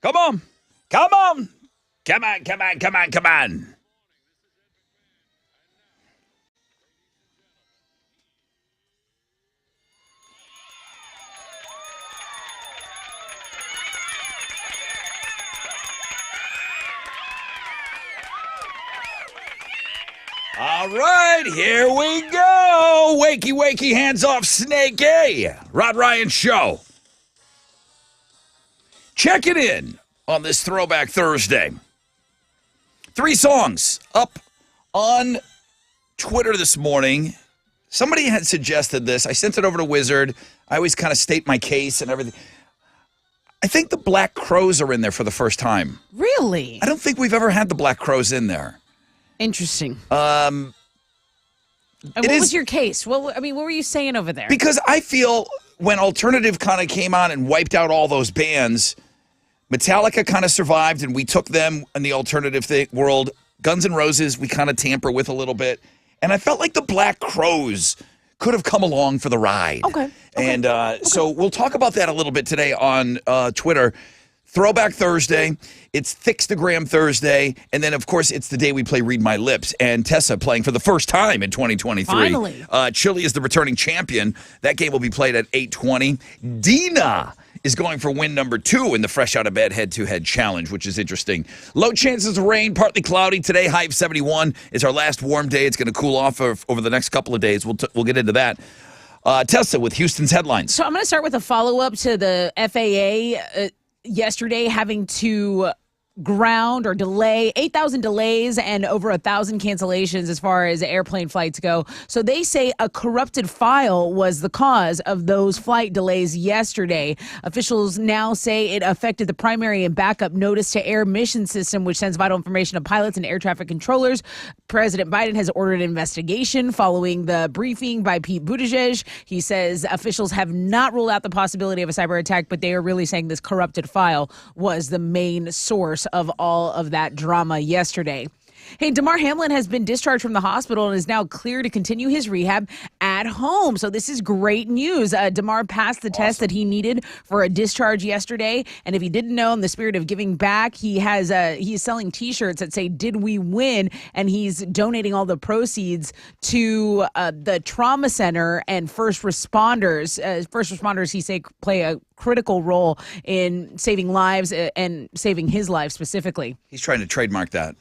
Come on. Come on. Come on, come on, come on, come on. All right, here we go. Wakey, wakey, hands off, Snakey. Rod Ryan Show. Checking in on this Throwback Thursday. 3 songs up on Twitter this morning. Somebody had suggested this. I sent it over to Wizard. I always kind of state my case and everything. I think the Black Crowes are in there for the first time. Really? I don't think we've ever had the Black Crowes in there. Interesting. And what was your case? What were you saying over there? Because I feel when alternative kind of came on and wiped out all those bands, Metallica kind of survived, and we took them in the alternative world. Guns N' Roses, we kind of tamper with a little bit. And I felt like the Black Crowes could have come along for the ride. Okay. And so we'll talk about that a little bit today on Twitter. Throwback Thursday, it's Thickstagram Thursday, and then, of course, it's the day we play Read My Lips, and Tessa playing for the first time in 2023. Finally. Chile is the returning champion. That game will be played at 8:20. Dina is going for win number 2 in the Fresh Out of Bed head-to-head challenge, which is interesting. Low chances of rain, partly cloudy today, high of 71. It's our last warm day. It's going to cool off over the next couple of days. We'll get into that. Tessa with Houston's headlines. So I'm going to start with a follow-up to the FAA yesterday having to ground or delay 8,000 delays and over 1,000 cancellations as far as airplane flights go. So they say a corrupted file was the cause of those flight delays yesterday. Officials now say it affected the primary and backup notice to air mission system, which sends vital information to pilots and air traffic controllers. President Biden has ordered an investigation following the briefing by Pete Buttigieg. He says officials have not ruled out the possibility of a cyber attack, but they are really saying this corrupted file was the main source of all of that drama yesterday. Hey, Damar Hamlin has been discharged from the hospital and is now clear to continue his rehab at home. So this is great news. Damar passed the test that he needed for a discharge yesterday. And if you didn't know, in the spirit of giving back, he's selling T-shirts that say, "Did we win?" And he's donating all the proceeds to the trauma center and first responders. First responders, he say, play a critical role in saving lives and saving his life specifically. He's trying to trademark that.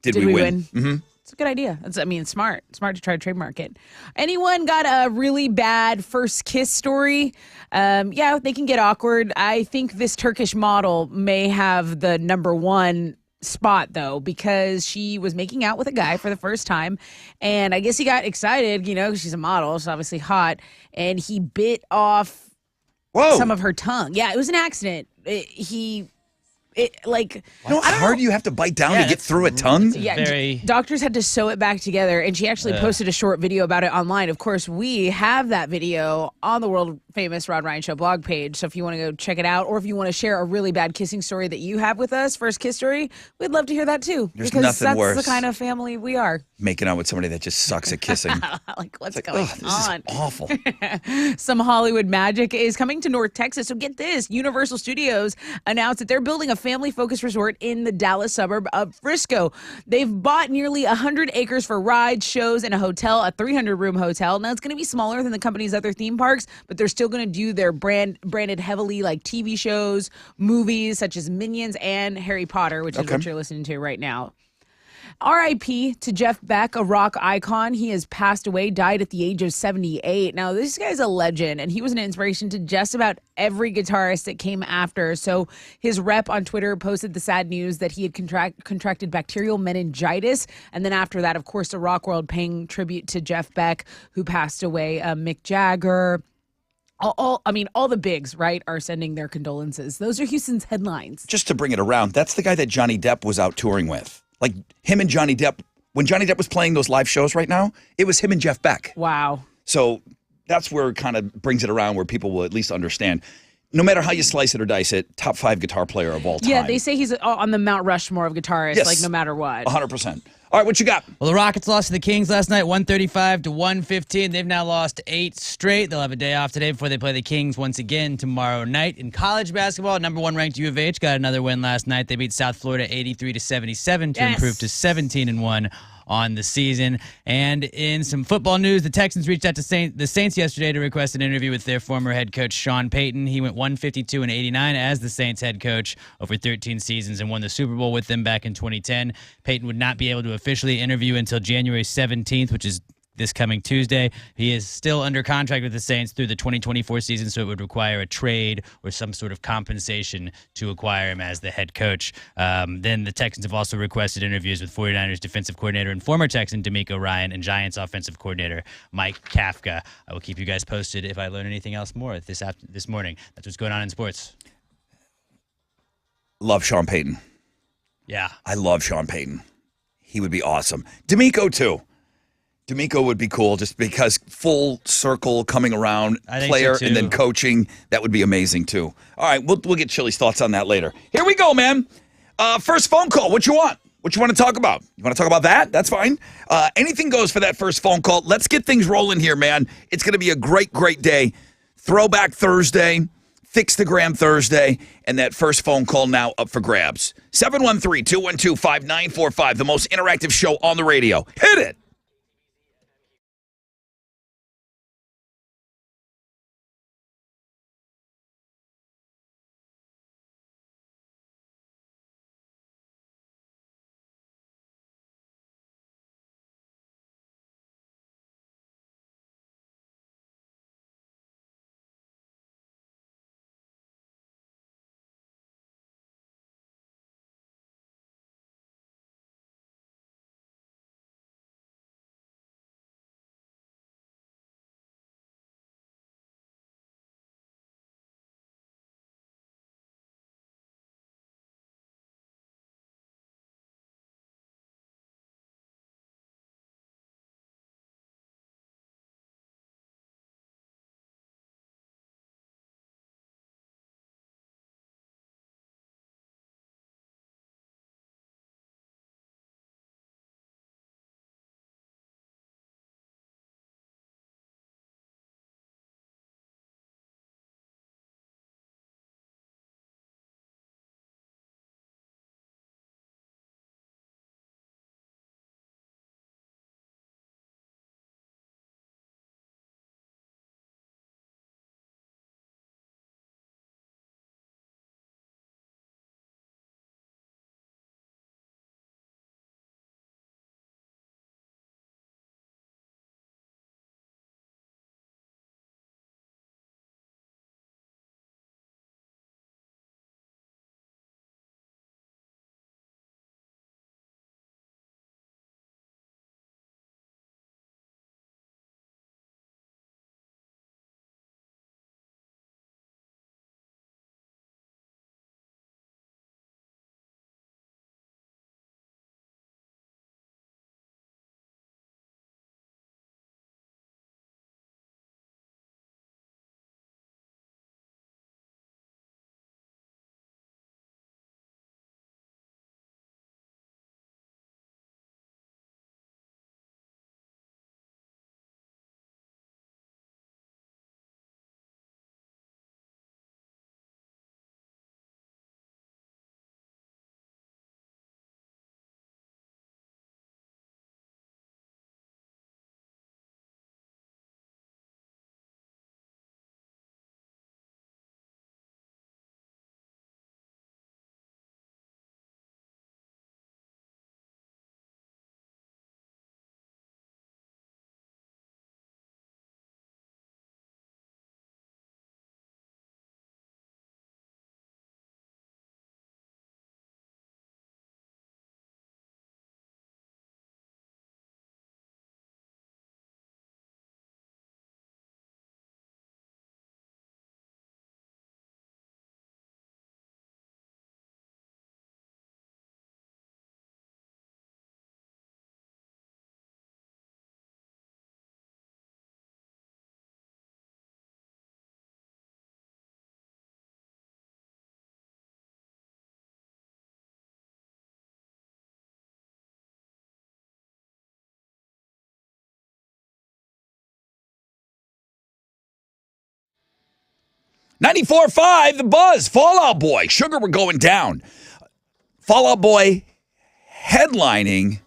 Did we win? Mm-hmm. It's a good idea. Smart to try to trademark it. Anyone got a really bad first kiss story? Yeah, they can get awkward. I think this Turkish model may have the number 1 spot, though, because she was making out with a guy for the first time, and I guess he got excited, she's a model, she's obviously hot, and he bit off some of her tongue. Yeah, it was an accident. How hard do you have to bite down to get through a tongue? Yeah, doctors had to sew it back together, and she actually posted a short video about it online. Of course, we have that video on the world-famous Rod Ryan Show blog page, so if you want to go check it out, or if you want to share a really bad kissing story that you have with us, first kiss story, we'd love to hear that too. There's because nothing that's worse. the kind of family we are. Making out with somebody that just sucks at kissing. What's going on? This is awful. Some Hollywood magic is coming to North Texas. So get this. Universal Studios announced that they're building a family-focused resort in the Dallas suburb of Frisco. They've bought nearly 100 acres for rides, shows, and a hotel, a 300-room hotel. Now, it's going to be smaller than the company's other theme parks, but they're still going to do their branded heavily like TV shows, movies such as Minions and Harry Potter, which is what you're listening to right now. R.I.P. to Jeff Beck, a rock icon. He has passed away, died at the age of 78. Now, this guy's a legend, and he was an inspiration to just about every guitarist that came after. So his rep on Twitter posted the sad news that he had contracted bacterial meningitis. And then after that, of course, the rock world paying tribute to Jeff Beck, who passed away, Mick Jagger. All the bigs, right, are sending their condolences. Those are Houston's headlines. Just to bring it around, that's the guy that Johnny Depp was out touring with. Like him and Johnny Depp, when Johnny Depp was playing those live shows right now, it was him and Jeff Beck. Wow. So that's where it kind of brings it around where people will at least understand. No matter how you slice it or dice it, top 5 guitar player of all time. Yeah, they say he's on the Mount Rushmore of guitarists, Yes. like no matter what. 100%. All right, what you got? Well, the Rockets lost to the Kings last night, 135 to 115. They've now lost 8 straight. They'll have a day off today before they play the Kings once again tomorrow night. In college basketball, number 1 ranked U of H got another win last night. They beat South Florida 83 to 77 to improve to 17-1 on the season. And in some football news, the Texans reached out to the Saints yesterday to request an interview with their former head coach, Sean Payton. He went 152 and 89 as the Saints head coach over 13 seasons and won the Super Bowl with them back in 2010. Payton would not be able to officially interview until January 17th, which is this coming Tuesday. He is still under contract with the Saints through the 2024 season, so it would require a trade or some sort of compensation to acquire him as the head coach. Then the Texans have also requested interviews with 49ers defensive coordinator and former Texan DeMeco Ryan and Giants offensive coordinator Mike Kafka. I will keep you guys posted if I learn anything else more this morning. That's what's going on in sports. Love Sean Payton. Yeah. I love Sean Payton. He would be awesome. DeMeco, too. DeMeco would be cool just because full circle coming around, player and then coaching. That would be amazing, too. All right, we'll get Chili's thoughts on that later. Here we go, man. First phone call. What you want? What you want to talk about? You want to talk about that? That's fine. Anything goes for that first phone call. Let's get things rolling here, man. It's going to be a great, great day. Throwback Thursday, Fixtagram Thursday, and that first phone call now up for grabs. 713-212-5945, the most interactive show on the radio. Hit it. 94.5, The Buzz, Fallout Boy. Sugar, we're going down. Fallout Boy headlining.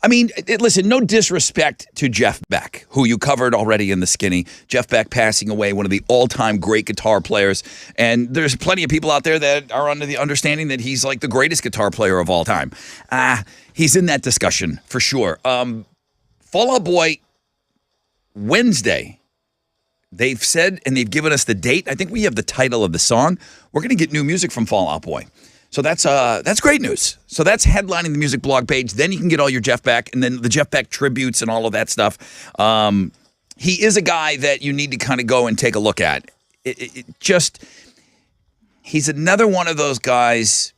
I mean, listen, no disrespect to Jeff Beck, who you covered already in The Skinny. Jeff Beck passing away, one of the all-time great guitar players. And there's plenty of people out there that are under the understanding that he's like the greatest guitar player of all time. He's in that discussion for sure. Fallout Boy, Wednesday, they've said and they've given us the date. I think we have the title of the song. We're going to get new music from Fallout Boy. So that's great news. So that's headlining the music blog page. Then you can get all your Jeff Beck and then the Jeff Beck tributes and all of that stuff. He is a guy that you need to kind of go and take a look at. He's another one of those guys.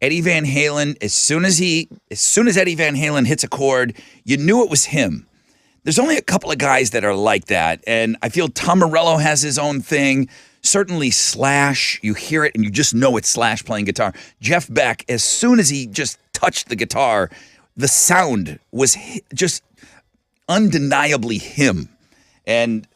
Eddie Van Halen, as soon as Eddie Van Halen hits a chord, you knew it was him. There's only a couple of guys that are like that, and I feel Tom Morello has his own thing. Certainly Slash, you hear it and you just know it's Slash playing guitar. Jeff Beck, as soon as he just touched the guitar, the sound was just undeniably him. And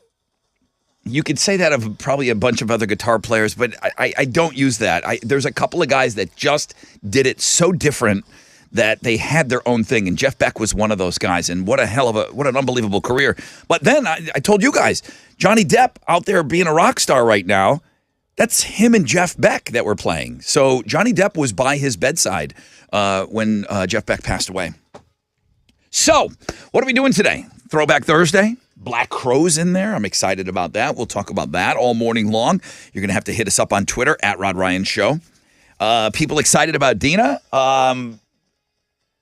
you could say that of probably a bunch of other guitar players, but I don't use that. There's a couple of guys that just did it so different that they had their own thing, and Jeff Beck was one of those guys, and what an unbelievable career. But then I told you guys, Johnny Depp out there being a rock star right now, that's him and Jeff Beck that were playing. So Johnny Depp was by his bedside when Jeff Beck passed away. So what are we doing today? Throwback Thursday? Black Crowes in there. I'm excited about that. We'll talk about that all morning long. You're going to have to hit us up on Twitter, @RodRyanShow. People excited about Dina.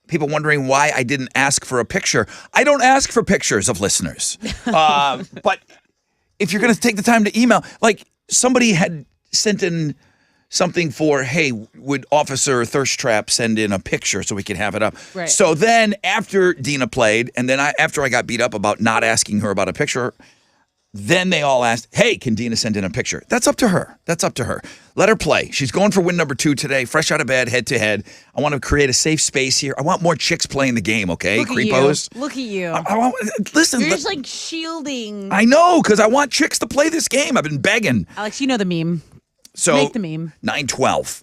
People wondering why I didn't ask for a picture. I don't ask for pictures of listeners. But if you're going to take the time to email, like somebody had sent in something for, hey, would Officer Thirst Trap send in a picture so we could have it up? Right. So then after Dina played, and then after I got beat up about not asking her about a picture, then they all asked, hey, can Dina send in a picture? That's up to her. Let her play. She's going for win number 2 today, fresh out of bed, head to head. I want to create a safe space here. I want more chicks playing the game, okay? Look Creepos. at you. Look at you. I want, listen. You're just like shielding. I know, because I want chicks to play this game. I've been begging. Alex, you know the meme. So Make the meme. 9:12.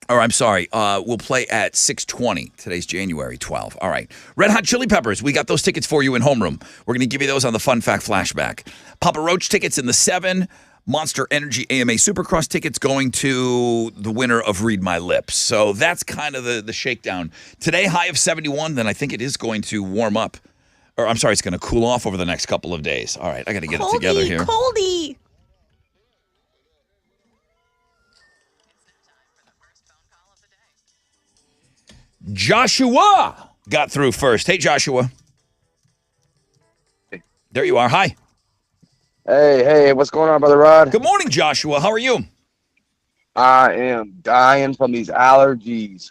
Or I'm sorry, we'll play at 6:20. Today's January 12. All right. Red Hot Chili Peppers, we got those tickets for you in homeroom. We're going to give you those on the Fun Fact Flashback. Papa Roach tickets in the 7. Monster Energy AMA Supercross tickets going to the winner of Read My Lips. So that's kind of the shakedown. Today, high of 71, then I think it is going to warm up. Or I'm sorry, it's going to cool off over the next couple of days. All right, I got to get it together here. Coldie. Joshua got through first. Hey, Joshua. There you are. Hi. Hey, what's going on, Brother Rod? Good morning, Joshua. How are you? I am dying from these allergies.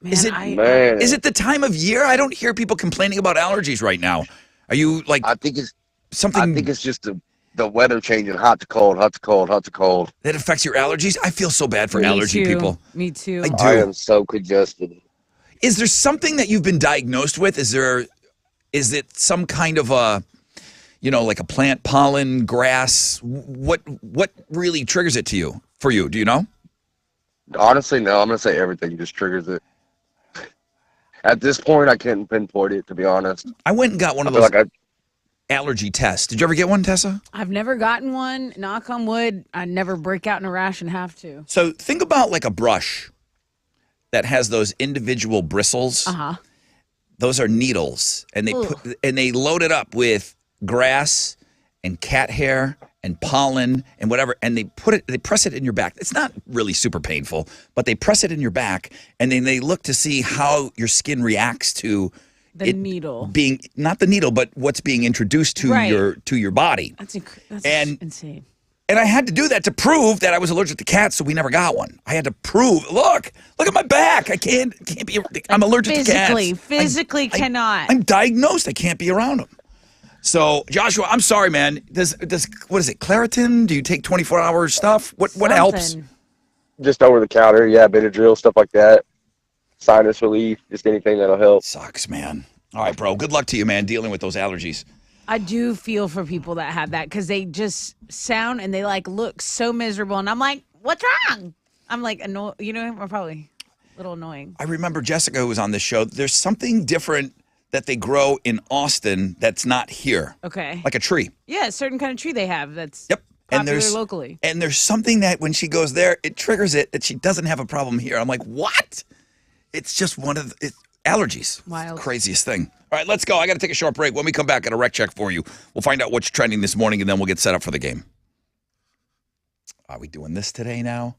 Man, Is it- Man, Is it the time of year? I don't hear people complaining about allergies right now. Are you like I think it's something just the weather changing, hot to cold, hot to cold, hot to cold. that affects your allergies? I feel so bad for Me allergy too. people. Me too. I do. I am so congested. Is there something that you've been diagnosed with? Is it some kind of a, like a plant, pollen, grass? What really triggers it for you? Do you know? Honestly, no. I'm gonna say everything just triggers it. At this point, I can't pinpoint it, to be honest. I went and got one I of feel those like allergy tests. Did you ever get one, Tessa? I've never gotten one. Knock on wood. I never break out in a rash and have to. So think about like a brush that has those individual bristles. Uh-huh. Those are needles, and they load it up with grass and cat hair and pollen and whatever, and they press it in your back. It's not really super painful, but they press it in your back, and then they look to see how your skin reacts to The needle. being not the needle, but what's being introduced to Right. your body. That's And- insane. And I had to do that to prove that I was allergic to cats, so we never got one. I had to prove, look at my back. I can't be, I'm allergic to cats. Physically cannot. I'm diagnosed. I can't be around them. So, Joshua, I'm sorry, man. Does what is it, Claritin? Do you take 24-hour stuff? What helps? Something. just over the counter, Benadryl, stuff like that. Sinus relief, just anything that'll help. Sucks, man. All right, bro. Good luck to you, man, dealing with those allergies. I do feel for people that have that because they just sound and they look so miserable. And I'm like, what's wrong? I'm like, I'm probably a little annoying. I remember Jessica, who was on this show. There's something different that they grow in Austin that's not here. Okay. Like a tree. Yeah, a certain kind of tree they have that's Yep. popular locally. And there's something that when she goes there, it triggers it that she doesn't have a problem here. I'm like, what? It's just one of the allergies. Wild. Craziest thing. All right, let's go. I got to take a short break. When we come back, I got a rec check for you. We'll find out what's trending this morning, and then we'll get set up for the game. Are we doing this today now?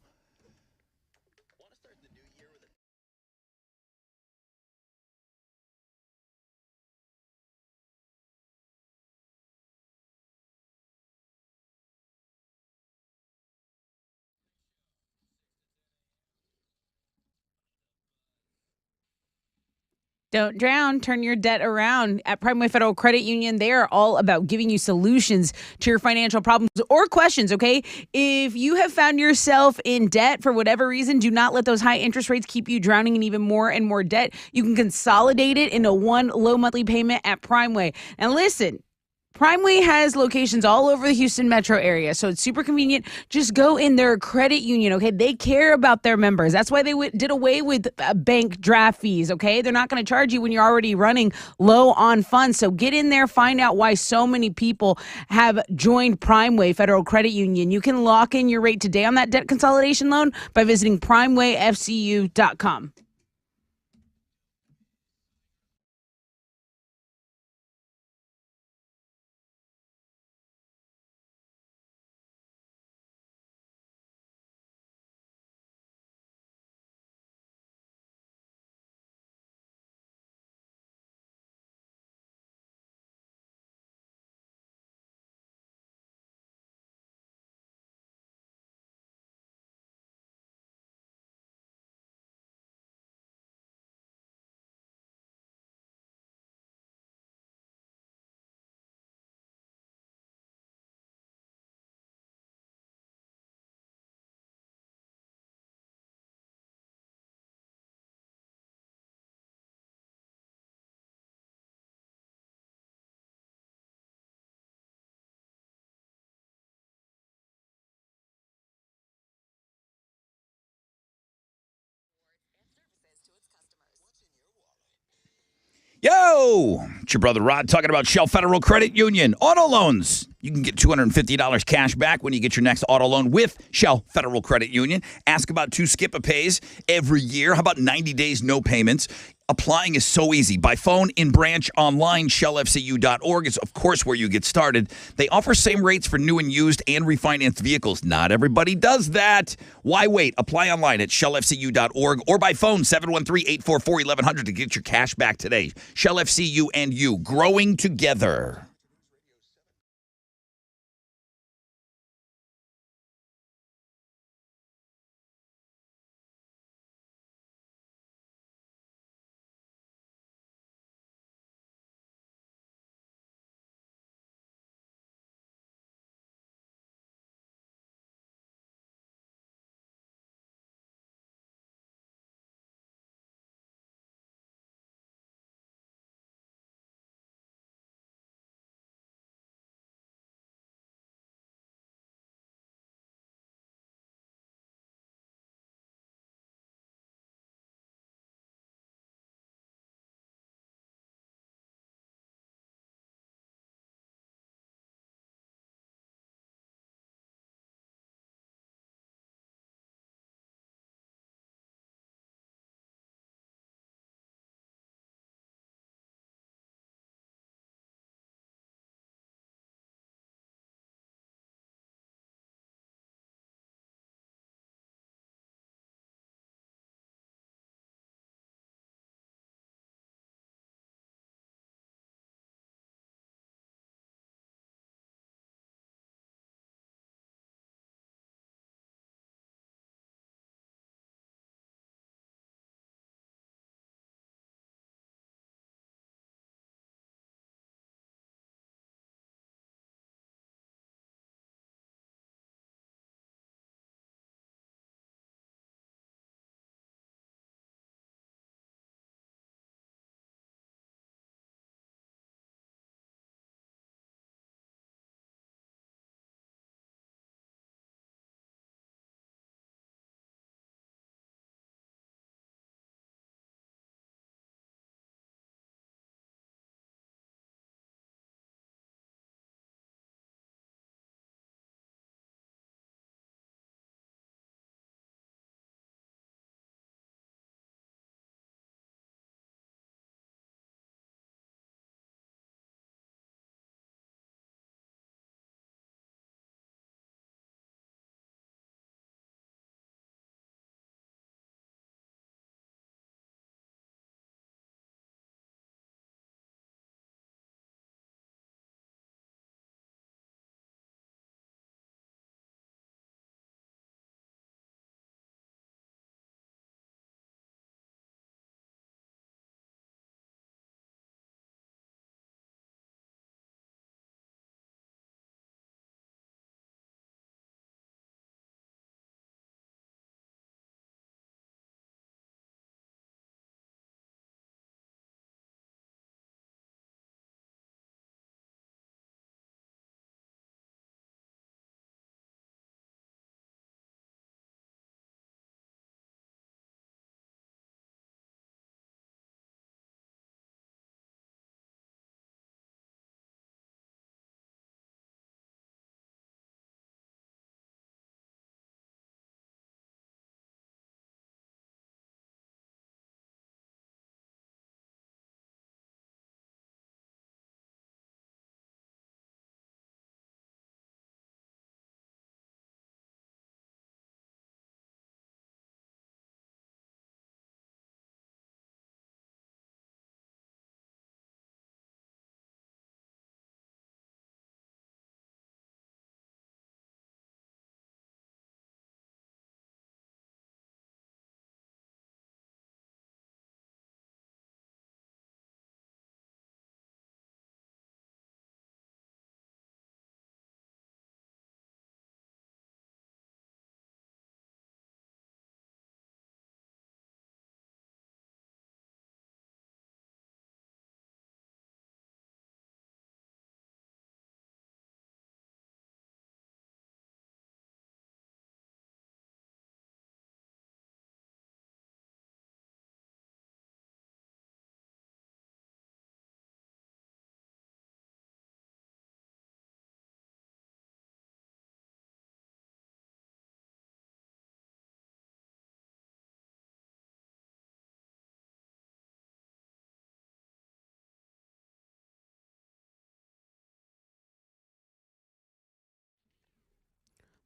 Don't drown. Turn your debt around. At Primeway Federal Credit Union, they are all about giving you solutions to your financial problems or questions, okay? If you have found yourself in debt for whatever reason, do not let those high interest rates keep you drowning in even more and more debt. You can consolidate it into one low monthly payment at Primeway. And listen, Primeway has locations all over the Houston metro area, so it's super convenient. Just go in their credit union, okay? They care about their members. That's why they did away with bank draft fees, okay? They're not going to charge you when you're already running low on funds. So get in there, find out why so many people have joined Primeway Federal Credit Union. You can lock in your rate today on that debt consolidation loan by visiting primewayfcu.com. Yo, it's your brother Rod talking about Shell Federal Credit Union. Auto loans. You can get $250 cash back when you get your next auto loan with Shell Federal Credit Union. Ask about 2 skip-a-pays every year. How about 90 days, no payments? Applying is so easy. By phone, in branch, online, shellfcu.org is, of course, where you get started. They offer same rates for new and used and refinanced vehicles. Not everybody does that. Why wait? Apply online at shellfcu.org or by phone, 713-844-1100 to get your cash back today. Shell FCU and you, growing together.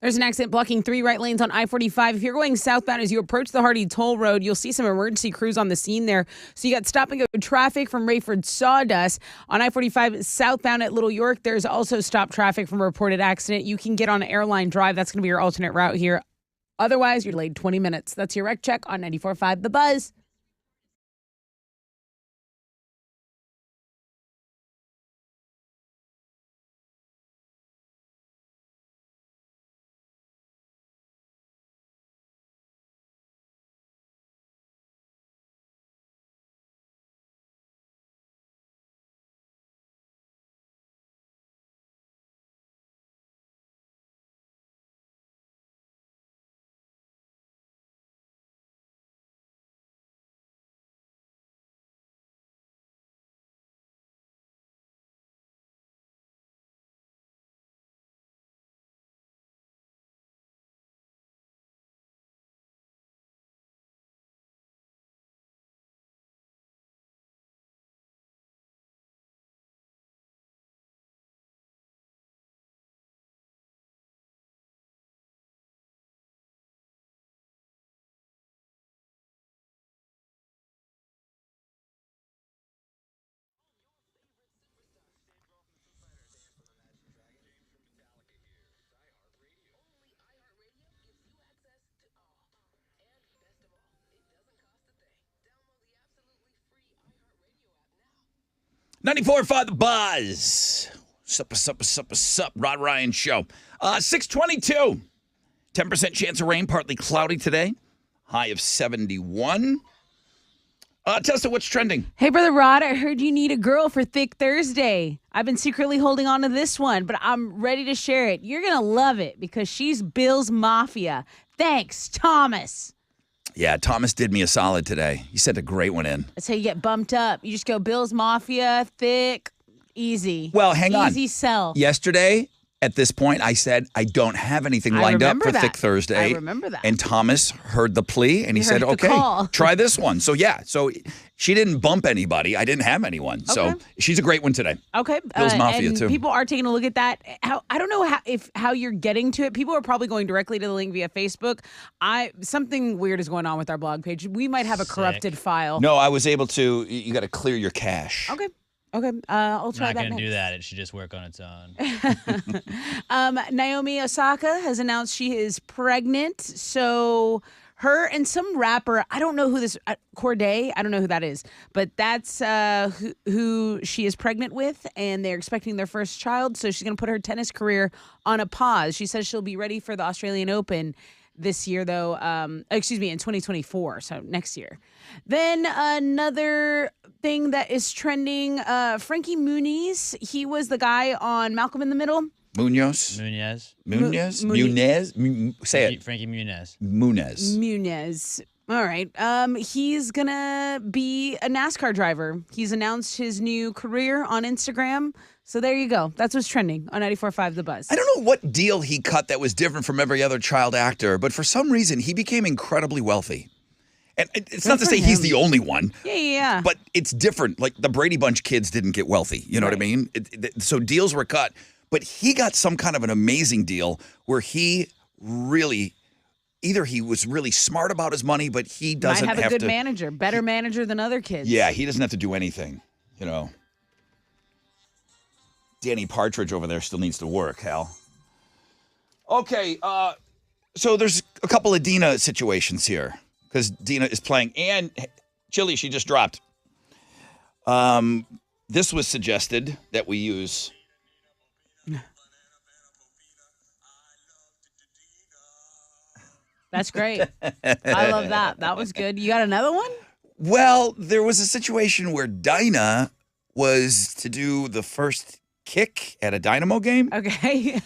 There's an accident blocking 3 right lanes on I-45. If you're going southbound as you approach the Hardy Toll Road, you'll see some emergency crews on the scene there. So you got stop-and-go traffic from Rayford Sawdust. On I-45 southbound at Little York, there's also stop traffic from a reported accident. You can get on Airline Drive. That's going to be your alternate route here. Otherwise, you're delayed 20 minutes. That's your wreck check on 94.5 The Buzz. $94.5 The Buzz. Sup. Rod Ryan Show. 622. 10% chance of rain, partly cloudy today. High of 71. Tessa, what's trending? Hey, Brother Rod, I heard you need a girl for Thick Thursday. I've been secretly holding on to this one, but I'm ready to share it. You're going to love it because she's Bill's Mafia. Thanks, Thomas. Yeah, Thomas did me a solid today. He sent a great one in. That's how you get bumped up. You just go Bill's Mafia, Thick, easy. Well, hang on. Easy sell. Yesterday, at this point, I said, I don't have anything lined up for Thick Thursday. I remember that. And Thomas heard the plea, and he said, heard the okay, call. try this one. So, yeah. So, she didn't bump anybody. I didn't have anyone. So, Okay. she's a great one today. Okay. Bill's Mafia, and too. People are taking a look at that. I don't know how you're getting to it. People are probably going directly to the link via Facebook. Something weird is going on with our blog page. We might have a corrupted file. No, I was able to. You got to clear your cache. Okay. I'll try Not that going to do next. that. It should just work on its own. Naomi Osaka has announced she is pregnant. So her and some rapper, I don't know who this, Corday, I don't know who that is, but that's who she is pregnant with, and they're expecting their first child. So she's going to put her tennis career on a pause. She says she'll be ready for the Australian Open this year, though, in 2024, so next year. Then another thing that is trending, Frankie Muniz, he was the guy on Malcolm in the Middle. Munoz? Munez. Munez? Muniz. Munez? Say it. Frankie Munez. Muniz. All right. He's going to be a NASCAR driver. He's announced his new career on Instagram. So there you go. That's what's trending on 94.5 The Buzz. I don't know what deal he cut that was different from every other child actor, but for some reason, he became incredibly wealthy. And it's not to say he's the only one. Yeah. But it's different. Like the Brady Bunch kids didn't get wealthy. You know what I mean? So deals were cut. But he got some kind of an amazing deal where he really, either he was really smart about his money, but he doesn't Might have a good to, manager, better manager than other kids. Yeah, he doesn't have to do anything, you know. Danny Partridge over there still needs to work, Hal. Okay, so there's a couple of Dina situations here because Dina is playing. And Chili, she just dropped. This was suggested that we use. That's great. I love that. That was good. You got another one? Well, there was a situation where Dinah was to do the first kick at a Dynamo game. Okay.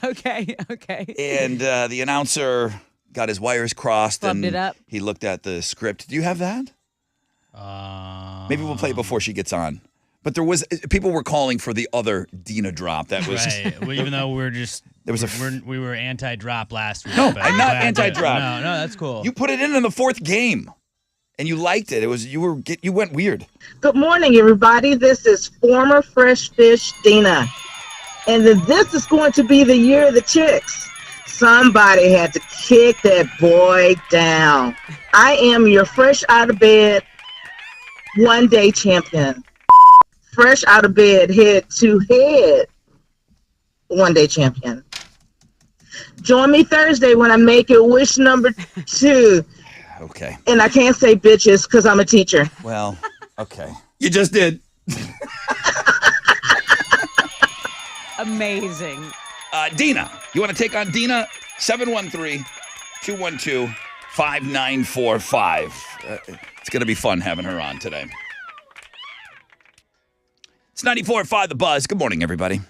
And the announcer got his wires crossed Flubbed and it up. he looked at the script. Do you have that? Maybe we'll play it before she gets on. But there was people were calling for the other Dina drop. That was Right. Well, even though we're just There was we were anti-drop last week. No, but I'm not glad that- anti-drop. No, that's cool. You put it in the fourth game, and you liked it. It was you went weird. Good morning, everybody. This is former Fresh Fish Dina. And this is going to be the year of the chicks. Somebody had to kick that boy down. I am your fresh out of bed one day champion. Fresh out of bed, head to head one day champion. Join me Thursday when I make it wish number 2. Okay. And I can't say bitches because I'm a teacher. Well, okay. You just did. Amazing. Dina, you want to take on Dina? 713-212-5945. It's going to be fun having her on today. It's 94.5 The Buzz. Good morning, everybody.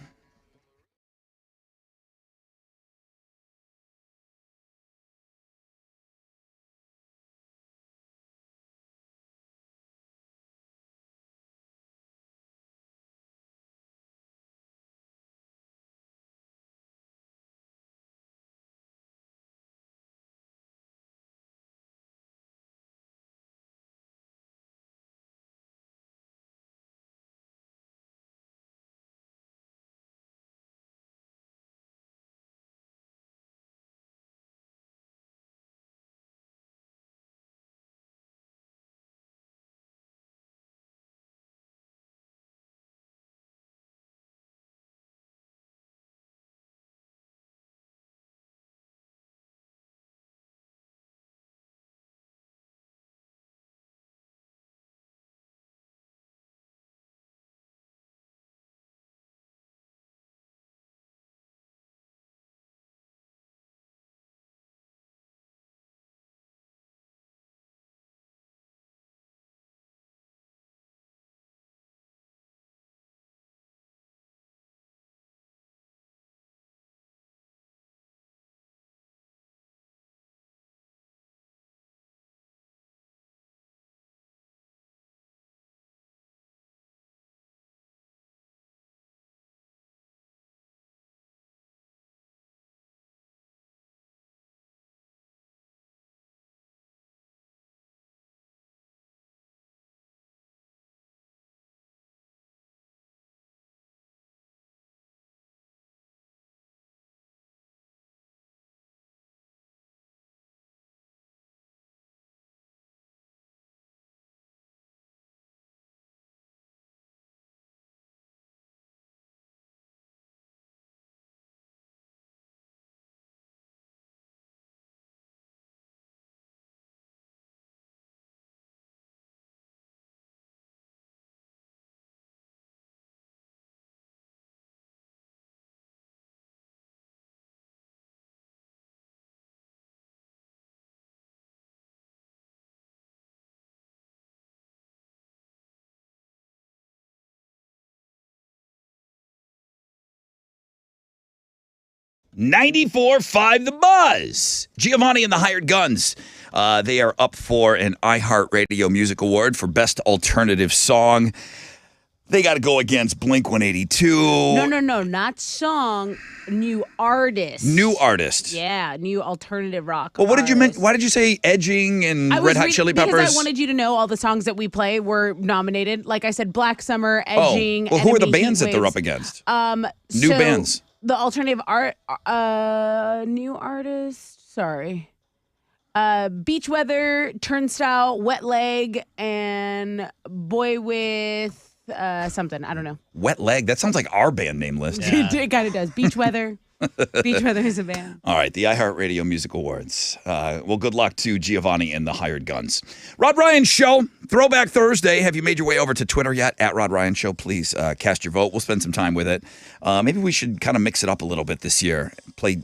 .94.5 The Buzz. Giovanni and the Hired Guns. They are up for an iHeartRadio Music Award for Best Alternative Song. They got to go against Blink-182. No, not song. New artist. New artist. Yeah, new alternative rock. Well, what did you mean? artist. Why did you say Edging and I was Red Hot reading- Chili Peppers? Because I wanted you to know all the songs that we play were nominated. Like I said, Black Summer, Edging. Well, who are the Enemy, bands that they're Heatwaves. up against? New bands. The alternative art, new artist. Sorry, Beach Weather, Turnstile, Wet Leg, and Boy with something. I don't know. Wet Leg. That sounds like our band name list. It kind of does. Beach Weather. Beach Weather is a band. All right, the iHeartRadio Music Awards. Well, good luck to Giovanni and the Hired Guns. Rod Ryan Show, Throwback Thursday. Have you made your way over to Twitter yet? At Rod Ryan Show, please cast your vote. We'll spend some time with it. Maybe we should kind of mix it up a little bit this year.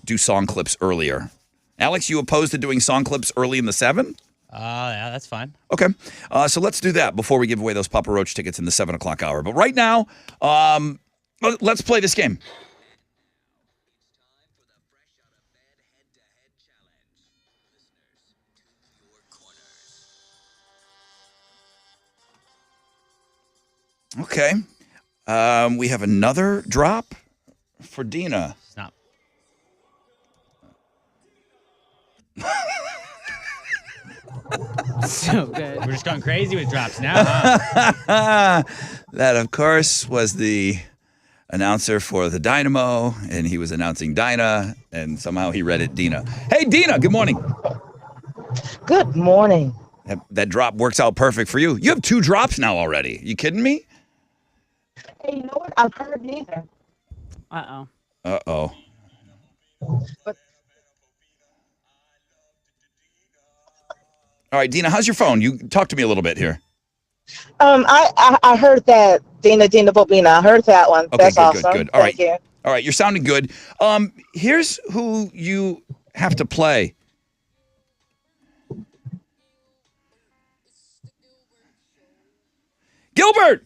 Do song clips earlier. Alex, you opposed to doing song clips early in the 7? Yeah, that's fine. Okay, so let's do that before we give away those Papa Roach tickets in the 7 o'clock hour. But right now, let's play this game. Okay. We have another drop for Dina. It's not. So good. We're just going crazy with drops now, huh? That, of course, was the announcer for the Dynamo, and he was announcing Dinah, and somehow he read it Dina. Hey, Dina, good morning. Good morning. That drop works out perfect for you. You have 2 drops now already. You kidding me? Hey, you know what? I've heard neither. Uh-oh. Uh-oh. All right, Dina, how's your phone? You talk to me a little bit here. I heard that Dina Bobina. I heard that one. Okay, That's good, awesome. good. All right. Thank you. All right, you're sounding good. Here's who you have to play. Gilbert!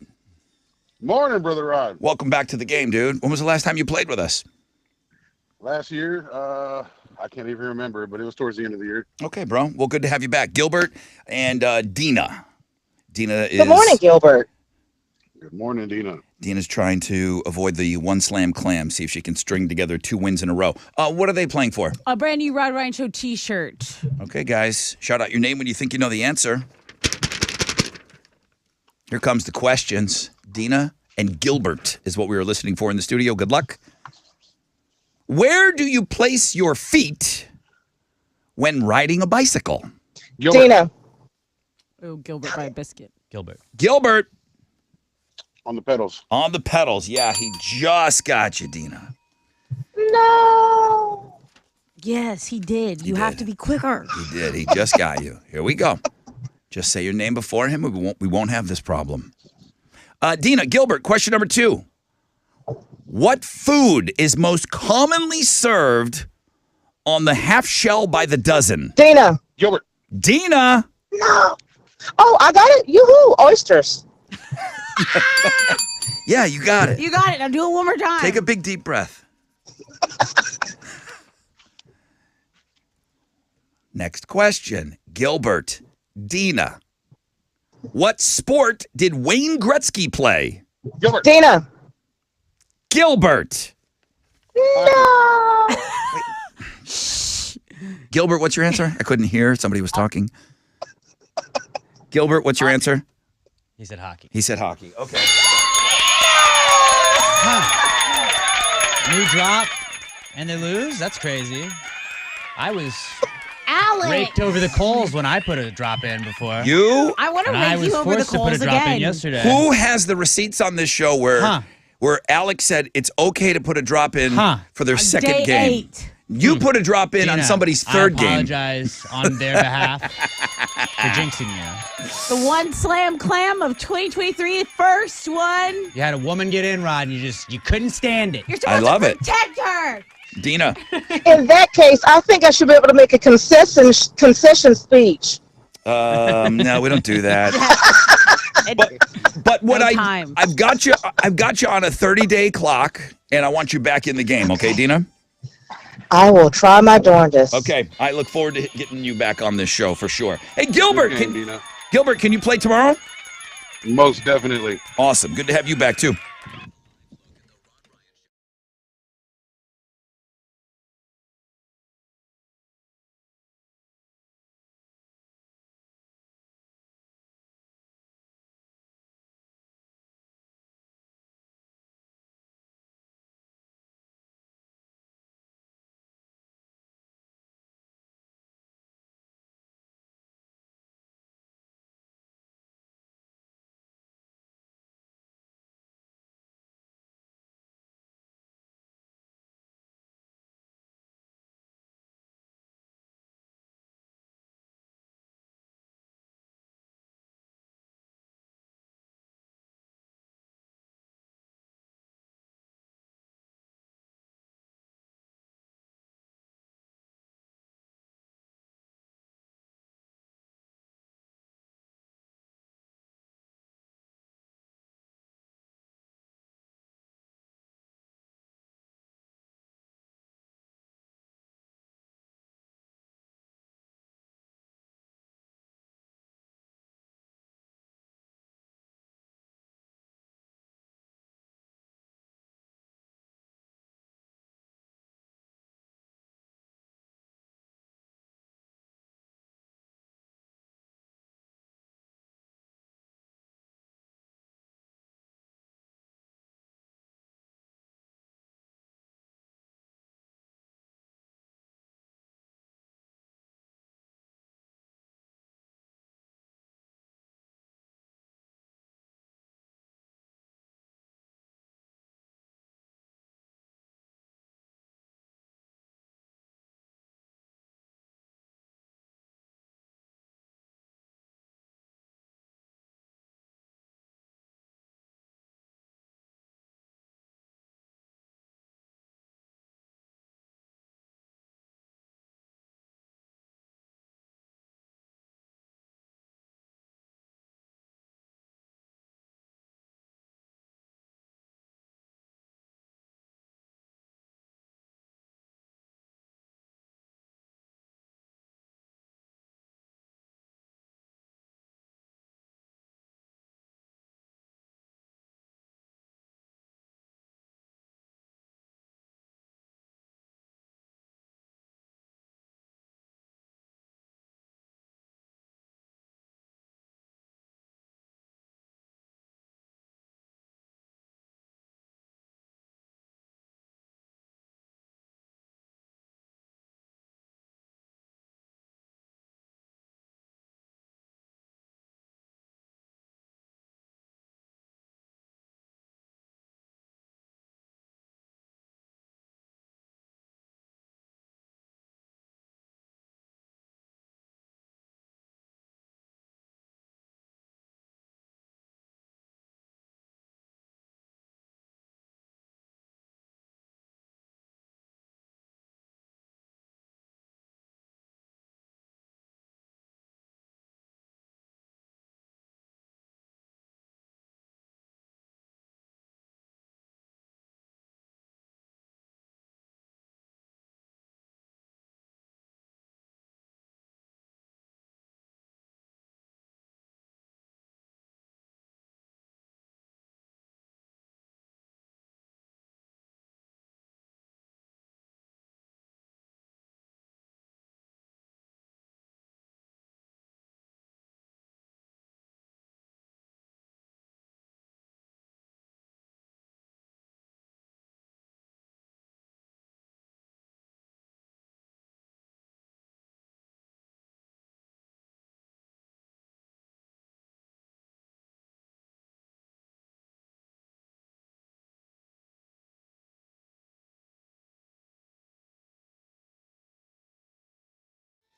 Morning, Brother Rod. Welcome back to the game, dude. When was the last time you played with us? Last year, I can't even remember, but it was towards the end of the year. Okay, bro. Well, good to have you back. Gilbert and Dina. Dina is... Good morning, Gilbert. Good morning, Dina. Dina's trying to avoid the one slam clam, see if she can string together 2 wins in a row. What are they playing for? A brand new Rod Ryan Show t-shirt. Okay, guys. Shout out your name when you think you know the answer. Here comes the questions. Dina and Gilbert is what we were listening for in the studio. Good luck. Where do you place your feet when riding a bicycle? Gilbert. Dina. Oh, Gilbert by a biscuit. Gilbert. Gilbert On the pedals. on the pedals. Yeah, he just got you, Dina. No. Yes, he did. You have did. to be quicker. He did. He just got you. Here we go. Just say your name before him. We won't have this problem. Dina, Gilbert, question number 2. What food is most commonly served on the half shell by the dozen? Dina. Gilbert. Dina. No. Oh, I got it. Yoo-hoo. Oysters. Yeah, you got it. You got it. Now do it one more time. Take a big deep breath. Next question. Gilbert. Dina. What sport did Wayne Gretzky play? Gilbert. Dina. Gilbert. No. Gilbert, what's your answer? I couldn't hear. Somebody was talking. Gilbert, what's your answer? He said hockey. He said hockey. Okay. New drop, and they lose? That's crazy. I was Alex. raked over the coals when I put a drop in before. You? I want to And I rake was you over the forced to put coals a drop in again. yesterday. Who has the receipts on this show where Alex said it's okay to put a drop in for their second Day game? 8. You put a drop in on Dina, somebody's third I game. apologize on their behalf for jinxing you. The one slam clam of 2023, first one. You had a woman get in, Rod, and you couldn't stand it. You're supposed love to it. protect her. Dina, In that case, I think I should be able to make a concession speech. no, we don't do that. And But what No time. I've got you on a 30-day clock, and I want you back in the game. Okay, Dina? I will try my darndest. Okay, I look forward to getting you back on this show for sure. Hey, Gilbert, Good game, Dina. Gilbert, can you play tomorrow? Most definitely. Awesome. Good to have you back too.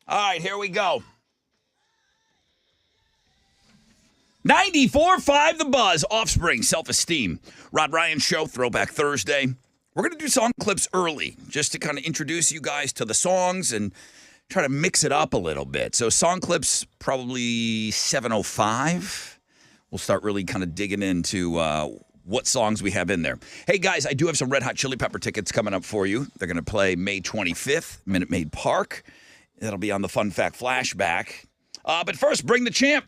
All right, here we go. 94.5 The Buzz, Offspring, Self-Esteem. Rod Ryan Show, Throwback Thursday. We're going to do song clips early just to kind of introduce you guys to the songs and try to mix it up a little bit. So song clips probably 7:05. We'll start really kind of digging into what songs we have in there. Hey, guys, I do have some Red Hot Chili Pepper tickets coming up for you. They're going to play May 25th, Minute Maid Park. That'll be on the Fun Fact Flashback. But first, bring the champ.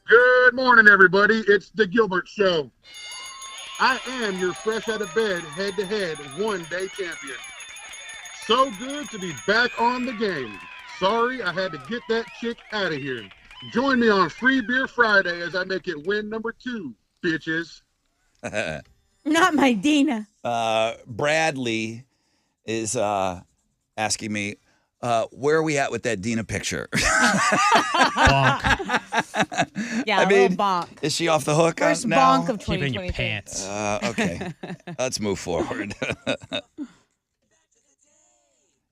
Good morning, everybody. It's the Gilbert Show. I am your fresh out of bed, head-to-head, one-day champion. So good to be back on the game. Sorry, I had to get that chick out of here. Join me on Free Beer Friday as I make it win number 2, bitches. Not my Dina. Bradley is asking me, where are we at with that Dina picture? Yeah, I a mean, little bonk. Is she off the hook First now? bonk of Keep it in your 2023. pants. Okay, let's move forward.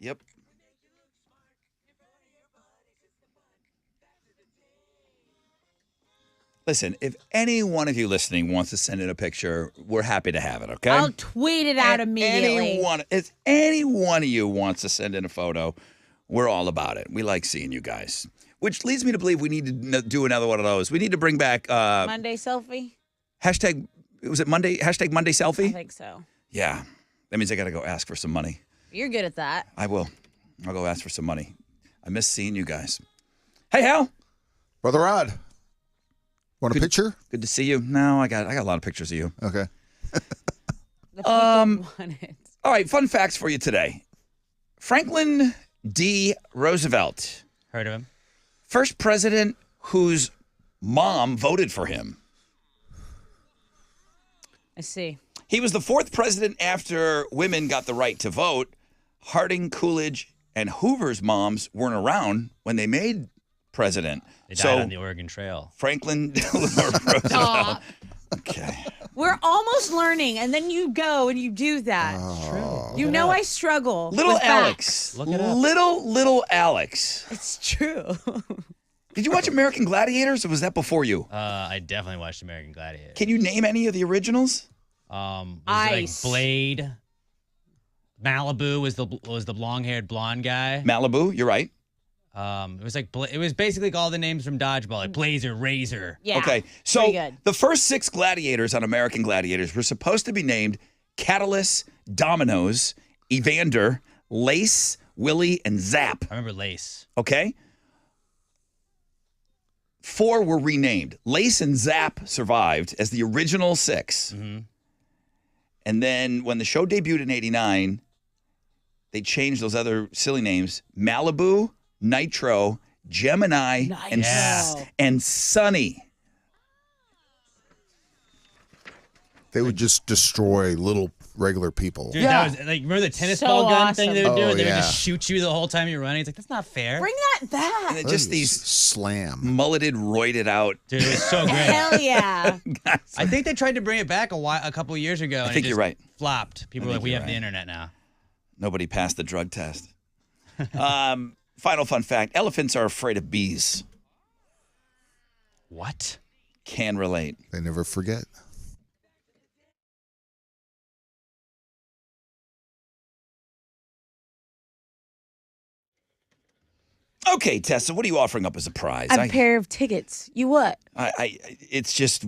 Yep. Listen, if any one of you listening wants to send in a picture, we're happy to have it, okay? I'll tweet it out immediately. If any one of you wants to send in a photo, we're all about it. We like seeing you guys. Which leads me to believe we need to do another one of those. We need to bring back Monday selfie? hashtag, was it Monday? Hashtag Monday I selfie? think so. Yeah. That means I got to go ask for some money. You're good at that. I will. I'll go ask for some money. I miss seeing you guys. Hey, Hal. Brother Rod, want a picture? Good to see you. No, I got a lot of pictures of you. Okay. The people want it. All right, fun facts for you today. Franklin D. Roosevelt, Heard of him? first president whose mom voted for him. I see. He was the 4th president after women got the right to vote. Harding, Coolidge, and Hoover's moms weren't around when they made president. They died on the Oregon Trail. Franklin Roosevelt. Aw. Okay. We're almost learning, and then you go and you do that. You know I struggle. Little with Alex. facts. Look it up. Little Alex. It's true. Did you watch American Gladiators, or was that before you? I definitely watched American Gladiator. Can you name any of the originals? Was it Ice. like Blade? Malibu was the long-haired blonde guy. Malibu, you're right. It was like it was basically like all the names from Dodgeball, like Blazer, Razor. Yeah. Okay, so Very good. the first 6 gladiators on American Gladiators were supposed to be named Catalyst, Dominoes, Evander, Lace, Willie, and Zap. I remember Lace. Okay? 4 were renamed. Lace and Zap survived as the original 6. Mm-hmm. And then when the show debuted in 89, they changed those other silly names. Malibu, Nitro, Gemini, Nitro. and Sunny. They would just destroy little regular people. Dude, Yeah. that was like remember the tennis So ball gun awesome. thing they would do? Oh, They would yeah. just shoot you the whole time you're running. It's like that's not fair. Bring that back. And then just these slam. mulleted, roided out. Dude, it was so great. Hell yeah. I think they tried to bring it back a couple years ago. And think it you're just right. Flopped. People were think like, we you're have the right. internet now. Nobody passed the drug test. Final fun fact: elephants are afraid of bees. What? Can relate. They never forget. Okay, Tessa, what are you offering up as a prize? A pair of tickets. You what? It's just,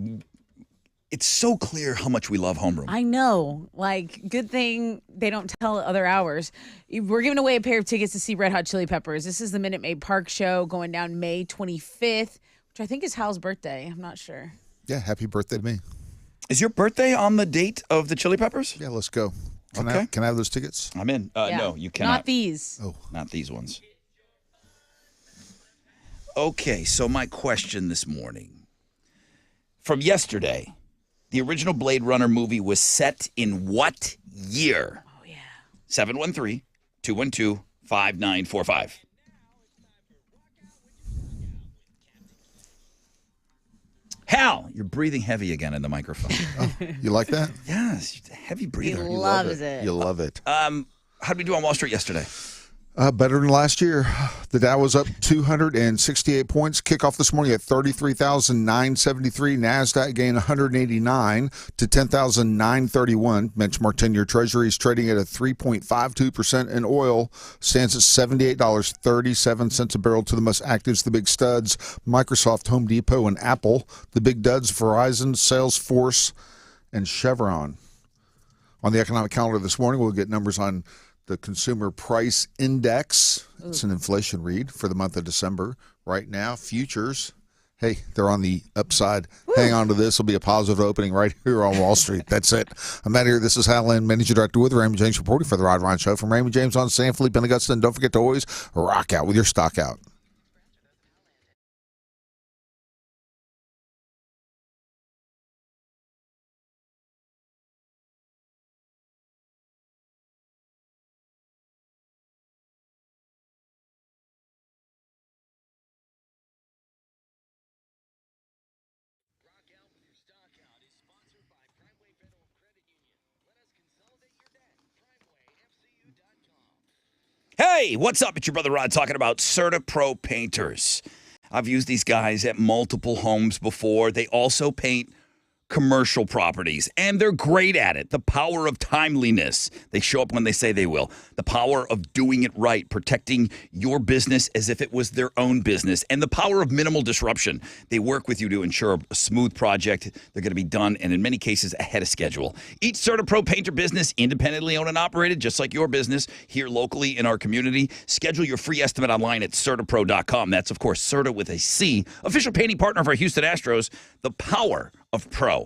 it's so clear how much we love homeroom. I know. Like, good thing they don't tell other hours. We're giving away a pair of tickets to see Red Hot Chili Peppers. This is the Minute Maid Park show going down May 25th, which I think is Hal's birthday. I'm not sure. Yeah, happy birthday to me. Is your birthday on the date of the Chili Peppers? Yeah, let's go. Can Okay. I have those tickets? I'm in. Yeah. No, you cannot. Not these. Oh, Not these ones. Okay, so my question this morning. From yesterday, the original Blade Runner movie was set in what year? Oh, yeah. Hal, you're breathing heavy again in the microphone. You like that? Yes, heavy He breather. loves it. You love it. How did we do on Wall Street yesterday? Better than last year. The Dow was up 268 points. Kickoff this morning at 33,973. NASDAQ gained 189 to 10,931. Benchmark 10-year Treasuries trading at a 3.52%, and oil stands at $78.37 a barrel. To the most actives, the big studs, Microsoft, Home Depot, and Apple. The big duds, Verizon, Salesforce, and Chevron. On the economic calendar this morning, we'll get numbers on the Consumer Price Index. It's an inflation read for the month of December. Right now, futures, hey, they're on the upside. Hang on to this. It'll be a positive opening right here on Wall Street. That's it. I'm out here. This is Hal Lynn, Managing Director with Raymond James, reporting for the Rod Ryan Show. From Raymond James on San Felipe and Augusta. And don't forget to always rock out with your stock out. Hey, what's up? It's your brother Rod talking about CertaPro Painters. I've used these guys at multiple homes before. They also paint commercial properties, and they're great at it. The power of timeliness. They show up when they say they will. The power of doing it right, protecting your business as if it was their own business, and the power of minimal disruption. They work with you to ensure a smooth project. They're going to be done, and in many cases, ahead of schedule. Each CertaPro Painter business, independently owned and operated, just like your business, here locally in our community. Schedule your free estimate online at CertaPro.com. That's, of course, Certa with a C, official painting partner of our Houston Astros. The power of pro.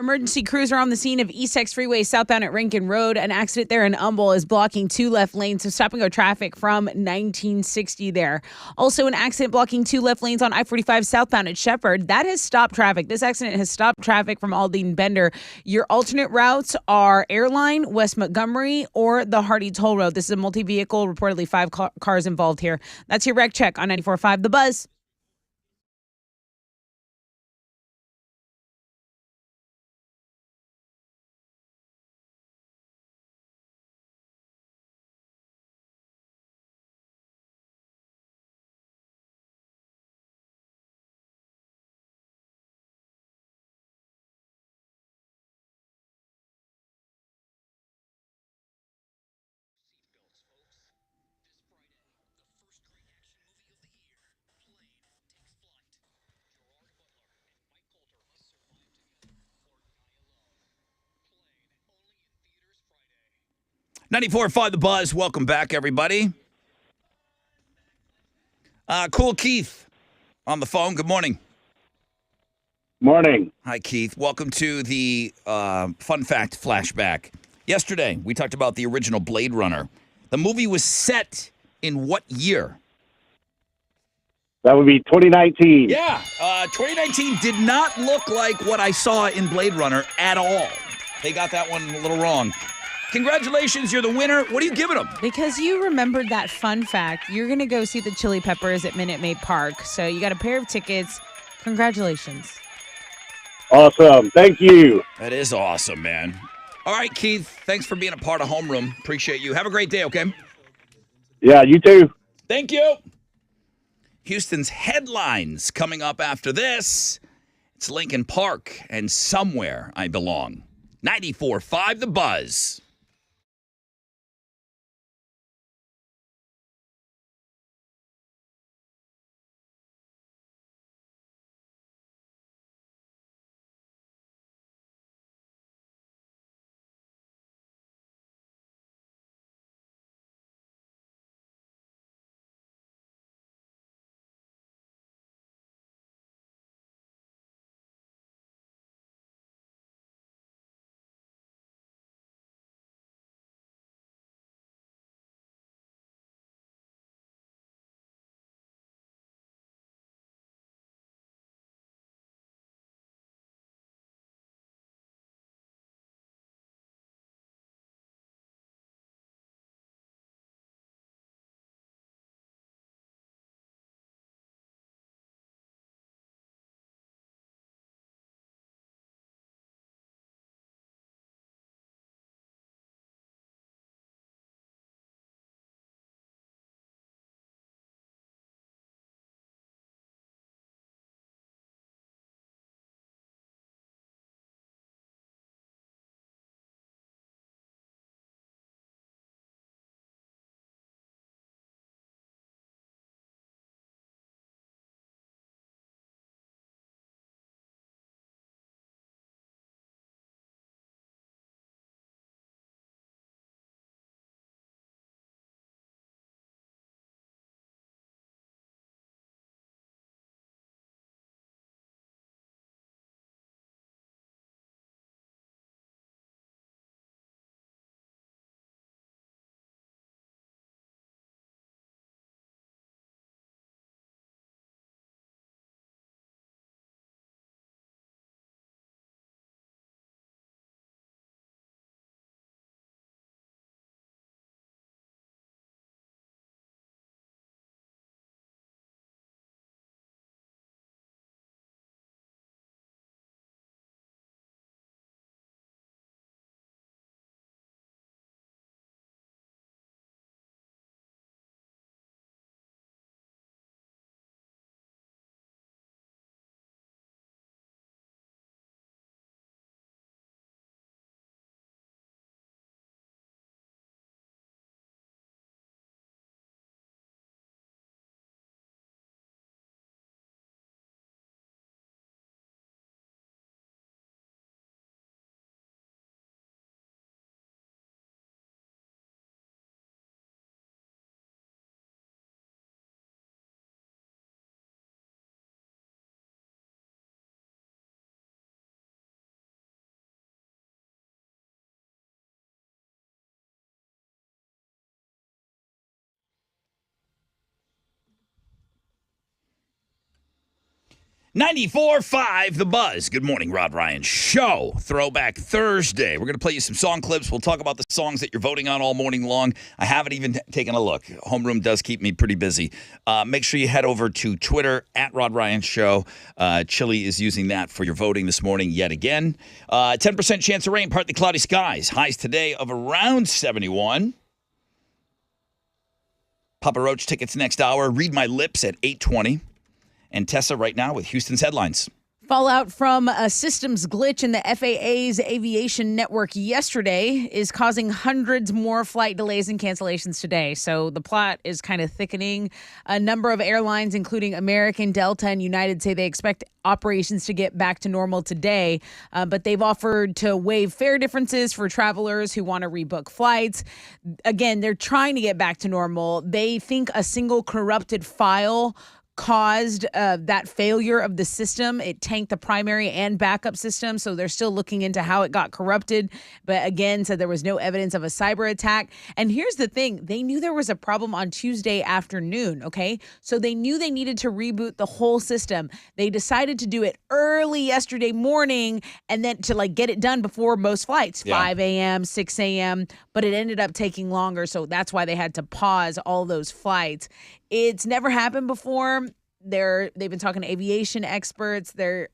Emergency crews are on the scene of East X Freeway southbound at Rankin Road. An accident there in Humble is blocking 2 left lanes, so stop and go traffic from 1960 there. Also, an accident blocking 2 left lanes on I-45 southbound at Shepherd. That has stopped traffic. This accident has stopped traffic from Aldine Bender. Your alternate routes are Airline, West Montgomery, or the Hardy Toll Road. This is a multi-vehicle, reportedly 5 cars involved here. That's your wreck check on 94.5 The Buzz. .94.5 The Buzz. Welcome back, everybody. Cool Keith on the phone. Good morning. Morning. Hi, Keith. Welcome to the Fun Fact Flashback. Yesterday, we talked about the original Blade Runner. The movie was set in what year? That would be 2019. Yeah, 2019 did not look like what I saw in Blade Runner at all. They got that one a little wrong. Congratulations, you're the winner. What are you giving them? Because you remembered that fun fact, you're going to go see the Chili Peppers at Minute Maid Park. So you got a pair of tickets. Congratulations. Awesome. Thank you. That is awesome, man. All right, Keith, thanks for being a part of Homeroom. Appreciate you. Have a great day, okay? Yeah, you too. Thank you. Houston's headlines coming up after this. It's Lincoln Park and Somewhere I Belong. 94.5 The Buzz. 94.5 The Buzz. Good morning, Rod Ryan Show. Throwback Thursday. We're going to play you some song clips. We'll talk about the songs that you're voting on all morning long. I haven't even taken a look. Homeroom does keep me pretty busy. Make sure you head over to Twitter, at Rod Ryan Show. Chili is using that for your voting this morning yet again. 10% chance of rain, partly cloudy skies. Highs today of around 71. Papa Roach tickets next hour. Read My Lips at 8:20. And Tessa right now with Houston's headlines. Fallout from a systems glitch in the FAA's aviation network yesterday is causing hundreds more flight delays and cancellations today. So the plot is kind of thickening. A number of airlines, including American, Delta, and United, say they expect operations to get back to normal today, but they've offered to waive fare differences for travelers who want to rebook flights. Again, they're trying to get back to normal. They think a single corrupted file caused that failure of the system. It tanked the primary and backup system, so they're still looking into how it got corrupted. But again, said there was no evidence of a cyber attack. And here's the thing. They knew there was a problem on Tuesday afternoon, okay? So they knew they needed to reboot the whole system. They decided to do it early yesterday morning and then to get it done before most flights, 5 a.m., 6 a.m., but it ended up taking longer, so that's why they had to pause all those flights. It's never happened before. They've been talking to aviation experts. This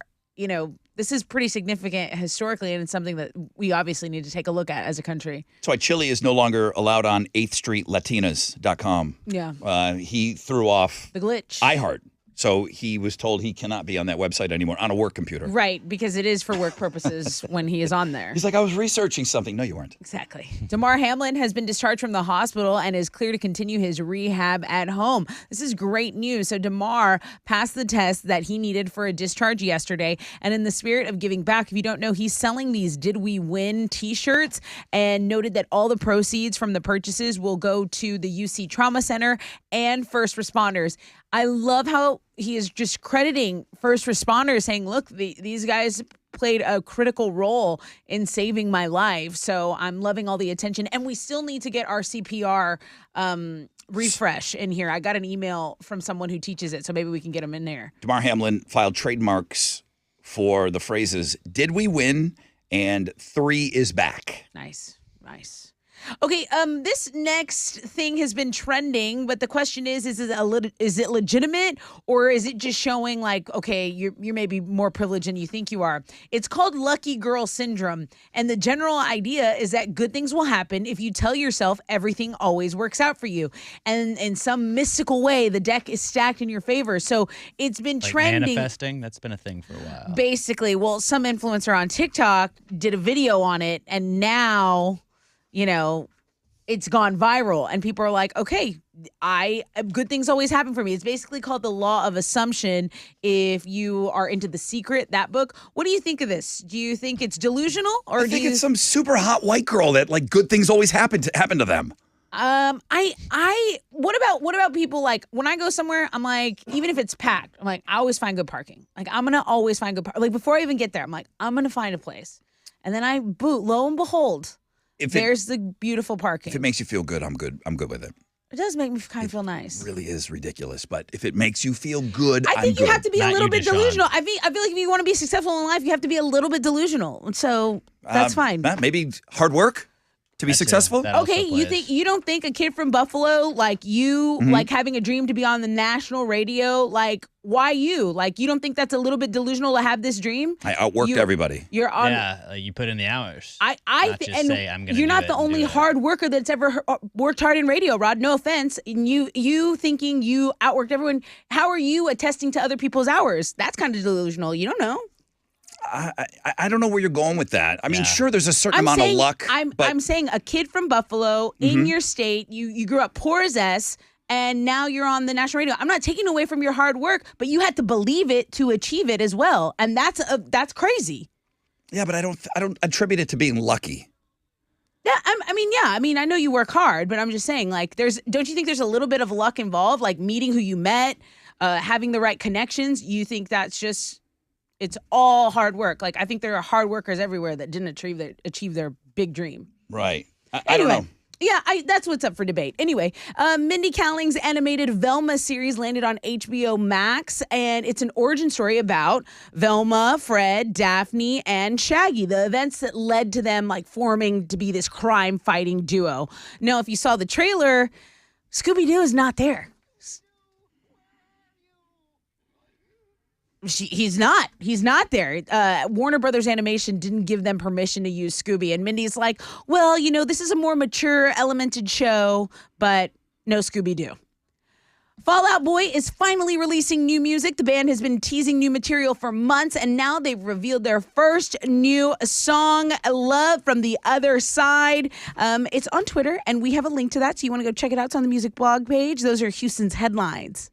is pretty significant historically, and it's something that we obviously need to take a look at as a country. That's why Chili is no longer allowed on 8th Street Latinas.com. Yeah. He threw off The glitch. iHeart. So he was told he cannot be on that website anymore on a work computer. Right, because it is for work purposes when he is on there. He's like, I was researching something. No, you weren't. Exactly. Damar Hamlin has been discharged from the hospital and is clear to continue his rehab at home. This is great news. So Damar passed the test that he needed for a discharge yesterday. And in the spirit of giving back, if you don't know, he's selling these Did We Win t-shirts and noted that all the proceeds from the purchases will go to the UC Trauma Center and first responders. I love how he is just crediting first responders, saying, look, these guys played a critical role in saving my life. So I'm loving all the attention. And we still need to get our CPR refresh in here. I got an email from someone who teaches it, so maybe we can get them in there. Damar Hamlin filed trademarks for the phrases, did we win? And 3 is back. Nice. Okay, this next thing has been trending, but the question is it legitimate, or is it just showing okay, you're maybe more privileged than you think you are? It's called Lucky Girl Syndrome, and the general idea is that good things will happen if you tell yourself everything always works out for you, and in some mystical way, the deck is stacked in your favor. So it's been trending. Manifesting, that's been a thing for a while. Basically, well, some influencer on TikTok did a video on it, and now it's gone viral and people are like, okay, good things always happen for me. It's basically called the law of assumption. If you are into The Secret, that book, what do you think of this? Do you think it's delusional, or I think it's some super hot white girl that good things always happen to them. What about people when I go somewhere, I'm like, even if it's packed, I'm like, I always find good parking. I'm gonna always find good parking. Before I even get there, I'm like, I'm gonna find a place, and then lo and behold, there's the beautiful parking. If it makes you feel good, I'm good. I'm good with it. It does make me kind of feel nice. It really is ridiculous, but if it makes you feel good, I think you have to be a little bit delusional. Deshaun. I feel like if you want to be successful in life, you have to be a little bit delusional. So that's fine. Maybe hard work to be successful. Okay, you don't think a kid from Buffalo like you, like having a dream to be on the national radio, why you? You don't think that's a little bit delusional to have this dream? I outworked everybody. You're on. Yeah, you put in the hours. I just say I'm gonna. You're not the only hard worker that's ever worked hard in radio, Rod. No offense. And you thinking you outworked everyone. How are you attesting to other people's hours? That's kind of delusional. You don't know. I don't know where you're going with that. I mean, sure, there's a certain amount of luck. I'm saying a kid from Buffalo in your state, you grew up poor as S, and now you're on the national radio. I'm not taking away from your hard work, but you had to believe it to achieve it as well, and that's crazy. Yeah, but I don't attribute it to being lucky. Yeah, I mean, I know you work hard, but I'm just saying, don't you think there's a little bit of luck involved, meeting who you met, having the right connections? You think that's just... It's all hard work. I think there are hard workers everywhere that didn't achieve their big dream. Right. I don't know. Yeah, that's what's up for debate. Anyway, Mindy Kaling's animated Velma series landed on HBO Max, and it's an origin story about Velma, Fred, Daphne, and Shaggy, the events that led to them like forming to be this crime-fighting duo. Now, if you saw the trailer, Scooby-Doo is not there. He's not. He's not there. Warner Brothers Animation didn't give them permission to use Scooby. And Mindy's like, well, this is a more mature, elemented show, but no Scooby-Doo. Fall Out Boy is finally releasing new music. The band has been teasing new material for months, and now they've revealed their first new song, Love from the Other Side. It's on Twitter, and we have a link to that, so you want to go check it out. It's on the music blog page. Those are Houston's headlines.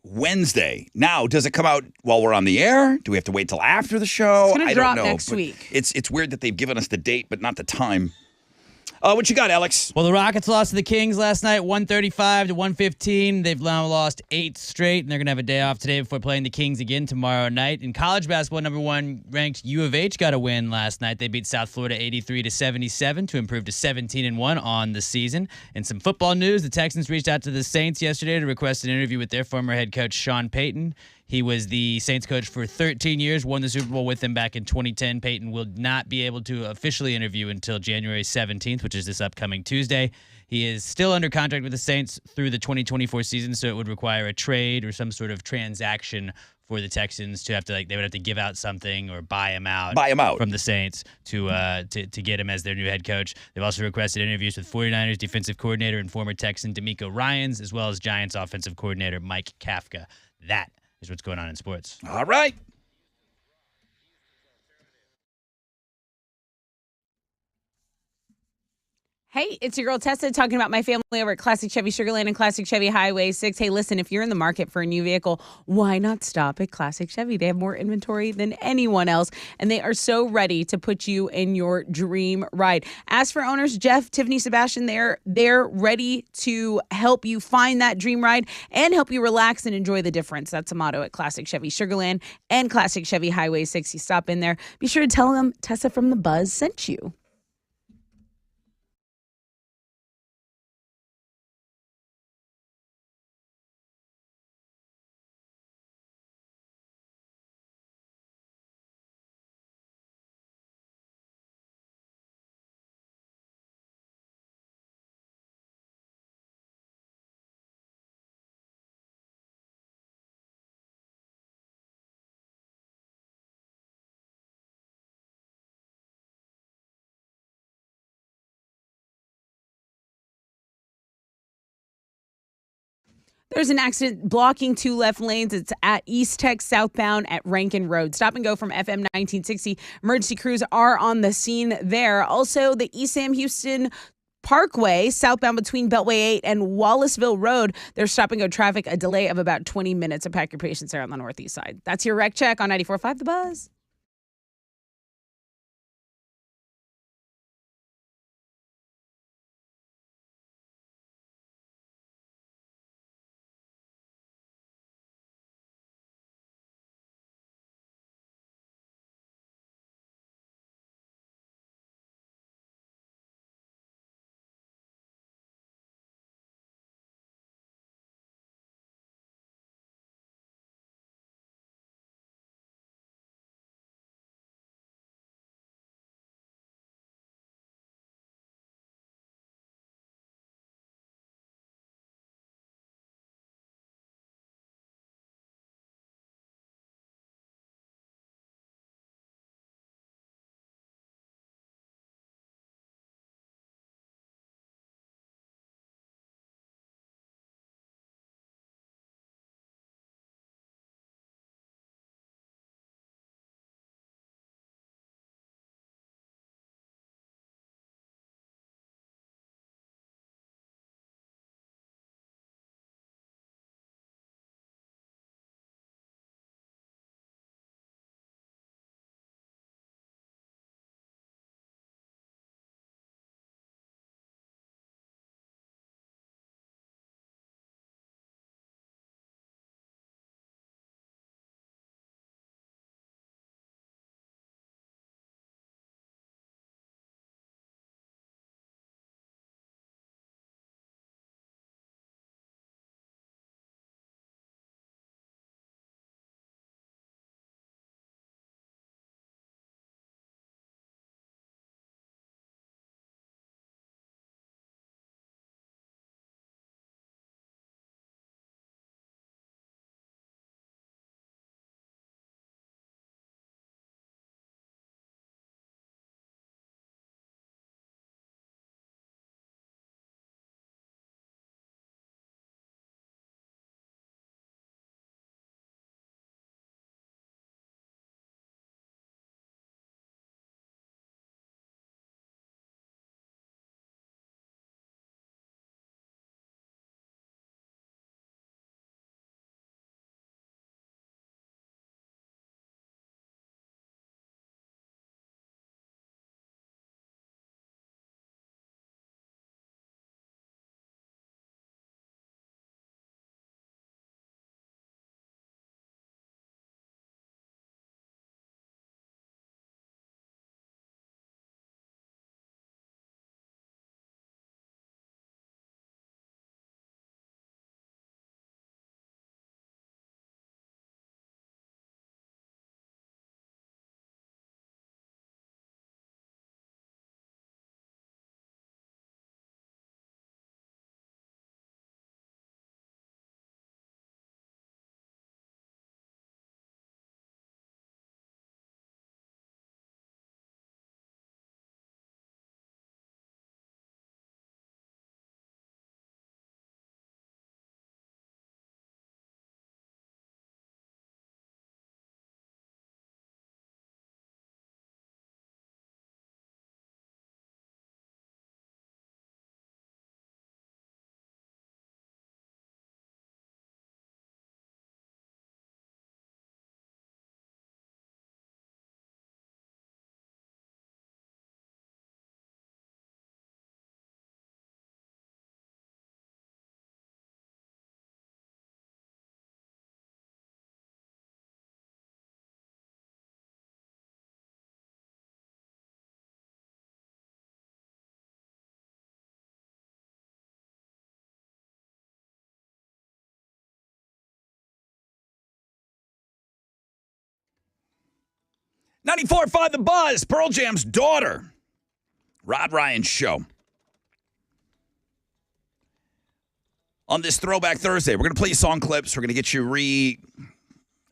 Wednesday. Now, does it come out while we're on the air? Do we have to wait till after the show? It's going to drop don't know, next week. It's weird that they've given us the date, but not the time. What you got, Alex? Well, the Rockets lost to the Kings last night, 135-115. They've now lost 8 straight, and they're going to have a day off today before playing the Kings again tomorrow night. In college basketball, number 1 ranked U of H got a win last night. They beat South Florida 83-77 to improve to 17-1 on the season. In some football news, the Texans reached out to the Saints yesterday to request an interview with their former head coach, Sean Payton. He was the Saints coach for 13 years, won the Super Bowl with them back in 2010. Payton will not be able to officially interview until January 17th, which is this upcoming Tuesday. He is still under contract with the Saints through the 2024 season, so it would require a trade or some sort of transaction for the Texans to have to, they would have to give out something or buy him out from the Saints to get him as their new head coach. They've also requested interviews with 49ers defensive coordinator and former Texan DeMeco Ryans, as well as Giants offensive coordinator Mike Kafka. That is what's going on in sports. All right. Hey, it's your girl Tessa talking about my family over at Classic Chevy Sugarland and Classic Chevy Highway 6. Hey, listen, if you're in the market for a new vehicle, why not stop at Classic Chevy? They have more inventory than anyone else, and they are so ready to put you in your dream ride. As for owners, Jeff, Tiffany, Sebastian, they're ready to help you find that dream ride and help you relax and enjoy the difference. That's a motto at Classic Chevy Sugarland and Classic Chevy Highway 6. You stop in there, be sure to tell them Tessa from The Buzz sent you. There's an accident blocking 2 left lanes. It's at East Tech southbound at Rankin Road. Stop and go from FM 1960. Emergency crews are on the scene there. Also, the East Sam Houston Parkway, southbound between Beltway 8 and Wallaceville Road. There's stop and go traffic, a delay of about 20 minutes. So pack your patience there on the northeast side. That's your wreck check on 94.5 The Buzz. 94.5 The Buzz, Pearl Jam's daughter. Rod Ryan Show. On this Throwback Thursday, we're going to play you song clips. We're going to get you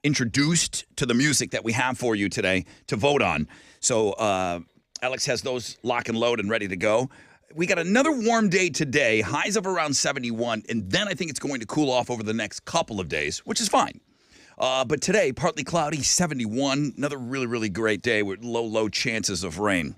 reintroduced to the music that we have for you today to vote on. So Alex has those lock and load and ready to go. We got another warm day today, highs of around 71, and then I think it's going to cool off over the next couple of days, which is fine. But today, partly cloudy, 71. Another really, really great day with low chances of rain.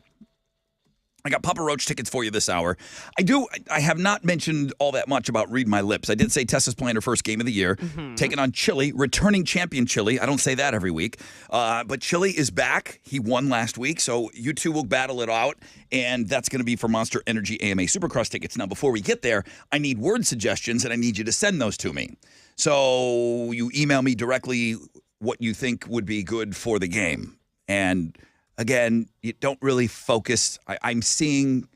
I got Papa Roach tickets for you this hour. I have not mentioned all that much about Read My Lips. I did say Tessa's playing her first game of the year, taking on Chile, returning champion Chile. I don't say that every week. But Chile is back. He won last week, so you two will battle it out, and that's going to be for Monster Energy AMA Supercross tickets. Now, before we get there, I need word suggestions, and I need you to send those to me. So you email me directly what you think would be good for the game. And again, you don't really focus. I'm seeing,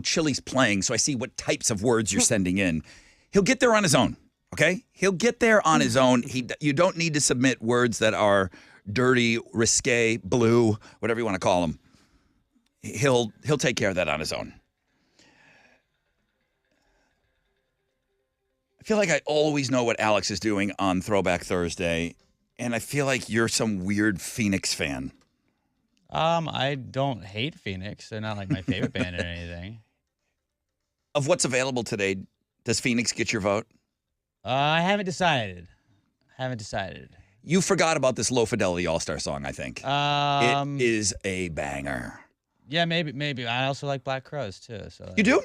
Chile's playing, so I see what types of words you're sending in. He'll get there on his own, okay? He'll get there on his own. You don't need to submit words that are dirty, risque, blue, whatever you want to call them. He'll take care of that on his own. I feel like I always know what Alex is doing on Throwback Thursday, and I feel like you're some weird Phoenix fan. I don't hate Phoenix. They're not like my favorite band or anything. Of what's available today, does Phoenix get your vote? I haven't decided. You forgot about this Low Fidelity All-Star song, I think. It is a banger. Yeah, maybe. I also like Black Crows, too. So You do?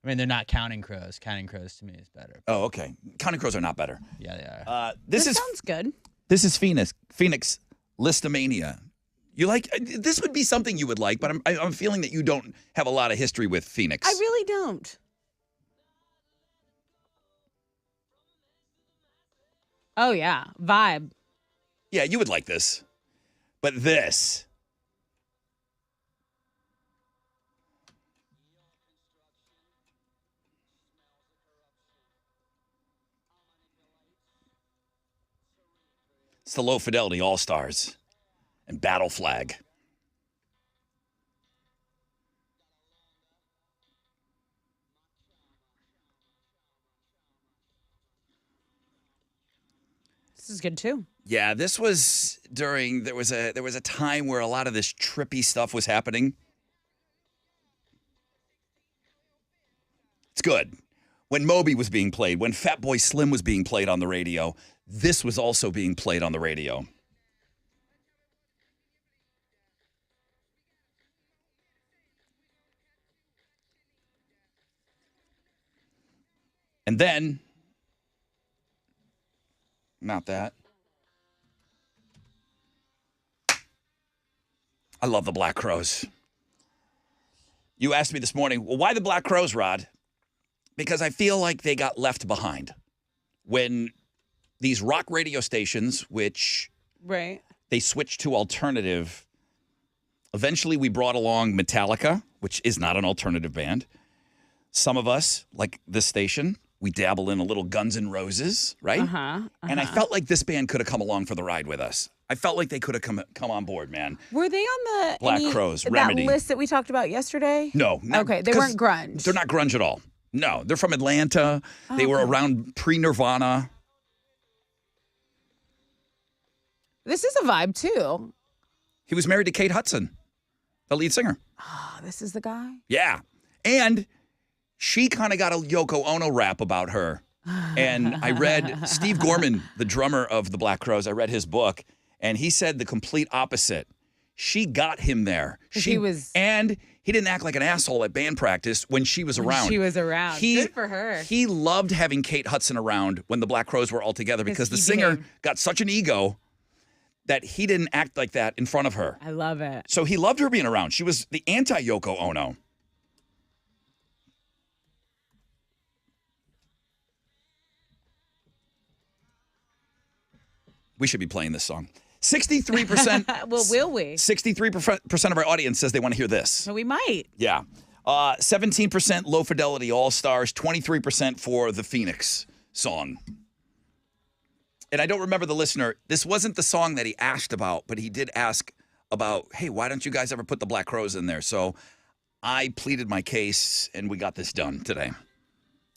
I mean, they're not Counting Crows. Counting Crows, to me, is better. Oh, okay. Counting Crows are not better. Yeah, they are. This sounds good. This is Phoenix Listomania. You like this would be something you would like, but I'm feeling that you don't have a lot of history with Phoenix. I really don't. Oh, yeah. Vibe. Yeah, you would like this. But this. It's the Low Fidelity All-Stars and Battle Flag. This is good too. Yeah, this was during there was a time where a lot of this trippy stuff was happening. It's good. When Moby was being played, when Fatboy Slim was being played on the radio, this was also being played on the radio. And then, not that. I love the Black Crows. You asked me this morning, well, why the Black Crows, Rod? Because I feel like they got left behind when these rock radio stations, which they switched to alternative. Eventually, we brought along Metallica, which is not an alternative band. Some of us, like this station, we dabble in a little Guns N' Roses, right? And I felt like this band could have come along for the ride with us. I felt like they could have come on board, man. Were they on the Black Crows, Remedy. that list that we talked about yesterday? No. Okay, they weren't grunge. They're not grunge at all. No, they're from Atlanta. They were around pre-Nirvana. This is a vibe too. He was married to Kate Hudson, the lead singer. Oh, this is the guy? Yeah. And she kind of got a Yoko Ono rap about her. And I read Steve Gorman, the drummer of the Black Crows, I read his book, and he said the complete opposite. She got him there. And he didn't act like an asshole at band practice when she was around. Good for her. He loved having Kate Hudson around when the Black Crows were all together because the singer got such an ego that he didn't act like that in front of her. I love it. So he loved her being around. She was the anti-Yoko Ono. We should be playing this song. 63%. Well, will we? 63% of our audience says they want to hear this. So we might. Yeah. 17% Low Fidelity All-Stars, 23% for the Phoenix song. And I don't remember the listener. This wasn't the song that he asked about, but he did ask about, hey, why don't you guys ever put the Black Crows in there? So I pleaded my case, and we got this done today.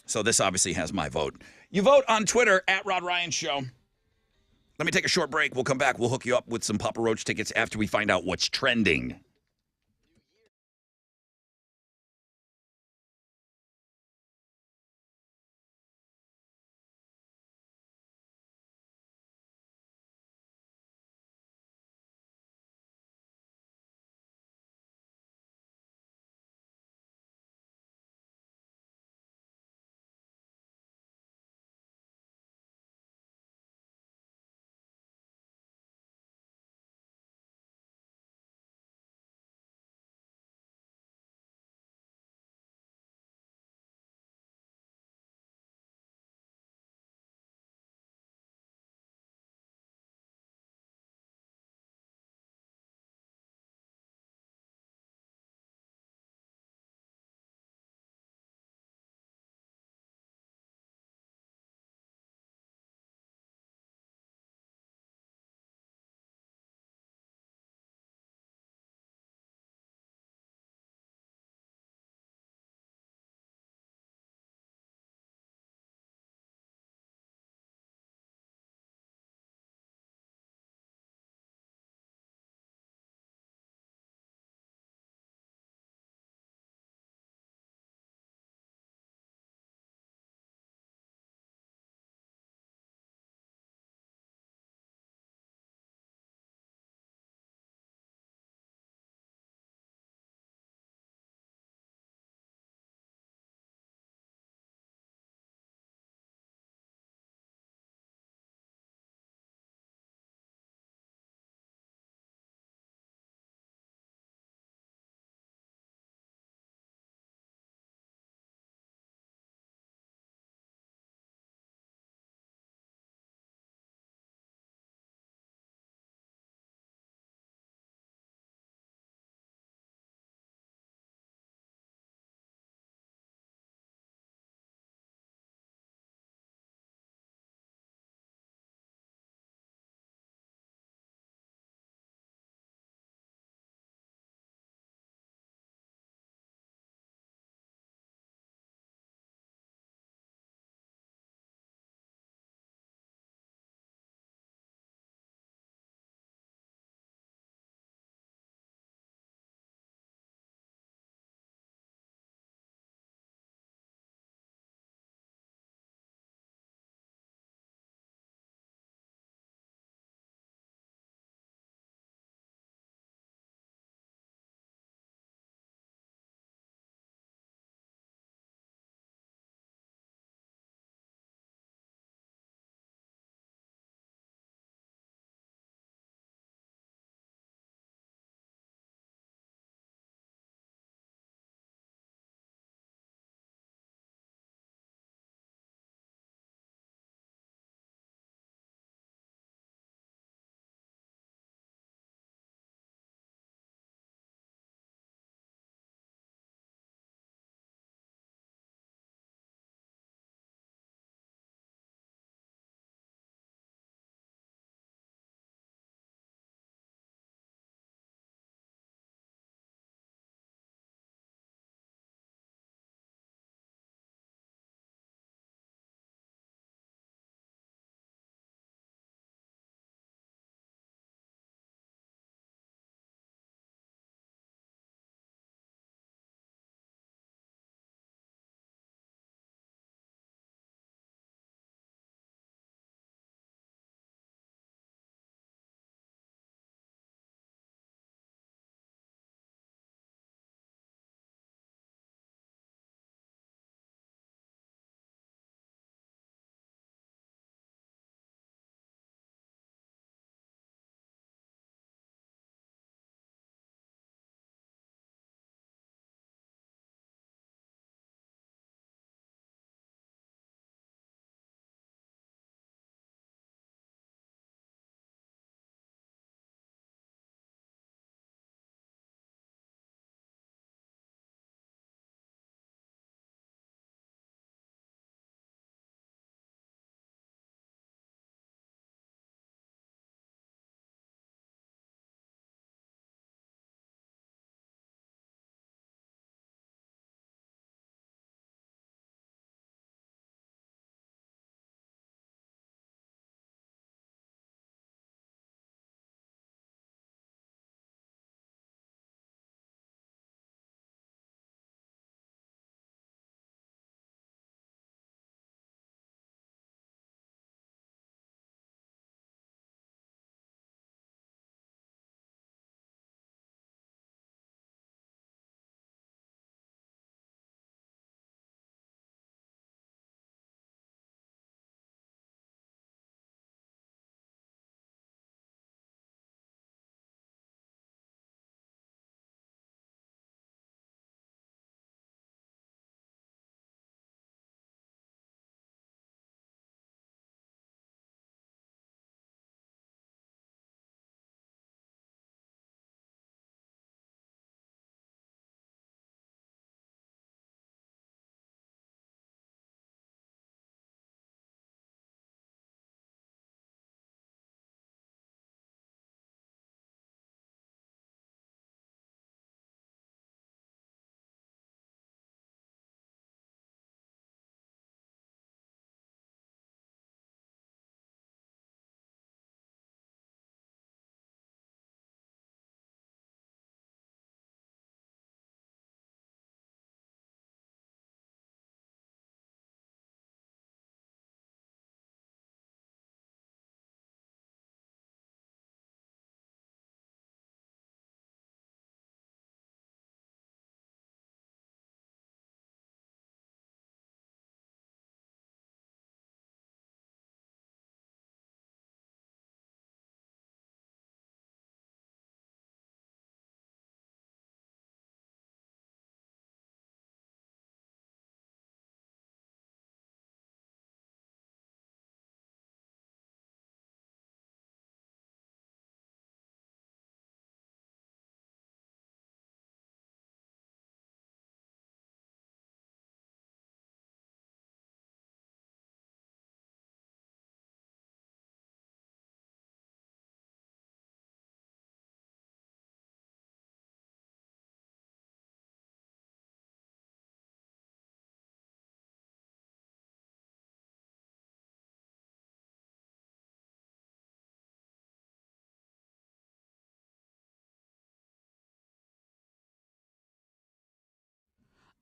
So this obviously has my vote. You vote on Twitter at Rod Ryan Show. Let me take a short break. We'll come back. We'll hook you up with some Papa Roach tickets after we find out what's trending.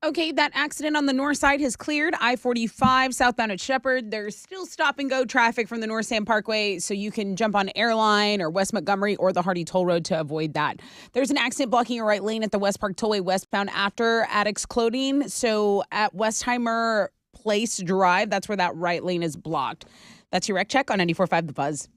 Okay, that accident on the north side has cleared. I-45 southbound at Shepherd. There's still stop and go traffic from the North Sam Parkway, so you can jump on Airline or West Montgomery or the Hardy Toll Road to avoid that. There's an accident blocking your right lane at the West Park Tollway westbound after Addicts Clothing. So at Westheimer Place Drive, that's where that right lane is blocked. That's your wreck check on 94.5 The Buzz.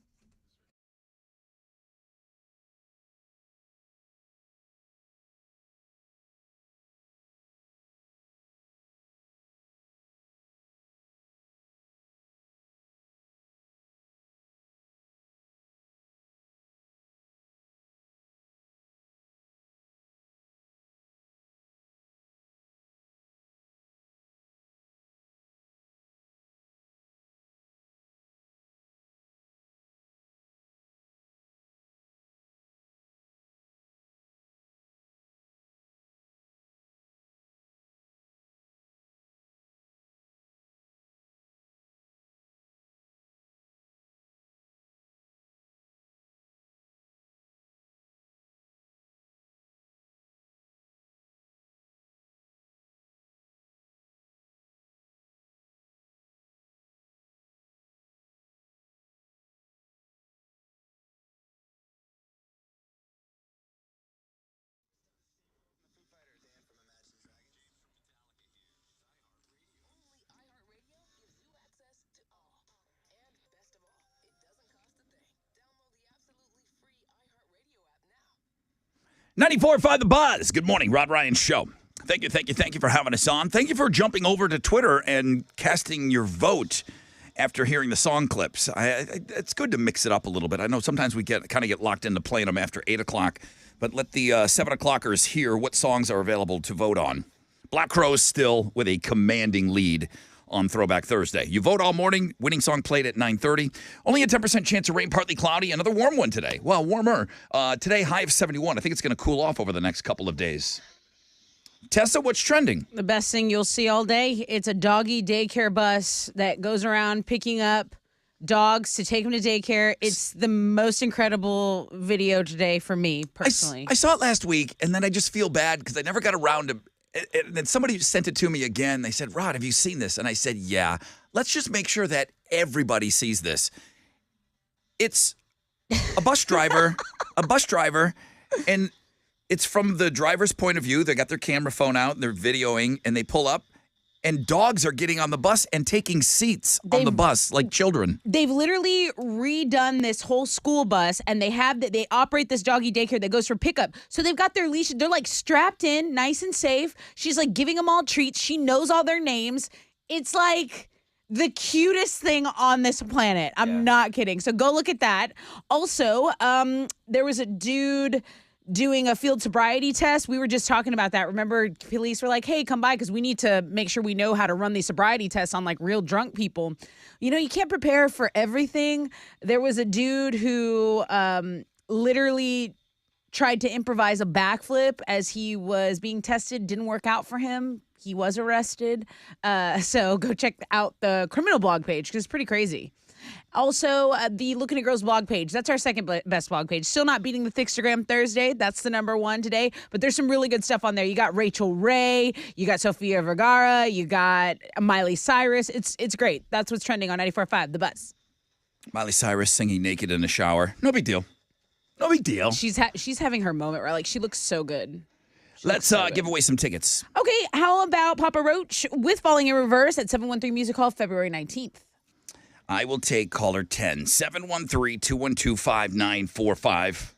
.94.5 The Buzz. Good morning, Rod Ryan Show. Thank you for having us on. Thank you for jumping over to Twitter and casting your vote after hearing the song clips. It's good to mix it up a little bit. I know sometimes we get locked into playing them after 8 o'clock, but let the 7 o'clockers hear what songs are available to vote on. Black Crowes still with a commanding lead on Throwback Thursday. You vote all morning. Winning song played at 9:30. Only a 10% chance of rain, partly cloudy. Another warm one today. Well, warmer. Today, high of 71. I think it's going to cool off over the next couple of days. Tessa, what's trending? The best thing you'll see all day, it's a doggy daycare bus that goes around picking up dogs to take them to daycare. It's the most incredible video today for me, personally. I saw it last week, and then I just feel bad because I never got around to. And then somebody sent it to me again. They said, Rod, have you seen this? And I said, yeah. Let's just make sure that everybody sees this. It's a bus driver, and it's from the driver's point of view. They got their camera phone out, and they're videoing, and they pull up, and dogs are getting on the bus and taking seats on the bus like children. They've literally redone this whole school bus, and they operate this doggy daycare that goes for pickup. So they've got their leash. They're like strapped in, nice and safe. She's like giving them all treats. She knows all their names. It's like the cutest thing on this planet. I'm not kidding. So go look at that. Also, there was a dude doing a field sobriety test. We were just talking about that. Remember, police were like, hey, come by because we need to make sure we know how to run these sobriety tests on like real drunk people. You know, you can't prepare for everything. There was a dude who literally tried to improvise a backflip as he was being tested. Didn't work out for him. He was arrested. So go check out the criminal blog page because it's pretty crazy. Also, the Looking at Girls blog page. That's our second best blog page. Still not beating the Thickstagram Thursday. That's the number one today. But there's some really good stuff on there. You got Rachel Ray. You got Sofia Vergara. You got Miley Cyrus. It's great. That's what's trending on 94.5 The Buzz. Miley Cyrus singing naked in the shower. No big deal. No big deal. She's having her moment, right? Like, she looks so good. Let's give away some tickets. Okay, how about Papa Roach with Falling in Reverse at 713 Music Hall, February 19th? I will take caller 10, 713-212-5945.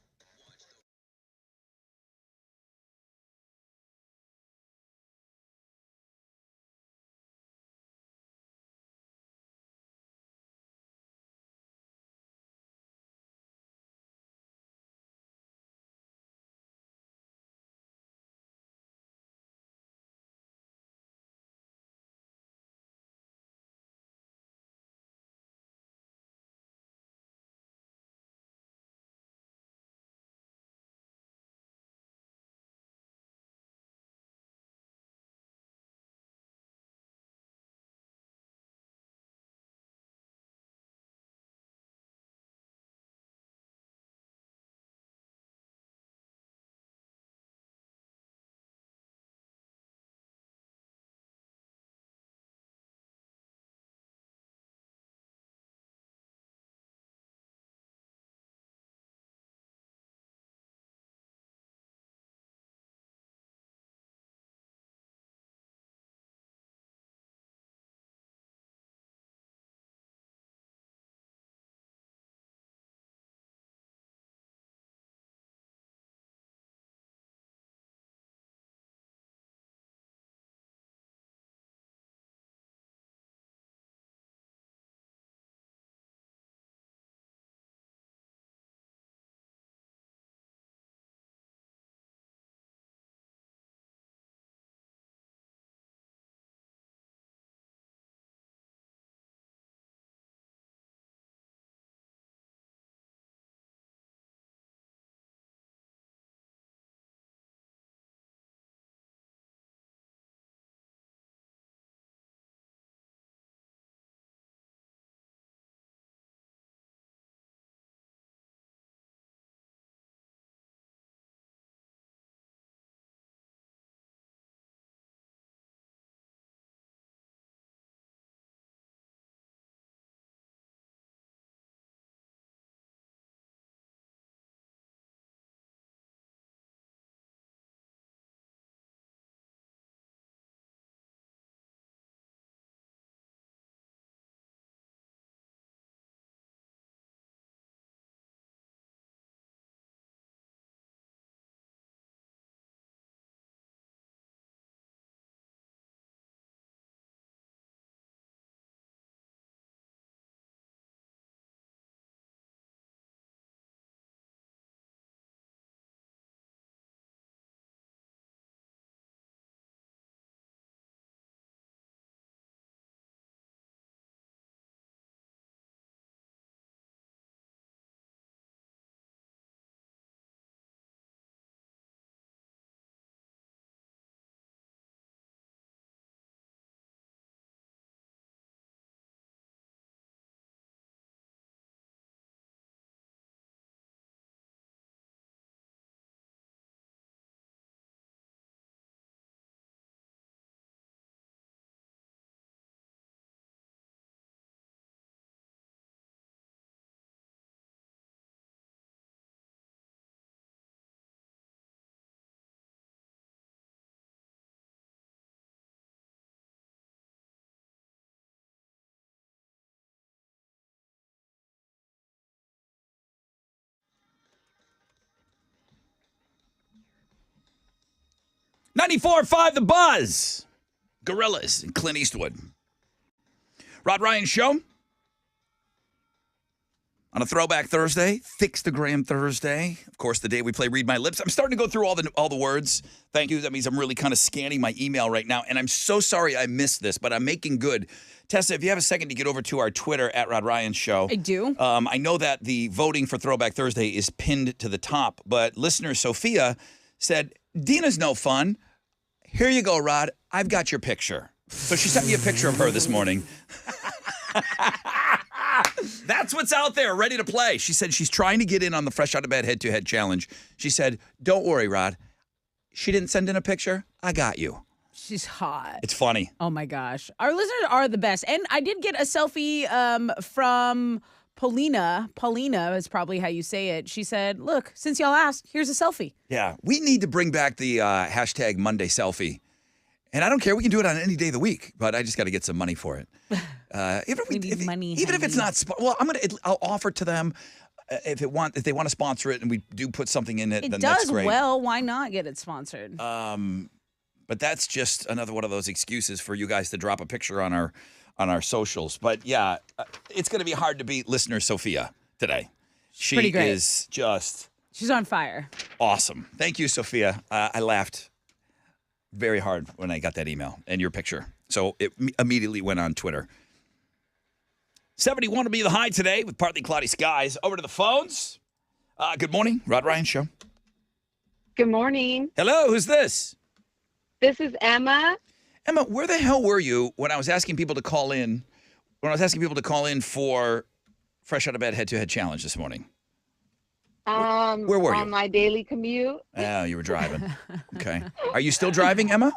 94.5 The Buzz. Gorillas and Clint Eastwood. Rod Ryan Show. On a Throwback Thursday, Fix-the-Gram Thursday. Of course, the day we play Read My Lips. I'm starting to go through all the words. Thank you. That means I'm really kind of scanning my email right now. And I'm so sorry I missed this, but I'm making good. Tessa, if you have a second to get over to our Twitter, at Rod Ryan Show. I do. I know that the voting for Throwback Thursday is pinned to the top, but listener Sophia said, Dina's no fun. Here you go, Rod. I've got your picture. So she sent me a picture of her this morning. That's what's out there, ready to play. She said she's trying to get in on the Fresh Out of Bed head-to-head challenge. She said, don't worry, Rod. She didn't send in a picture. I got you. She's hot. It's funny. Oh, my gosh. Our listeners are the best. And I did get a selfie from Paulina. Paulina is probably how you say it. She said, look, since y'all asked, here's a selfie. Yeah, we need to bring back the hashtag Monday selfie. And I don't care. We can do it on any day of the week, but I just got to get some money for it. Even if it's not, I'll offer to them if they want to sponsor it, and we do put something in it. It then does that's great. well. Why not get it sponsored? But that's just another one of those excuses for you guys to drop a picture on our socials. But yeah, it's going to be hard to beat listener Sophia today. She pretty great. is just She's on fire. awesome. Thank you, Sophia. I laughed very hard when I got that email and your picture. So it immediately went on Twitter. 71 will be the high today with partly cloudy skies. Over to the phones. Good morning, Rod Ryan Show. Good morning. Hello, who's this? This is Emma. Emma, where the hell were you when I was asking people to call in? When I was asking people to call in for Fresh Out of Bed head-to-head challenge this morning? Where were you? On my daily commute. Oh, you were driving. Okay. Are you still driving, Emma?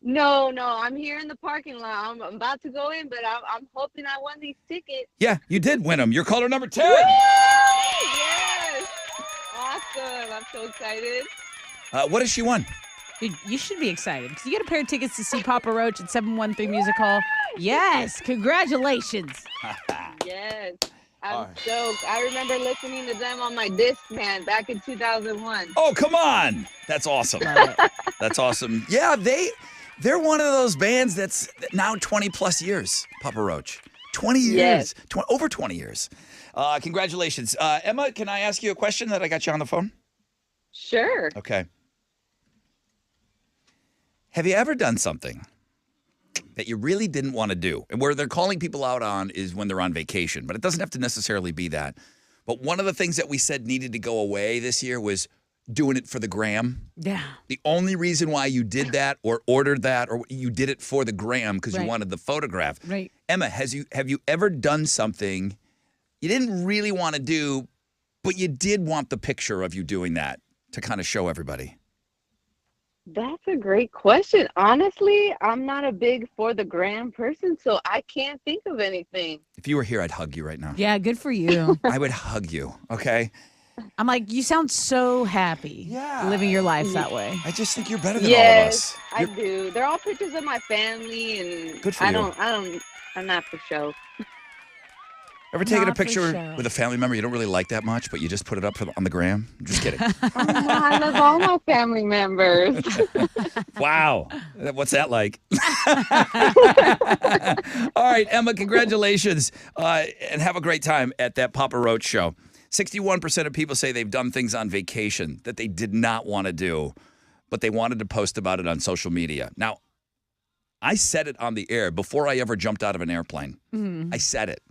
No, I'm here in the parking lot. I'm about to go in, but I'm hoping I won these tickets. Yeah, you did win them. You're caller number 10. Yes! Awesome. I'm so excited. What has she won? Dude, you should be excited because you get a pair of tickets to see Papa Roach at 713 Music Hall. Yes, congratulations. Yes. I'm stoked. I remember listening to them on my Discman back in 2001. Oh, come on. That's awesome. That's awesome. Yeah, they're one of those bands that's now 20 plus years, Papa Roach. 20 years. Yes. Over 20 years. Congratulations. Emma, can I ask you a question that I got you on the phone? Sure. Okay. Have you ever done something that you really didn't want to do? And where they're calling people out on is when they're on vacation, but it doesn't have to necessarily be that. But one of the things that we said needed to go away this year was doing it for the gram. Yeah. The only reason why you did that or ordered that or you did it for the gram because you wanted the photograph. Right. Emma, have you ever done something you didn't really want to do, but you did want the picture of you doing that to kind of show everybody? That's a great question. Honestly, I'm not a big for the gram person, so I can't think of anything. If you were here, I'd hug you right now. Yeah, good for you. I would hug you, okay? I'm like, you sound so happy living your life that way. I just think you're better than all of us. I do. They're all pictures of my family, and Good for you. I'm not for show. Ever taken a Not for picture show. with a family member you don't really like that much, but you just put it up on the gram? I'm just kidding. Oh, no, I love all my family members. Wow. What's that like? All right, Emma, congratulations. And have a great time at that Papa Roach show. 61% of people say they've done things on vacation that they did not want to do, but they wanted to post about it on social media. Now, I said it on the air before I ever jumped out of an airplane. I said it.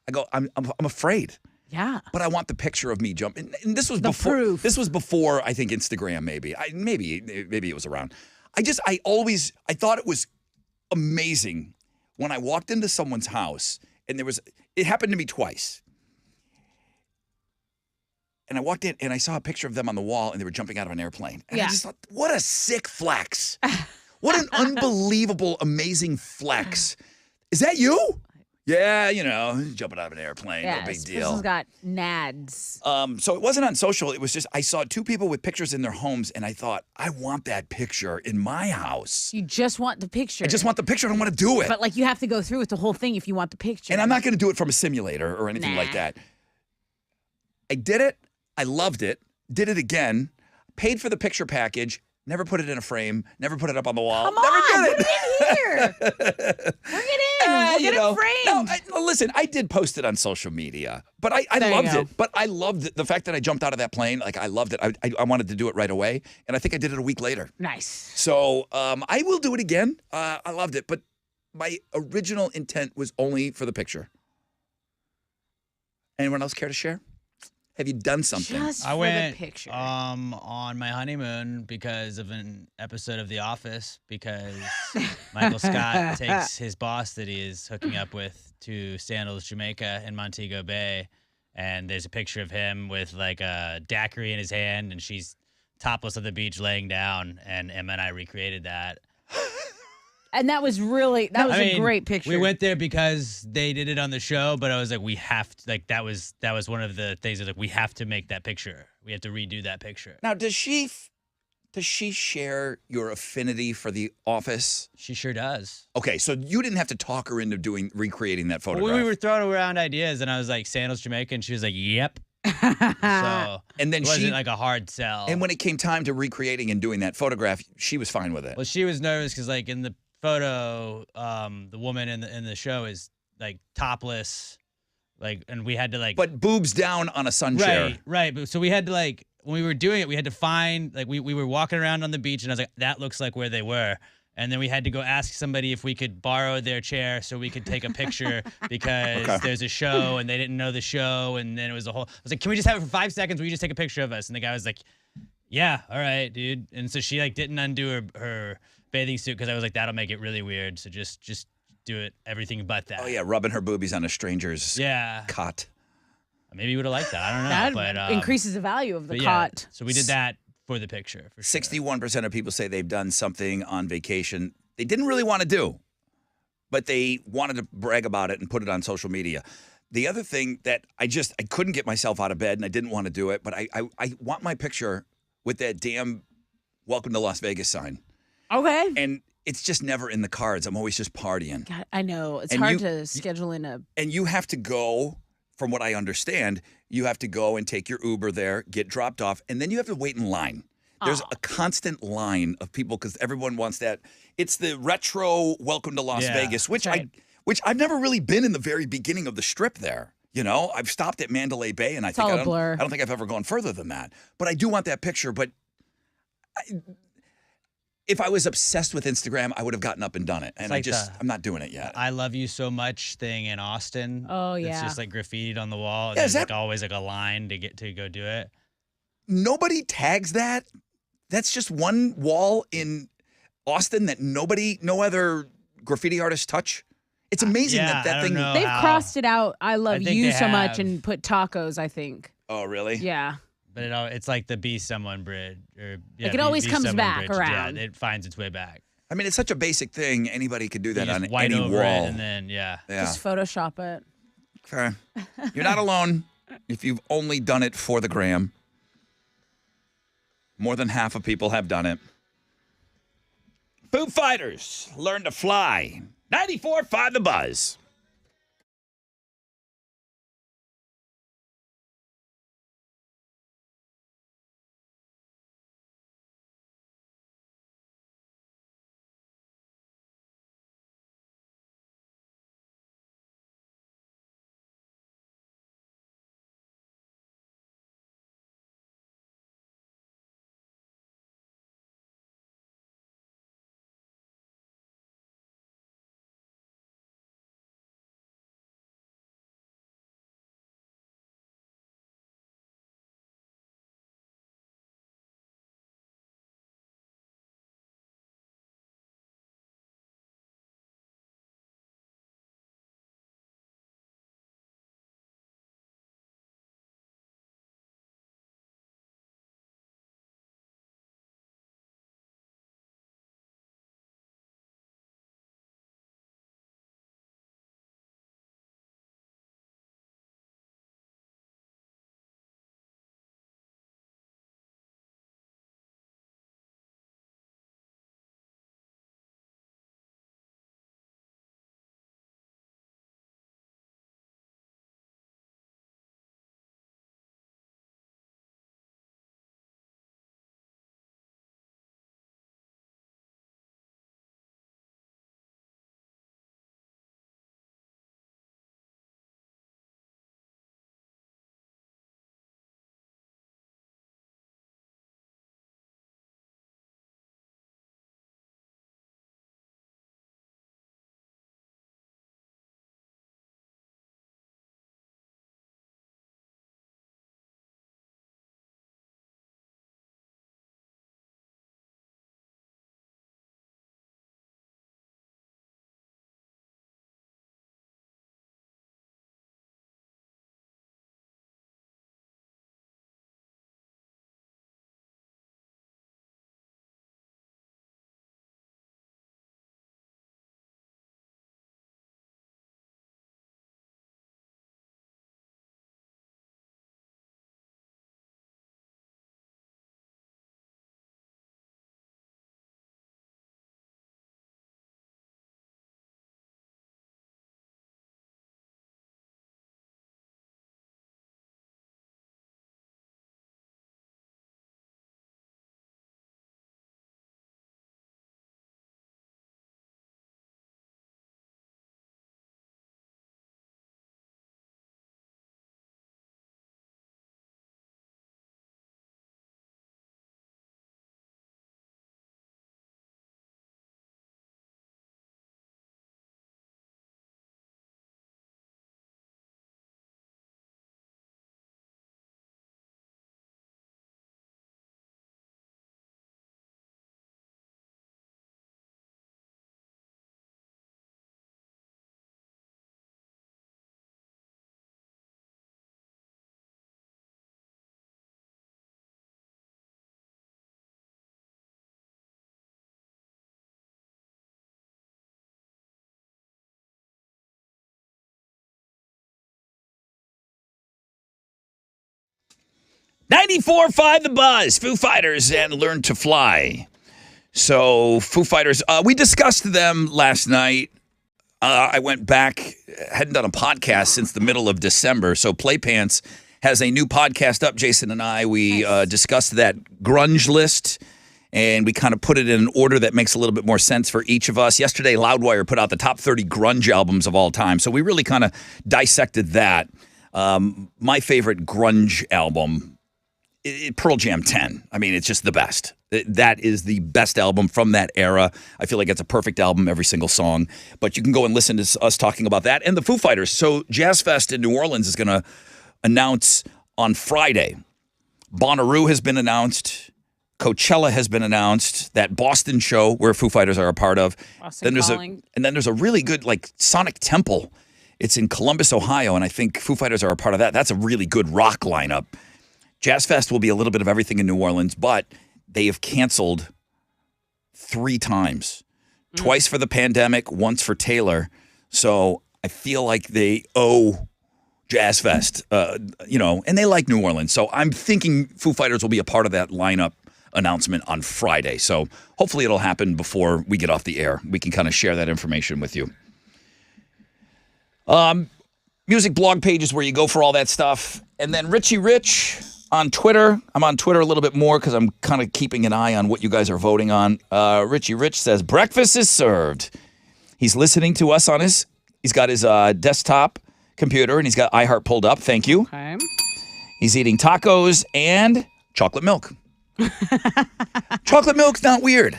I go, I'm afraid. Yeah. But I want the picture of me jumping. And this was The before. proof. This was before I think Instagram. Maybe it was around. I thought it was amazing when I walked into someone's house and it happened to me twice. And I walked in and I saw a picture of them on the wall and they were jumping out of an airplane. And I just thought, what a sick flex. What an unbelievable, amazing flex. Is that you? Yeah, jumping out of an airplane, no big This deal. person's got nads. So it wasn't on social. It was just I saw two people with pictures in their homes, and I thought, I want that picture in my house. You just want the picture. I just want the picture. I don't want to do it. But you have to go through with the whole thing if you want the picture. And I'm not going to do it from a simulator or anything like that. I did it. I loved it. Did it again. Paid for the picture package. Never put it in a frame. Never put it up on the wall. Come Never on, did put it in here. Bring it in. We'll get it framed. No, listen, I did post it on social media, but I There you loved go. it. But I loved the fact that I jumped out of that plane. Like, I loved it. I wanted to do it right away, and I think I did it a week later. Nice. So I will do it again. I loved it, but my original intent was only for the picture. Anyone else care to share? Have you done something? Just I for went the picture. on my honeymoon because of an episode of The Office, because Michael Scott takes his boss that he is hooking up with to Sandals, Jamaica in Montego Bay, and there's a picture of him with like a daiquiri in his hand, and she's topless on the beach laying down, and Emma and I recreated that. And that was a great picture. We went there because they did it on the show, but I was like, we have to, like, that was one of the things that, like, we have to make that picture. We have to redo that picture. Now, does she share your affinity for The Office? She sure does. Okay, so you didn't have to talk her into recreating that photograph. Well, we were throwing around ideas, and I was like, Sandals, Jamaica, and she was like, yep. So and then it wasn't like a hard sell. And when it came time to recreating and doing that photograph, she was fine with it. Well, she was nervous because, like, in the photo, the woman in the show is like topless, like, and we had to like, but boobs down on a sun chair. Right. But so we had to, like, when we were doing it, we had to find, like, we were walking around on the beach, and I was like, that looks like where they were. And then we had to go ask somebody if we could borrow their chair so we could take a picture because there's a show and they didn't know the show. And then it was a whole, I was like, can we just have it for 5 seconds? Will you just take a picture of us? And the guy was like, yeah, all right, dude. And so she, like, didn't undo her bathing suit because I was like, that'll make it really weird. So just do it, everything but that. Oh, yeah, rubbing her boobies on a stranger's cot. Maybe you would have liked that. I don't know. That but increases the value of the yeah, cot. so we did that for the picture. For sure. 61% of people say they've done something on vacation they didn't really want to do, but they wanted to brag about it and put it on social media. The other thing that I couldn't get myself out of bed and I didn't want to do it, but I want my picture with that damn Welcome to Las Vegas sign. Okay. And it's just never in the cards. I'm always just partying. God, I know. It's And hard to schedule in a... And you have to go, from what I understand, you have to go and take your Uber there, get dropped off, and then you have to wait in line. There's a constant line of people because everyone wants that. It's the retro Welcome to Las Vegas, which I've never really been in the very beginning of the strip there. You know, I've stopped at Mandalay Bay, and I don't think I've ever gone further than that. But I do want that picture. But if I was obsessed with Instagram, I would have gotten up and done it. And like I'm not doing it yet. I love you so much thing in Austin. Oh, yeah. It's just like graffitied on the wall. And Yeah, there's like always like a line to get to go do it. Nobody tags that. That's just one wall in Austin that no other graffiti artists touch. It's amazing that thing. They've crossed it out. I love think you they so much have. and put tacos, I think. Oh, really? Yeah. But it's like the Be Someone Bridge. Or, yeah, Like it always Be comes Someone back Bridge. around. Yeah, it finds its way back. I mean, it's such a basic thing. Anybody could do that You on just white any over wall. it and then, yeah. Just Photoshop it. Okay. You're not alone if you've only done it for the gram. More than half of people have done it. Foo Fighters, Learn to Fly. 94.5 The Buzz. 94.5 The Buzz, Foo Fighters, and Learn to Fly. So, Foo Fighters, we discussed them last night. I went back, hadn't done a podcast since the middle of December. So, Playpants has a new podcast up. Jason and I, we discussed that grunge list, and we kind of put it in an order that makes a little bit more sense for each of us. Yesterday, Loudwire put out the top 30 grunge albums of all time. So, we really kind of dissected that. My favorite grunge album, Pearl Jam 10. I mean, it's just the best. That is the best album from that era. I feel like it's a perfect album, every single song. But you can go and listen to us talking about that and the Foo Fighters. So Jazz Fest in New Orleans is going to announce on Friday. Bonnaroo has been announced. Coachella has been announced. That Boston show where Foo Fighters are a part of. Boston Calling. And then there's a really good Sonic Temple. It's in Columbus, Ohio, and I think Foo Fighters are a part of that. That's a really good rock lineup. Jazz Fest will be a little bit of everything in New Orleans, but they have canceled 3 times. Twice for the pandemic, once for Taylor. So I feel like they owe Jazz Fest, and they like New Orleans. So I'm thinking Foo Fighters will be a part of that lineup announcement on Friday. So hopefully it'll happen before we get off the air. We can kind of share that information with you. Music blog pages where you go for all that stuff. And then Richie Rich on Twitter. I'm on Twitter a little bit more because I'm kind of keeping an eye on what you guys are voting on. Richie Rich says, breakfast is served. He's listening to us on he's got his desktop computer and he's got iHeart pulled up. Thank you. Okay. He's eating tacos and chocolate milk. Chocolate milk's not weird.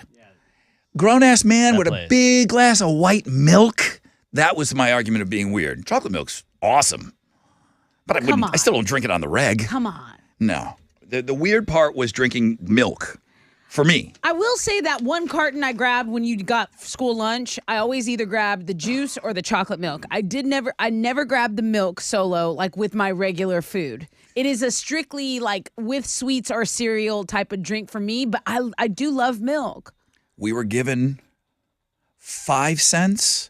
Grown-ass man with a big glass of white milk. That was my argument of being weird. Chocolate milk's awesome. But I still don't drink it on the reg. Come on. No. The weird part was drinking milk for me. I will say that one carton I grabbed when you got school lunch, I always either grabbed the juice or the chocolate milk. I never grabbed the milk solo like with my regular food. It is a strictly like with sweets or cereal type of drink for me, but I do love milk. We were given 5 cents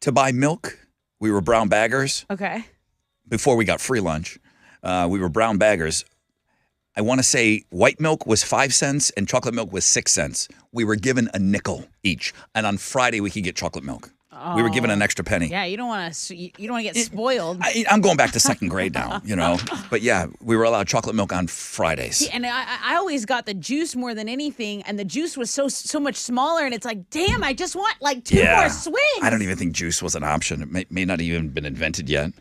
to buy milk. We were brown baggers. Okay. Before we got free lunch, we were brown baggers. I want to say white milk was 5 cents and chocolate milk was 6 cents. We were given a nickel each, and on Friday we could get chocolate milk. We were given an extra penny. Yeah, you don't want to get spoiled. I'm going back to second grade now, But yeah, we were allowed chocolate milk on Fridays. See, and I always got the juice more than anything, and the juice was so much smaller, and it's like, damn, I just want like 2 more swings. I don't even think juice was an option. It may not even been invented yet.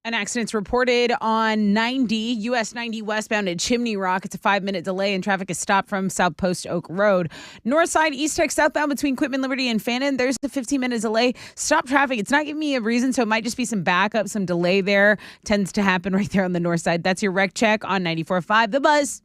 An accident's reported on 90, US 90 westbound at Chimney Rock. It's a 5-minute delay and traffic is stopped from South Post Oak Road. North side, East Tech southbound between Quitman, Liberty, and Fannin. There's a 15-minute delay. Stop traffic. It's not giving me a reason, so it might just be some backup, some delay there. Tends to happen right there on the north side. That's your wreck check on 94.5 The Buzz.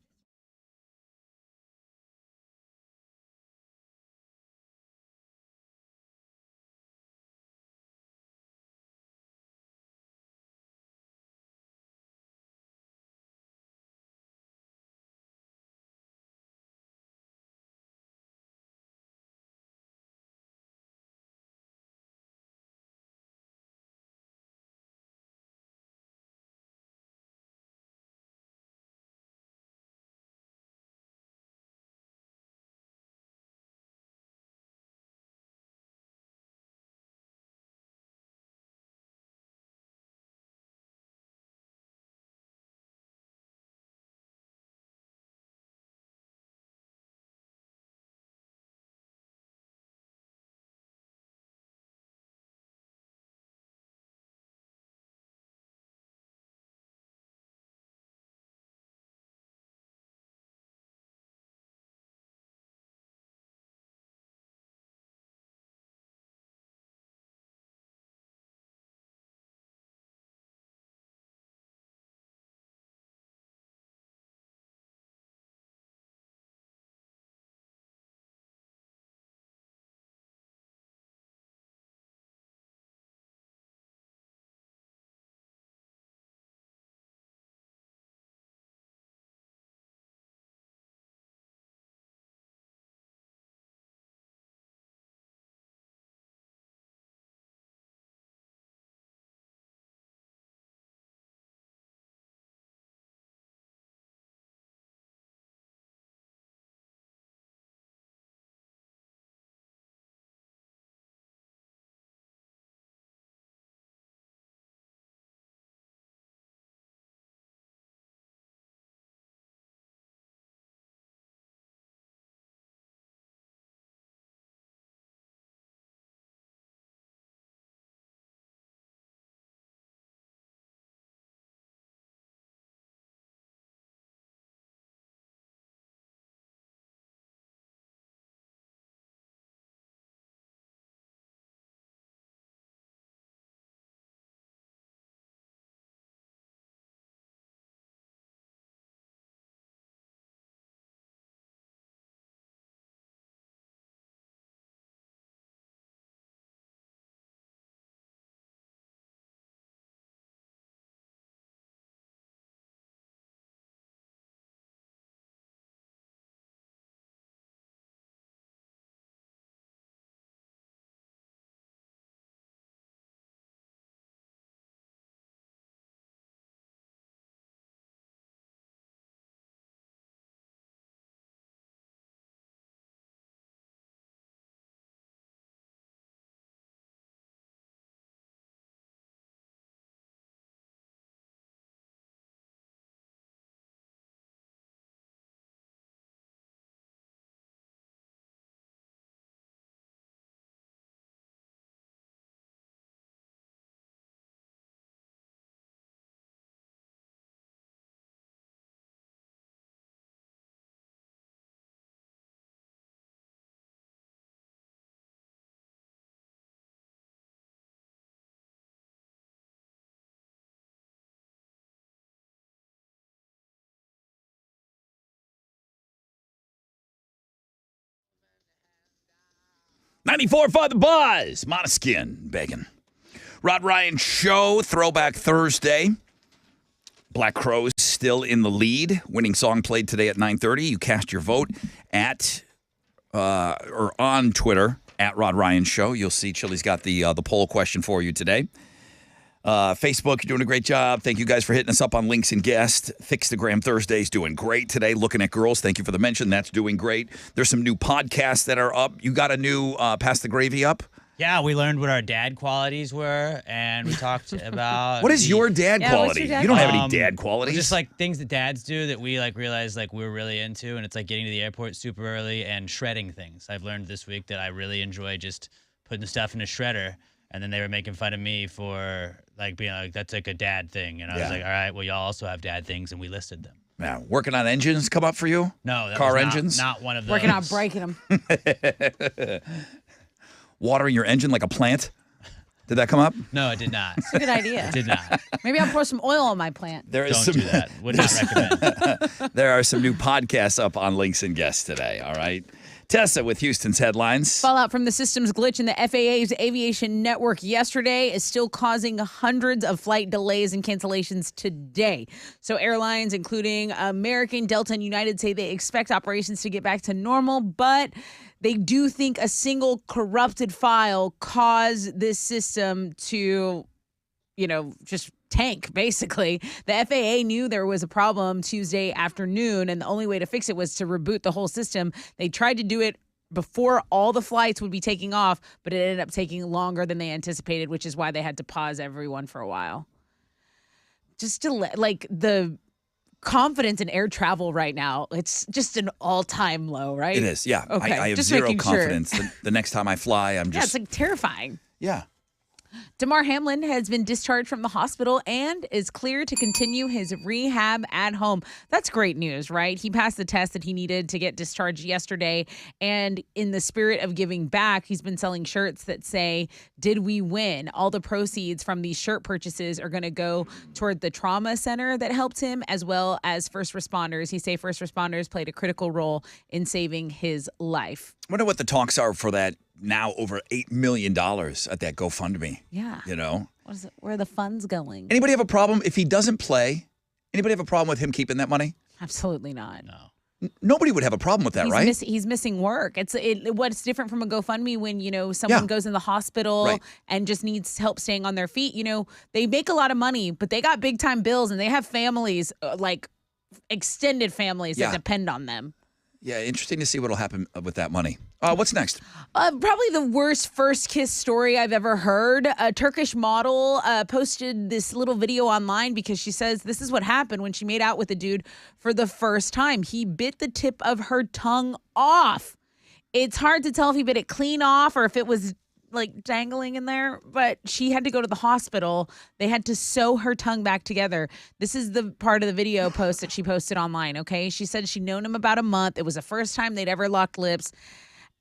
$94.5 The Buzz. Monoskin, bacon. Rod Ryan Show, Throwback Thursday. Black Crowes still in the lead. Winning song played today at 9:30. You cast your vote at or on Twitter at Rod Ryan Show. You'll see Chili's got the poll question for you today. Facebook, you're doing a great job. Thank you guys for hitting us up on Links and Guest. Fixtagram Thursday's doing great today. Looking at Girls, thank you for the mention. That's doing great. There's some new podcasts that are up. You got a new Pass the Gravy up? Yeah, we learned what our dad qualities were, and we talked about What is your dad Yeah, what's quality? your dad You don't have any quality? dad qualities. Just like things that dads do that we like realized like we're really into, and it's like getting to the airport super early and shredding things. I've learned this week that I really enjoy just putting stuff in a shredder, and then they were making fun of me for like being like, that's like a dad thing. And I was Yeah. like, all right, well, y'all also have dad things, and we listed them. Now, working on engines come up for you? No, that Car was engines? not one of those. Working on breaking them. Watering your engine like a plant? Did that come up? No, it did not. It's a good idea. It did not. Maybe I'll pour some oil on my plant. There is Don't do that. Would not recommend. There are some new podcasts up on Links and Guests today, all right? Tessa with Houston's headlines. Fallout from the systems glitch in the FAA's aviation network yesterday is still causing hundreds of flight delays and cancellations today. So airlines, including American, Delta, and United, say they expect operations to get back to normal, but they do think a single corrupted file caused this system to, just tank, basically. The FAA knew there was a problem Tuesday afternoon, and the only way to fix it was to reboot the whole system. They tried to do it before all the flights would be taking off, but it ended up taking longer than they anticipated, which is why they had to pause everyone for a while. Just to the confidence in air travel right now, it's just an all-time low, right? It is, yeah. Okay, I have just zero making sure. confidence. The next time I fly, I'm Yeah, just... it's terrifying. Yeah. Damar Hamlin has been discharged from the hospital and is clear to continue his rehab at home. That's great news, right? He passed the test that he needed to get discharged yesterday. And in the spirit of giving back, he's been selling shirts that say, "Did we win?" All the proceeds from these shirt purchases are going to go toward the trauma center that helped him, as well as first responders. He say first responders played a critical role in saving his life. I wonder what the talks are for that now over $8 million at that GoFundMe. Yeah. What is it? Where are the funds going? Anybody have a problem if he doesn't play? Anybody have a problem with him keeping that money? Absolutely not. No. Nobody would have a problem with that, right? He's missing work. What's different from a GoFundMe when, someone goes in the hospital Right. and just needs help staying on their feet. They make a lot of money, but they got big time bills and they have families, extended families Yeah. that depend on them. Yeah, interesting to see what'll happen with that money. What's next? Probably the worst first kiss story I've ever heard. A Turkish model posted this little video online because she says this is what happened when she made out with a dude for the first time. He bit the tip of her tongue off. It's hard to tell if he bit it clean off or if it was dangling in there, but she had to go to the hospital. They had to sew her tongue back together. This is the part of the video post that she posted online, okay? She said she'd known him about a month. It was the first time they'd ever locked lips.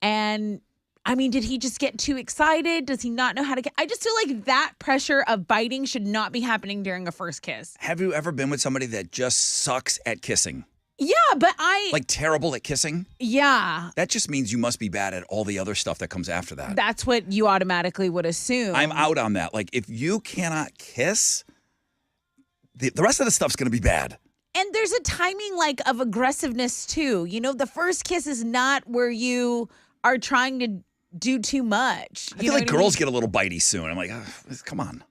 And did he just get too excited? Does he not know how to get? I just feel like that pressure of biting should not be happening during a first kiss. Have you ever been with somebody that just sucks at kissing? Yeah, but Terrible at kissing? Yeah. That just means you must be bad at all the other stuff that comes after that. That's what you automatically would assume. I'm out on that. If you cannot kiss, the rest of the stuff's going to be bad. And there's a timing of aggressiveness too. The first kiss is not where you are trying to do too much. I feel like girls get a little bitey soon. I'm like, come on.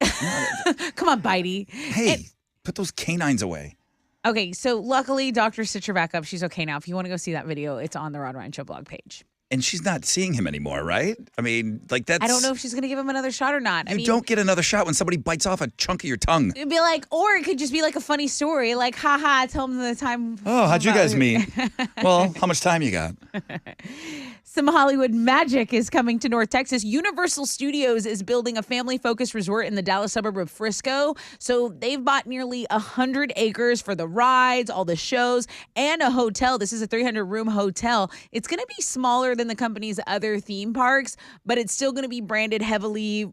Come on, bitey. Hey, put those canines away. Okay, so luckily, doctor stitched her back up. She's okay now. If you want to go see that video, it's on the Rod Ryan Show blog page. And she's not seeing him anymore, right? I mean, that's... I don't know if she's going to give him another shot or not. You don't get another shot when somebody bites off a chunk of your tongue. It'd be or it could just be a funny story. Haha, tell him the time. Oh, how'd you guys meet? Well, how much time you got? Some Hollywood magic is coming to North Texas. Universal Studios is building a family-focused resort in the Dallas suburb of Frisco. So they've bought nearly 100 acres for the rides, all the shows, and a hotel. This is a 300-room hotel. It's going to be smaller than the company's other theme parks, but it's still going to be branded heavily,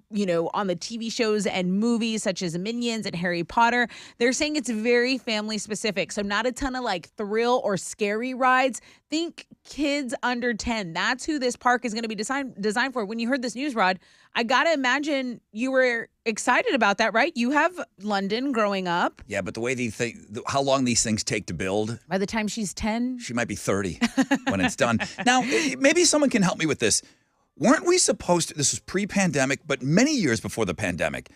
on the TV shows and movies such as Minions and Harry Potter. They're saying it's very family-specific, so not a ton of thrill or scary rides. Think kids under 10. That's who this park is going to be designed for. When you heard this news, Rod, I got to imagine you were excited about that, right? You have London growing up. Yeah, but the way how long these things take to build. By the time she's 10. She might be 30 when it's done. Now, maybe someone can help me with this. Weren't we supposed to, this was pre-pandemic, but many years before the pandemic,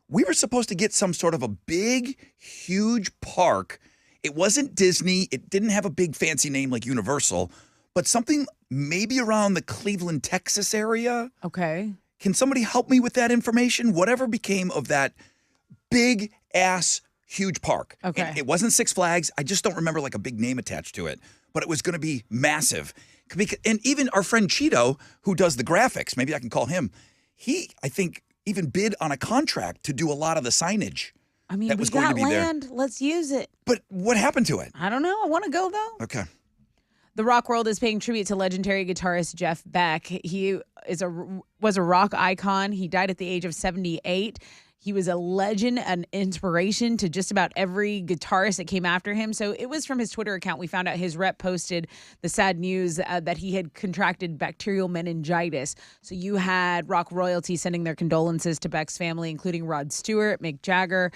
we were supposed to get some sort of a big, huge park. It wasn't Disney. It didn't have a big fancy name like Universal, but something maybe around the Cleveland, Texas area. Okay. Can somebody help me with that information? Whatever became of that big ass huge park. Okay. And it wasn't Six Flags. I just don't remember a big name attached to it, but it was going to be massive. And even our friend Cheeto, who does the graphics, maybe I can call him. He, I think, even bid on a contract to do a lot of the signage. I mean, That we was going to got be there. land. Let's use it. But what happened to it? I don't know. I want to go, though. Okay. The rock world is paying tribute to legendary guitarist Jeff Beck. He was a rock icon. He died at the age of 78. He was a legend, an inspiration to just about every guitarist that came after him. So it was from his Twitter account we found out his rep posted the sad news that he had contracted bacterial meningitis. So you had rock royalty sending their condolences to Beck's family, including Rod Stewart, Mick Jagger,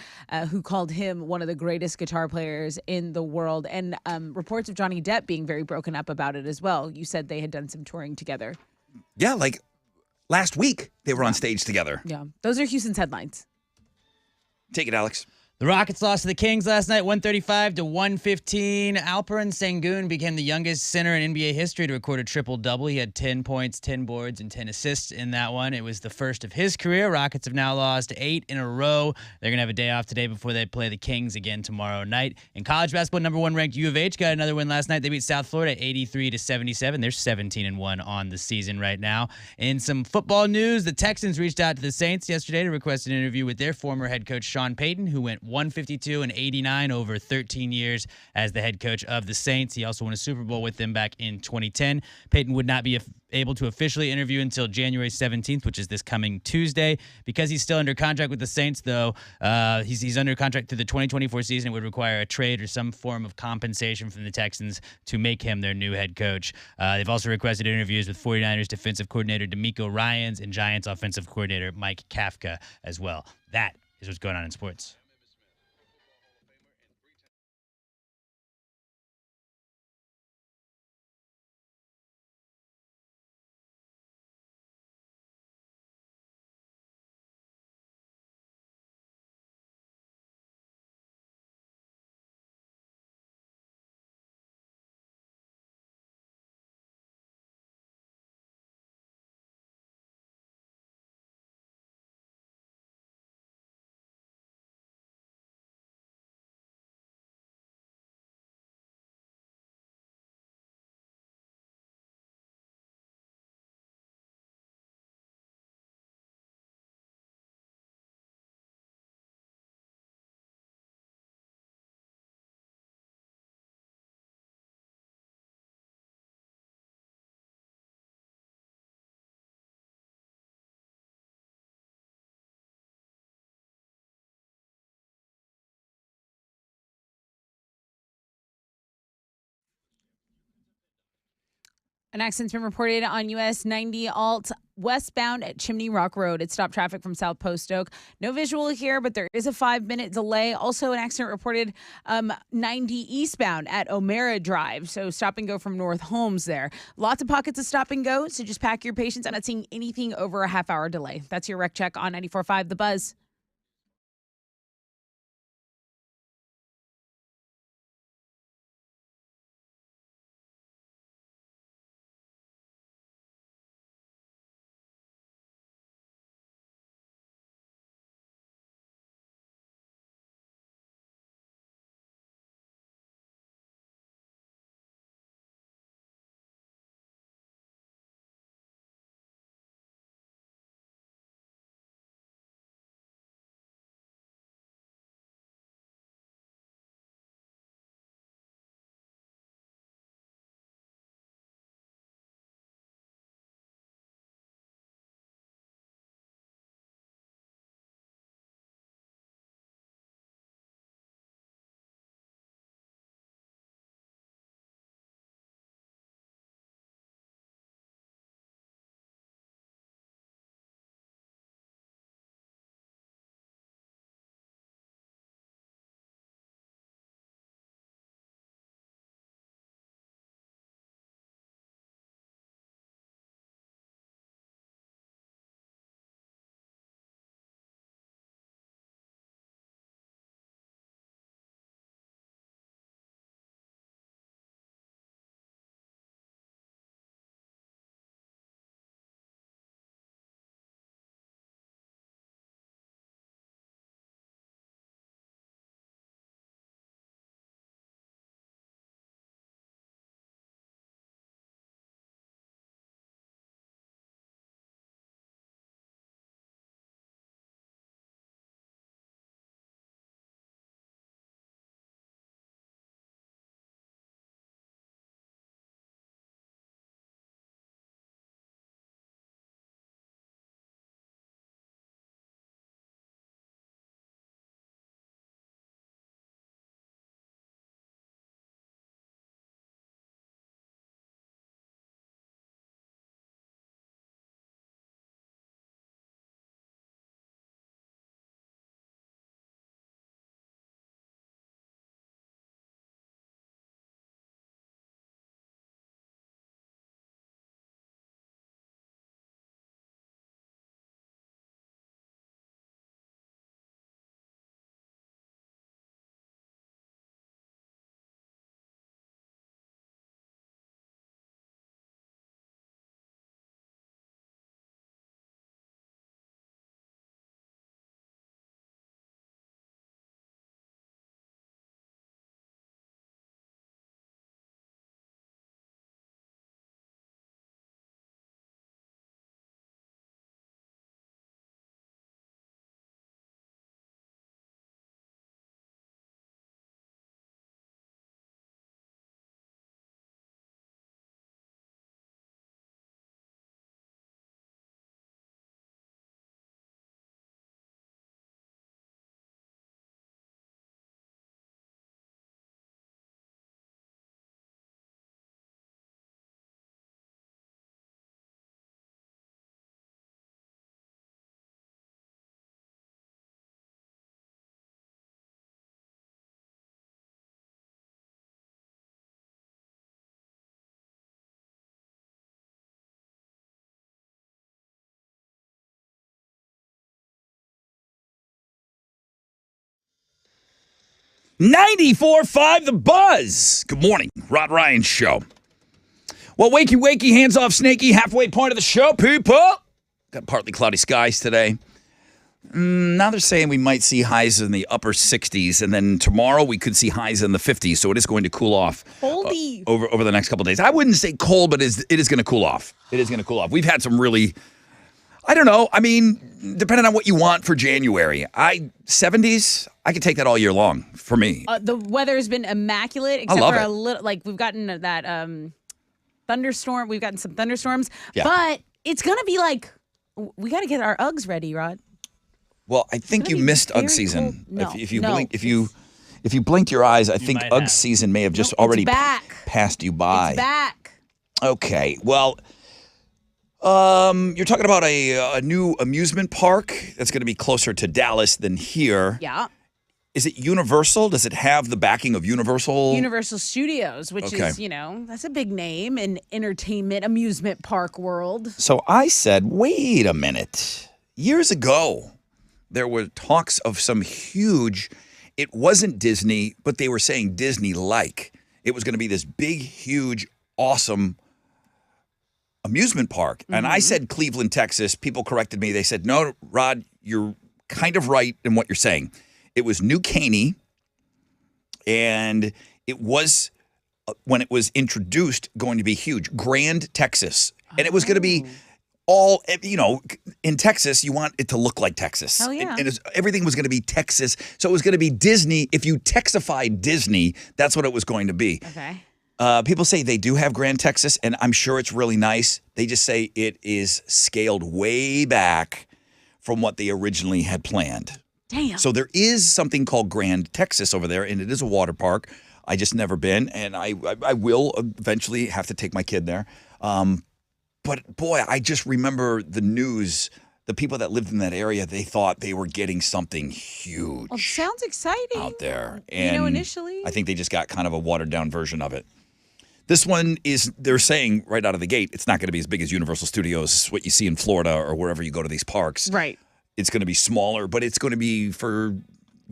who called him one of the greatest guitar players in the world. And reports of Johnny Depp being very broken up about it as well. You said they had done some touring together. Yeah, like last week they were on stage together. Yeah, those are Houston's headlines. Take it, Alex. The Rockets lost to the Kings last night, 135-115. Alperen Sengun became the youngest center in NBA history to record a triple-double. He had 10 points, 10 boards, and 10 assists in that one. It was the first of his career. Rockets have now lost 8 in a row. They're going to have a day off today before they play the Kings again tomorrow night. In college basketball, number 1 ranked U of H got another win last night. They beat South Florida 83-77. They're 17-1 on the season right now. In some football news, the Texans reached out to the Saints yesterday to request an interview with their former head coach, Sean Payton, who went 152-89 over 13 years as the head coach of the Saints. He also won a Super Bowl with them back in 2010. Payton would not be able to officially interview until January 17th, which is this coming Tuesday. Because he's still under contract with the Saints, though, he's under contract through the 2024 season. It would require a trade or some form of compensation from the Texans to make him their new head coach. They've also requested interviews with 49ers defensive coordinator DeMeco Ryans and Giants offensive coordinator Mike Kafka as well. That is what's going on in sports. An accident's been reported on US 90 Alt westbound at Chimney Rock Road. It stopped traffic from South Post Oak. No visual here, but there is a 5-minute delay. Also, an accident reported 90 eastbound at O'Mara Drive. So stop and go from North Holmes there. Lots of pockets of stop and go. So just pack your patience. I'm not seeing anything over a half-hour delay. That's your Rec Check on 94.5 The Buzz. 94.5 The Buzz. Good morning, Rod Ryan Show. Well, wakey, hands off, snaky, halfway point of the show, people. Got partly cloudy skies today. Now they're saying we might see highs in the upper 60s, and then tomorrow we could see highs in the 50s, so it is going to cool off over the next couple of days. I wouldn't say cold, but it is going to cool off. It is going to cool off. We've had some really, I don't know, I mean, depending on what you want for January. 70s, I could take that all year long for me. The weather's been immaculate, except love for it. a little, like we've gotten that thunderstorm. We've gotten some thunderstorms, Yeah. but it's going to be like, we got to get our Uggs ready, Rod. Well, I think you gonna be missed Ugg very season. cold. No, if you no, blink, if you blinked your eyes, I think might Ugg have. season may have just it's already back. passed you by. It's back. Okay. Well, you're talking about a new amusement park that's going to be closer to Dallas than here. Yeah. Is it Universal? Does it have the backing of Universal? Universal Studios, which Okay. is, that's a big name in entertainment, amusement park world. So I said, wait a minute. Years ago, there were talks of some huge, it wasn't Disney, but they were saying Disney-like. It was going to be this big, huge, awesome amusement park. And I said Cleveland, Texas. People corrected me. They said, no, Rod, you're kind of right in what you're saying. It was New Caney, and it was, when it was introduced, going to be huge. Grand, Texas. And it was going to be all, in Texas, you want it to look like Texas. Hell yeah. And everything was going to be Texas. So it was going to be Disney. If you Texified Disney, that's what it was going to be. Okay. People say they do have Grand Texas, and I'm sure it's really nice. They just say it is scaled way back from what they originally had planned. Damn. So there is something called Grand Texas over there, and it is a water park. I just never been, and I will eventually have to take my kid there. But boy, I just remember the news. The people that lived in that area, they thought they were getting something huge Well, sounds exciting. out there. And initially. I think they just got kind of a watered down version of it. This one is, they're saying right out of the gate, it's not going to be as big as Universal Studios, what you see in Florida or wherever you go to these parks. Right. It's going to be smaller, but it's going to be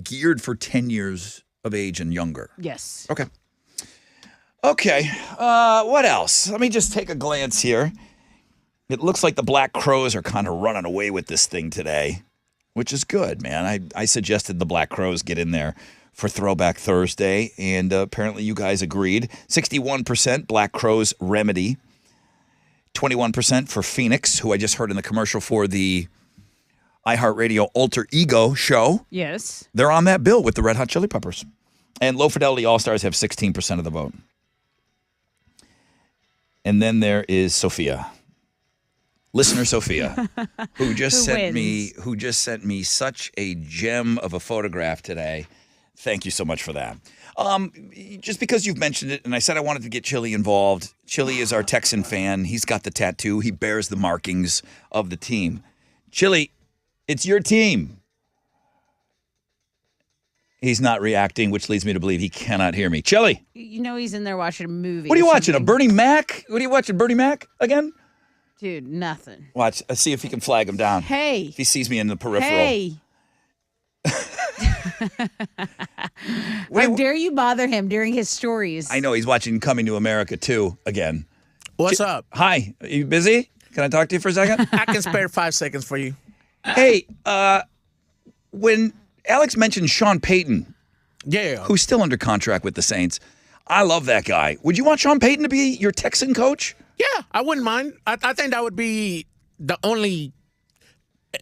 geared for 10 years of age and younger. Yes. Okay. What else? Let me just take a glance here. It looks like the Black Crows are kind of running away with this thing today, which is good, man. I suggested the Black Crows get in there for Throwback Thursday, and apparently you guys agreed. 61% Black Crows Remedy, 21% for Phoenix, who I just heard in the commercial for the iHeartRadio Alter Ego show. Yes. They're on that bill with the Red Hot Chili Peppers. And Low Fidelity All-Stars have 16% of the vote. And then there is Sophia. Listener Sophia, who just sent me such a gem of a photograph today. Thank you so much for that. Just because you've mentioned it, and I said I wanted to get Chili involved. Chili is our Texan fan. He's got the tattoo. He bears the markings of the team. Chili, it's your team. He's not reacting, which leads me to believe he cannot hear me. Chili. He's in there watching a movie. What are you or watching? A something. Bernie Mac? What are you watching? Bernie Mac again? Dude, nothing. Watch. Let's see if he can flag him down. Hey. If he sees me in the peripheral. Hey. How dare you bother him during his stories? I know he's watching Coming to America too again. What's up? Hi. Are you busy? Can I talk to you for a second? I can spare 5 seconds for you. Hey, when Alex mentioned Sean Payton, Yeah. who's still under contract with the Saints, I love that guy. Would you want Sean Payton to be your Texan coach? Yeah, I wouldn't mind. I think that would be the only.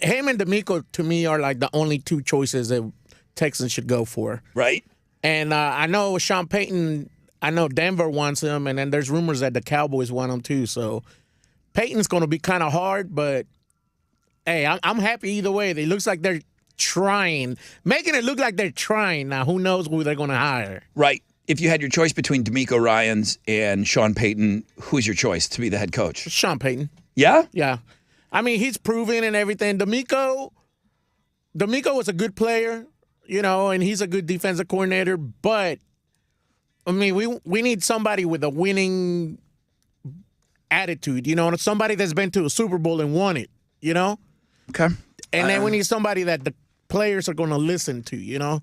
Him and D'Amico, to me, are like the only two choices that Texans should go for. Right. And I know Sean Payton, I know Denver wants him, and then there's rumors that the Cowboys want him too. So Payton's going to be kind of hard, but hey, I'm happy either way. It looks like they're trying, making it look like they're trying. Now, who knows who they're going to hire? Right. If you had your choice between D'Amico Ryans and Sean Payton, who's your choice to be the head coach? Sean Payton. Yeah? Yeah. I mean, he's proven and everything. D'Amico was a good player, and he's a good defensive coordinator. But, I mean, we need somebody with a winning attitude, somebody that's been to a Super Bowl and won it, Okay. And then we need somebody that the players are going to listen to,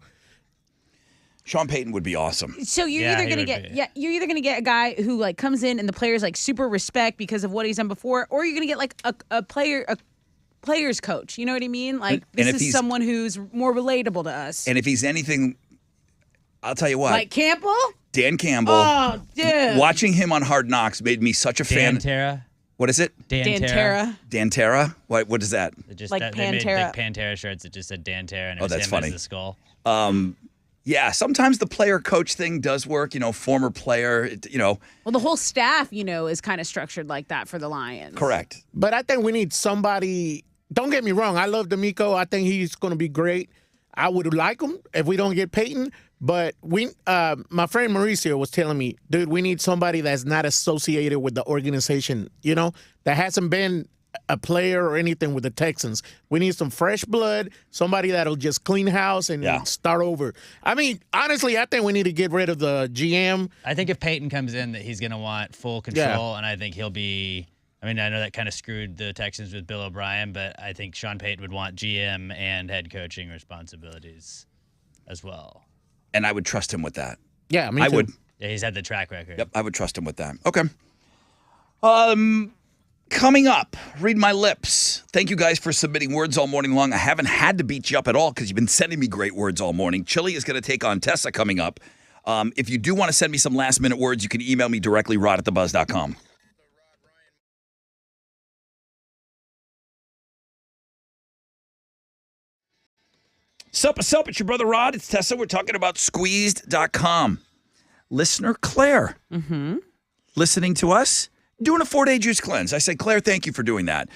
Sean Payton would be awesome. So you're Yeah, either he gonna would get be. you're either gonna get a guy who like comes in and the players like super respect because of what he's done before, or you're gonna get like a player's coach. You know what I mean? Like And this if is he's- someone who's more relatable to us. And if he's anything, I'll tell you what, Like Campbell? Dan Campbell. Oh, dude. Watching him on Hard Knocks made me such a fan. Dan Terra. What is it? Dan Terra. Terra. Dan Terra? What is that? It just, Like they made Pantera. big Pantera shirts that just said Dan Terra and it Oh, was that's him funny. as the skull. Yeah, sometimes the player coach thing does work. Former player. Well, the whole staff, is kind of structured like that for the Lions. Correct. But I think we need somebody. Don't get me wrong. I love D'Amico. I think he's going to be great. I would like him if we don't get Peyton. But my friend Mauricio was telling me, dude, we need somebody that's not associated with the organization. That hasn't been a player or anything with the Texans. We need some fresh blood, somebody that'll just clean house and start over. I mean, honestly, I think we need to get rid of the GM. I think if Peyton comes in, that he's going to want full control, and I think he'll be. I mean, I know that kind of screwed the Texans with Bill O'Brien, but I think Sean Payton would want GM and head coaching responsibilities as well. And I would trust him with that. Yeah, me I too. would. Yeah, he's had the track record. Yep, I would trust him with that. Okay. Coming up, read my lips. Thank you guys for submitting words all morning long. I haven't had to beat you up at all because you've been sending me great words all morning. Chili is going to take on Tessa coming up. If you do want to send me some last-minute words, you can email me directly, rod@thebuzz.com. Sup, it's your brother Rod. It's Tessa. We're talking about squeezed.com. Listener Claire, listening to us, doing a 4-day juice cleanse. I said, Claire, thank you for doing that.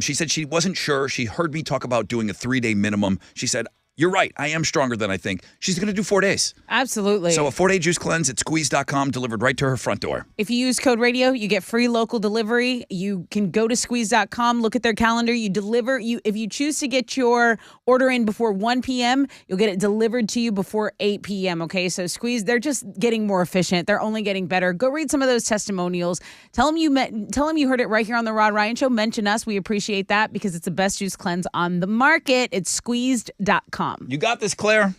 She said she wasn't sure. She heard me talk about doing a 3-day minimum. She said, you're right. I am stronger than I think. She's going to do 4 days. Absolutely. So a 4-day juice cleanse at squeeze.com delivered right to her front door. If you use code radio, you get free local delivery. You can go to squeeze.com, look at their calendar. If you choose to get your order in before 1 p.m., you'll get it delivered to you before 8 p.m. Okay, so Squeeze, they're just getting more efficient. They're only getting better. Go read some of those testimonials. Tell them you heard it right here on the Rod Ryan Show. Mention us. We appreciate that because it's the best juice cleanse on the market. It's squeezed.com. You got this, Claire.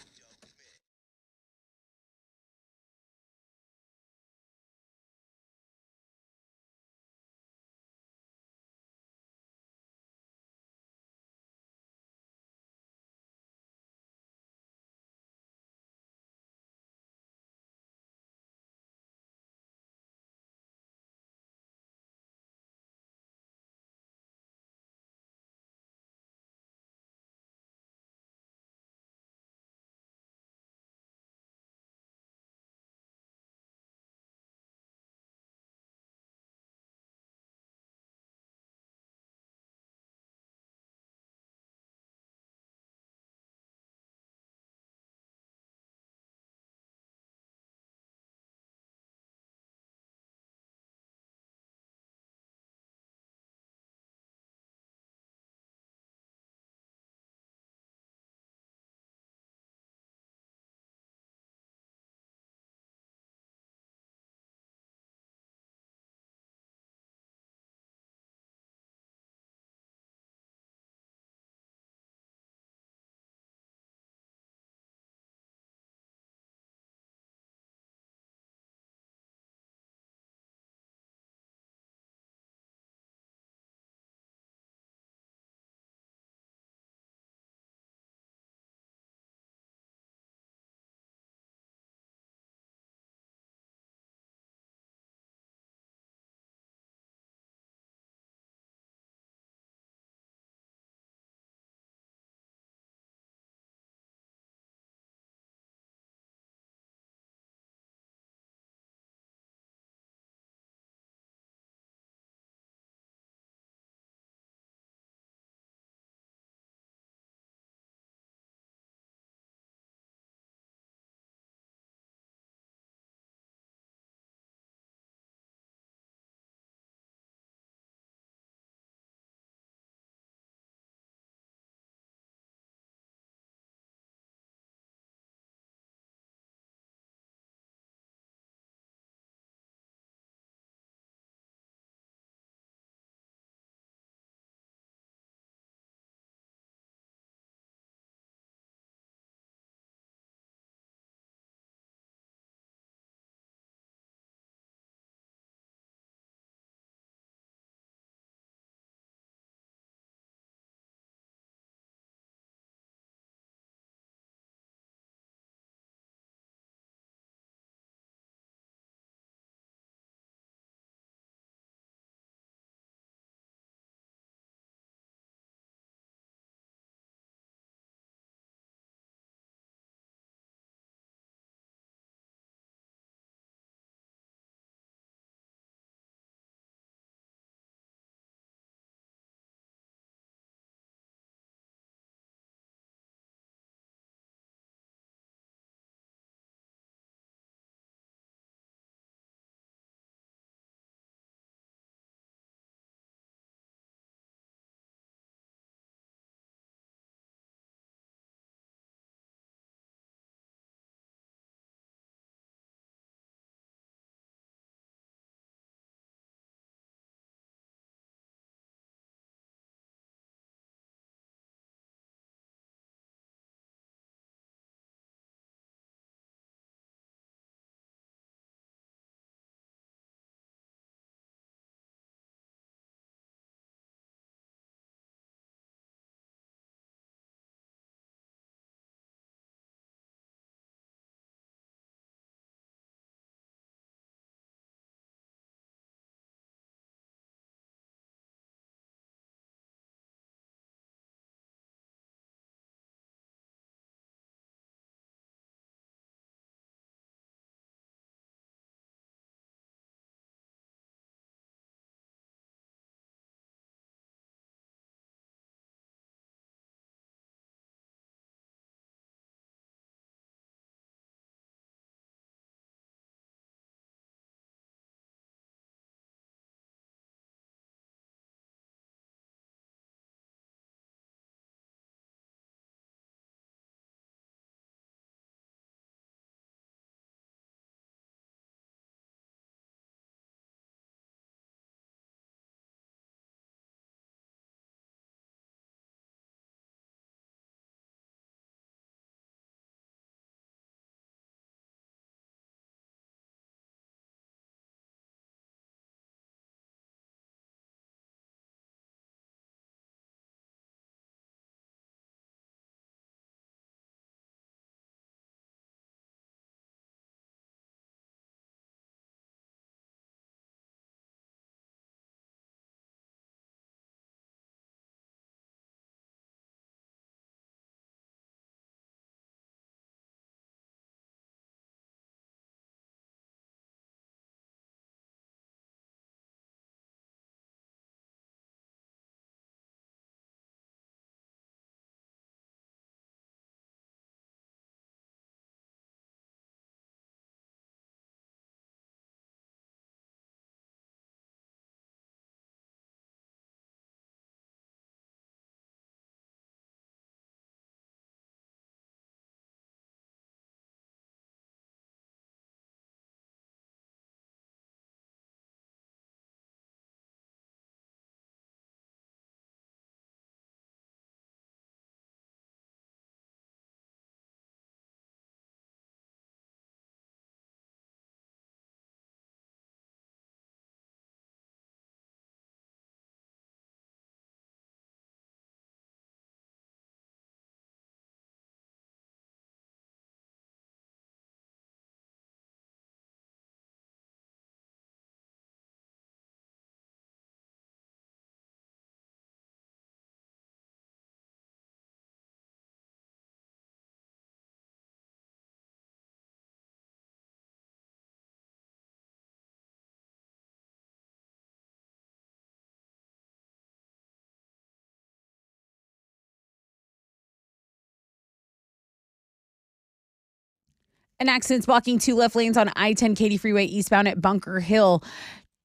An accident's blocking 2 left lanes on I-10 Katy Freeway eastbound at Bunker Hill.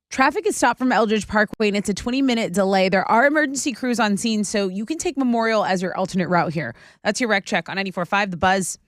Traffic is stopped from Eldridge Parkway, and it's a 20-minute delay. There are emergency crews on scene, so you can take Memorial as your alternate route here. That's your wreck check on 94.5 The Buzz.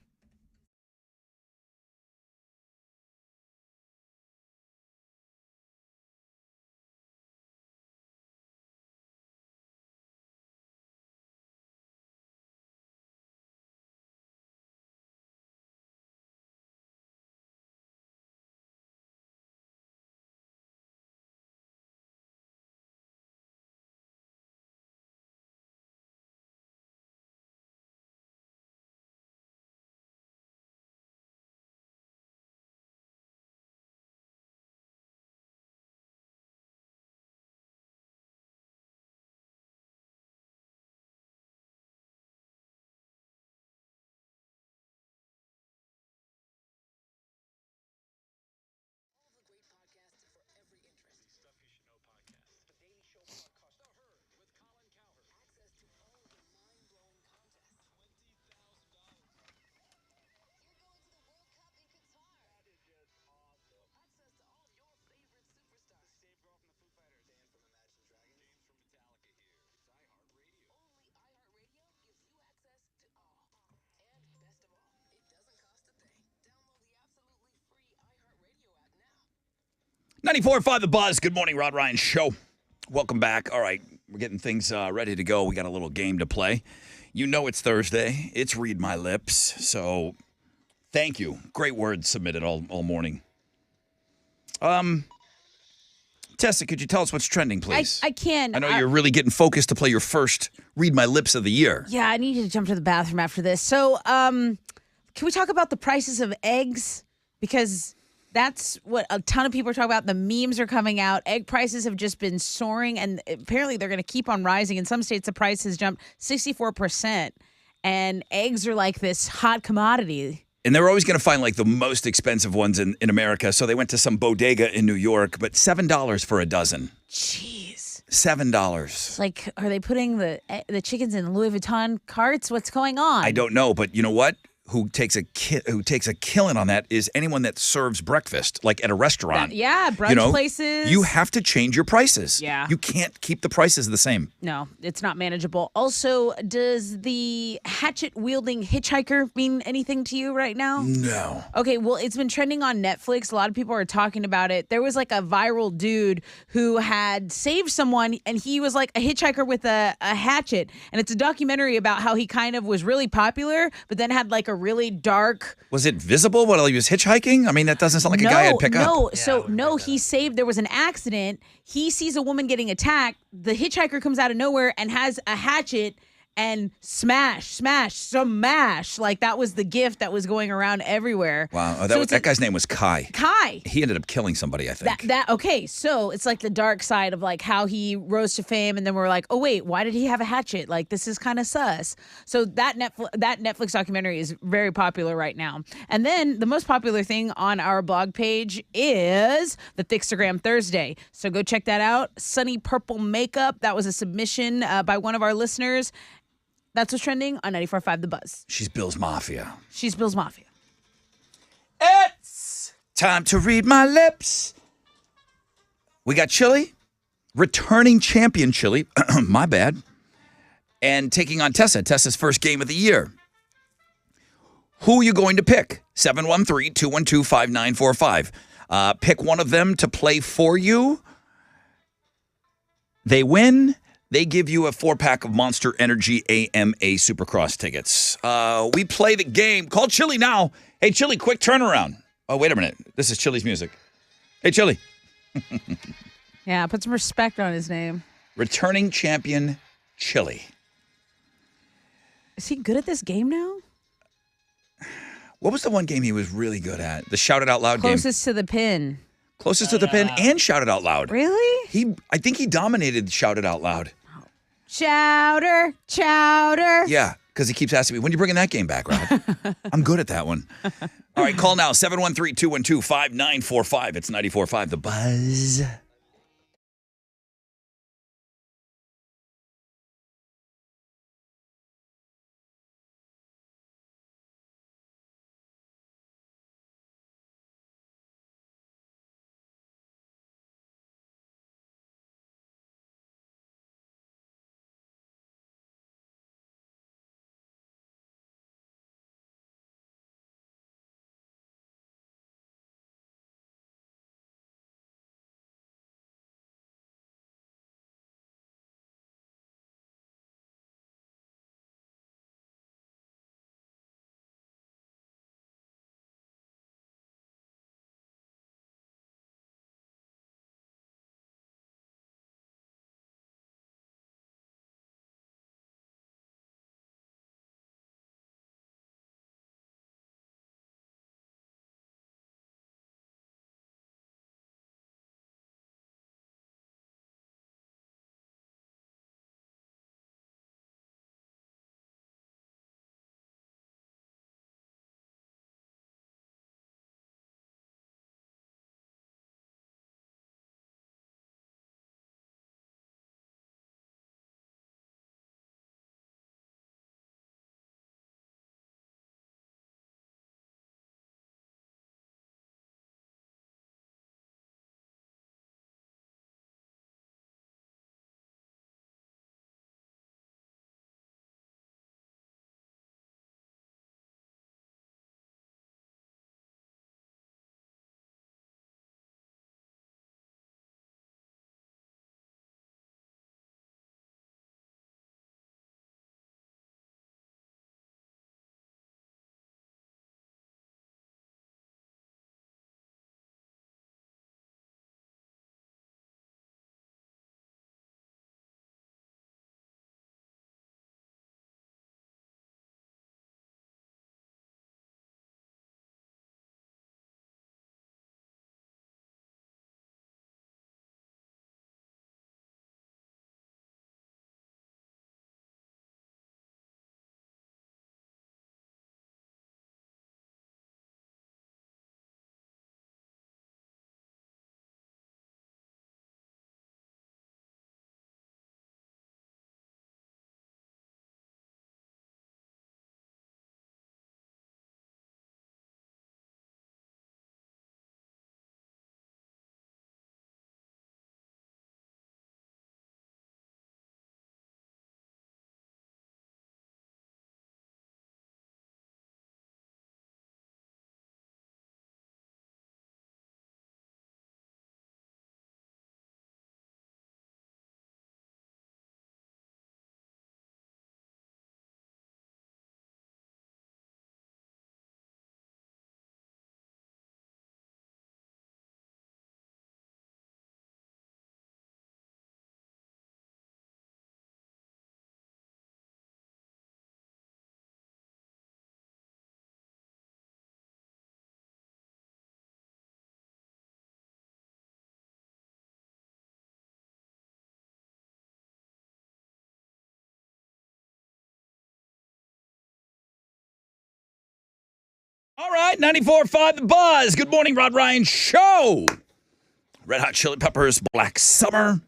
.94.5 The Buzz. Good morning, Rod Ryan Show. Welcome back. All right, we're getting things ready to go. We got a little game to play. You know it's Thursday. It's Read My Lips. So thank you. Great words submitted all morning. Tessa, could you tell us what's trending, please? I can. I know you're really getting focused to play your first Read My Lips of the year. Yeah, I need to jump to the bathroom after this. So, can we talk about the prices of eggs? Because that's what a ton of people are talking about. The memes are coming out. Egg prices have just been soaring, and apparently they're going to keep on rising. In some states, the price has jumped 64%, and eggs are like this hot commodity. And they're always going to find like the most expensive ones in America. So they went to some bodega in New York, but $7 for a dozen. Jeez. $7. It's like, are they putting the chickens in Louis Vuitton carts? What's going on? I don't know, but you know what? Who takes a killing on that is anyone that serves breakfast, like at a restaurant. Brunch places. You have to change your prices. Yeah. You can't keep the prices the same. No, it's not manageable. Also, does the hatchet-wielding hitchhiker mean anything to you right now? No. Okay, well, it's been trending on Netflix. A lot of people are talking about it. There was like a viral dude who had saved someone, and he was like a hitchhiker with a hatchet. And it's a documentary about how he kind of was really popular, but then had like a really dark. Was it visible while he was hitchhiking? I mean, that doesn't sound like a guy I'd pick up. He saved. There was an accident. He sees a woman getting attacked. The hitchhiker comes out of nowhere and has a hatchet and smash. Like that was the gift that was going around everywhere. Wow. That guy's name was Kai. Kai. He ended up killing somebody, I think. Okay, so it's like the dark side of like how he rose to fame, and then we're like, oh wait, why did he have a hatchet? Like this is kind of sus. So that Netflix documentary is very popular right now. And then the most popular thing on our blog page is the Thickstagram Thursday. So go check that out. Sunny Purple Makeup. That was a submission by one of our listeners. That's what's trending on 94.5 The Buzz. She's Bill's Mafia. It's time to read my lips. We got Chili, returning champion Chili, my bad, and taking on Tessa's first game of the year. Who are you going to pick? 713-212-5945. Pick one of them to play for you. They win. They give you a 4-pack of Monster Energy AMA Supercross tickets. We play the game. Call Chili now. Hey, Chili, quick turnaround. Oh, wait a minute. This is Chili's music. Hey, Chili. Yeah, put some respect on his name. Returning champion Chili. Is he good at this game now? What was the one game he was really good at? The Shout It Out Loud game. Closest to the pin. Closest to the pin and Shout It Out Loud. Really? I think he dominated Shout It Out Loud. Chowder. Yeah, because he keeps asking me, when are you bringing that game back, Rod? I'm good at that one. All right, call now, 713-212-5945. It's 94.5 The Buzz. All right, 94.5 The Buzz. Good morning, Rod Ryan Show. Red Hot Chili Peppers, Black Summer.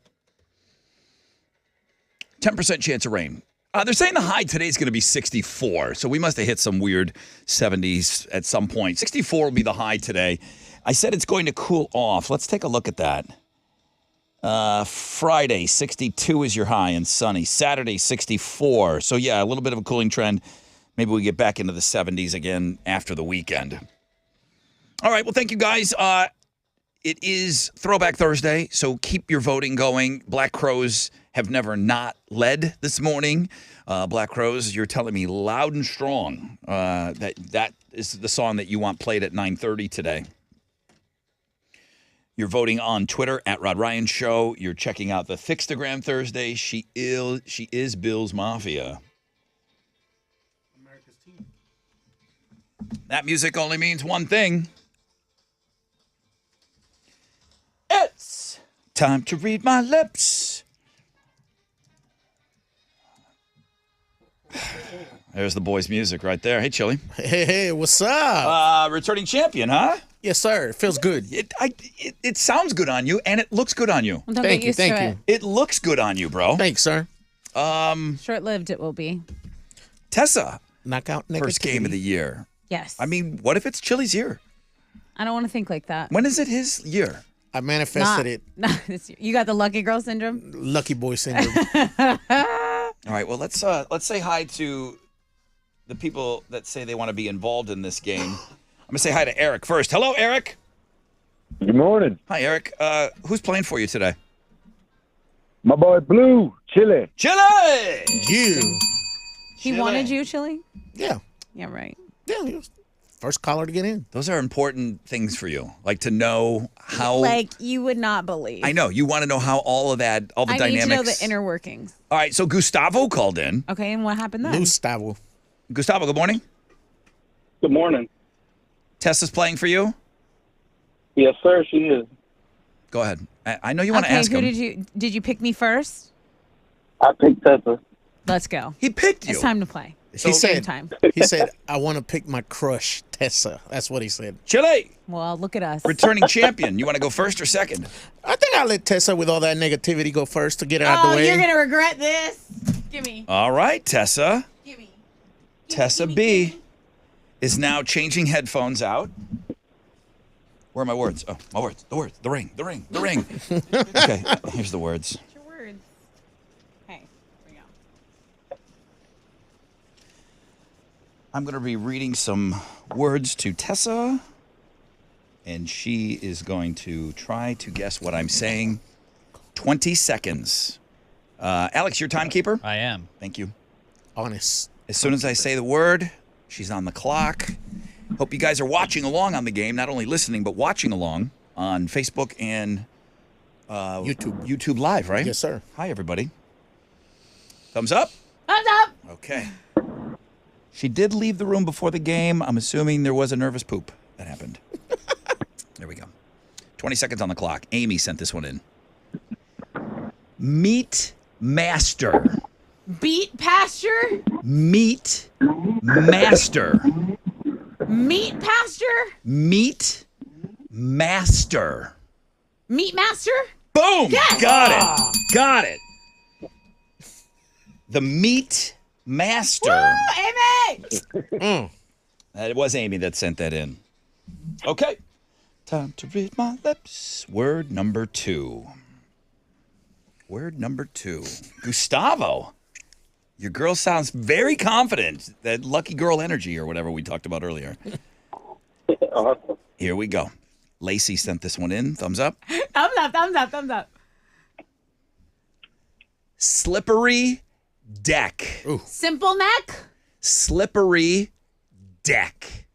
10% chance of rain. They're saying the high today is going to be 64, so we must have hit some weird 70s at some point. 64 will be the high today. I said it's going to cool off. Let's take a look at that. Friday, 62 is your high and sunny. Saturday, 64. So, yeah, a little bit of a cooling trend. Maybe we get back into the 70s again after the weekend. All right, well, thank you, guys. It is Throwback Thursday, so keep your voting going. Black Crowes have never not led this morning. Black Crowes, you're telling me loud and strong that is the song that you want played at 9:30 today. You're voting on Twitter at Rod Ryan Show. You're checking out the Thixtagram Thursday. She is Bill's Mafia. America's team. That music only means one thing. It's time to read my lips. There's the boys' music right there. Hey, Chili. Hey, what's up? Returning champion, huh? Yes, sir. It feels good. It sounds good on you, and it looks good on you. Don't Thank get you, used thank to you. it. It looks good on you, bro. Thanks, sir. Short-lived it will be. Tessa, Knockout negativity. first game of the year. Yes. I mean, what if it's Chili's year? I don't want to think like that. When is it his year? I manifested it. Not this year. You got the lucky girl syndrome? Lucky boy syndrome. All right, well, let's say hi to the people that say they want to be involved in this game. I'm going to say hi to Eric first. Hello, Eric. Good morning. Hi, Eric. Who's playing for you today? My boy Blue, Chili. Chili! You. He wanted you, Chili? Yeah. Yeah, right. Yeah, he was first caller to get in. Those are important things for you, like to know how. Like you would not believe. I know you want to know how all of that, all the I dynamics. need to know the inner workings. All right, so Gustavo called in. Okay, and what happened then? Gustavo. Gustavo, good morning. Good morning. Tessa's playing for you. Yes, sir, she is. Go ahead. I know you want to Okay, ask who him. did you pick me first? I picked Tessa. Let's go. He picked you. It's time to play. He said, Game time. he said, I want to pick my crush, Tessa. That's what he said. Chili, Well, look at us. returning champion. You want to go first or second? I think I'll let Tessa with all that negativity go first to get her out Oh, the way. you're gonna regret this. Gimme. All right, Tessa. Gimme. Tessa B is now changing headphones out. Where are my words? Oh, my words. The words. The ring. The ring. The ring. Okay, here's the words. What's your words? Hey, here we go. I'm going to be reading some words to Tessa, and she is going to try to guess what I'm saying. 20 seconds. Alex, your timekeeper? I am. Thank you. Honest. As soon as I say the word, she's on the clock. Hope you guys are watching along on the game, not only listening, but watching along on Facebook and YouTube Live, right? Yes, sir. Hi, everybody. Thumbs up? Thumbs up. Okay. She did leave the room before the game. I'm assuming there was a nervous poop that happened. There we go. 20 seconds on the clock. Amy sent this one in. Meat master. Beat pasture. Meat master. Meat pasture. Meat master. Meat master. Boom! Yes! Got it. Got it. The meat master. Woo, Amy! It was Amy that sent that in. Okay. Time to read my lips. Word number 2. Word number 2. Gustavo. Your girl sounds very confident. That lucky girl energy or whatever we talked about earlier. Awesome. Here we go. Lacey sent this one in. Thumbs up. Thumbs up. Thumbs up. Thumbs up. Slippery deck. Simple neck. Slippery deck.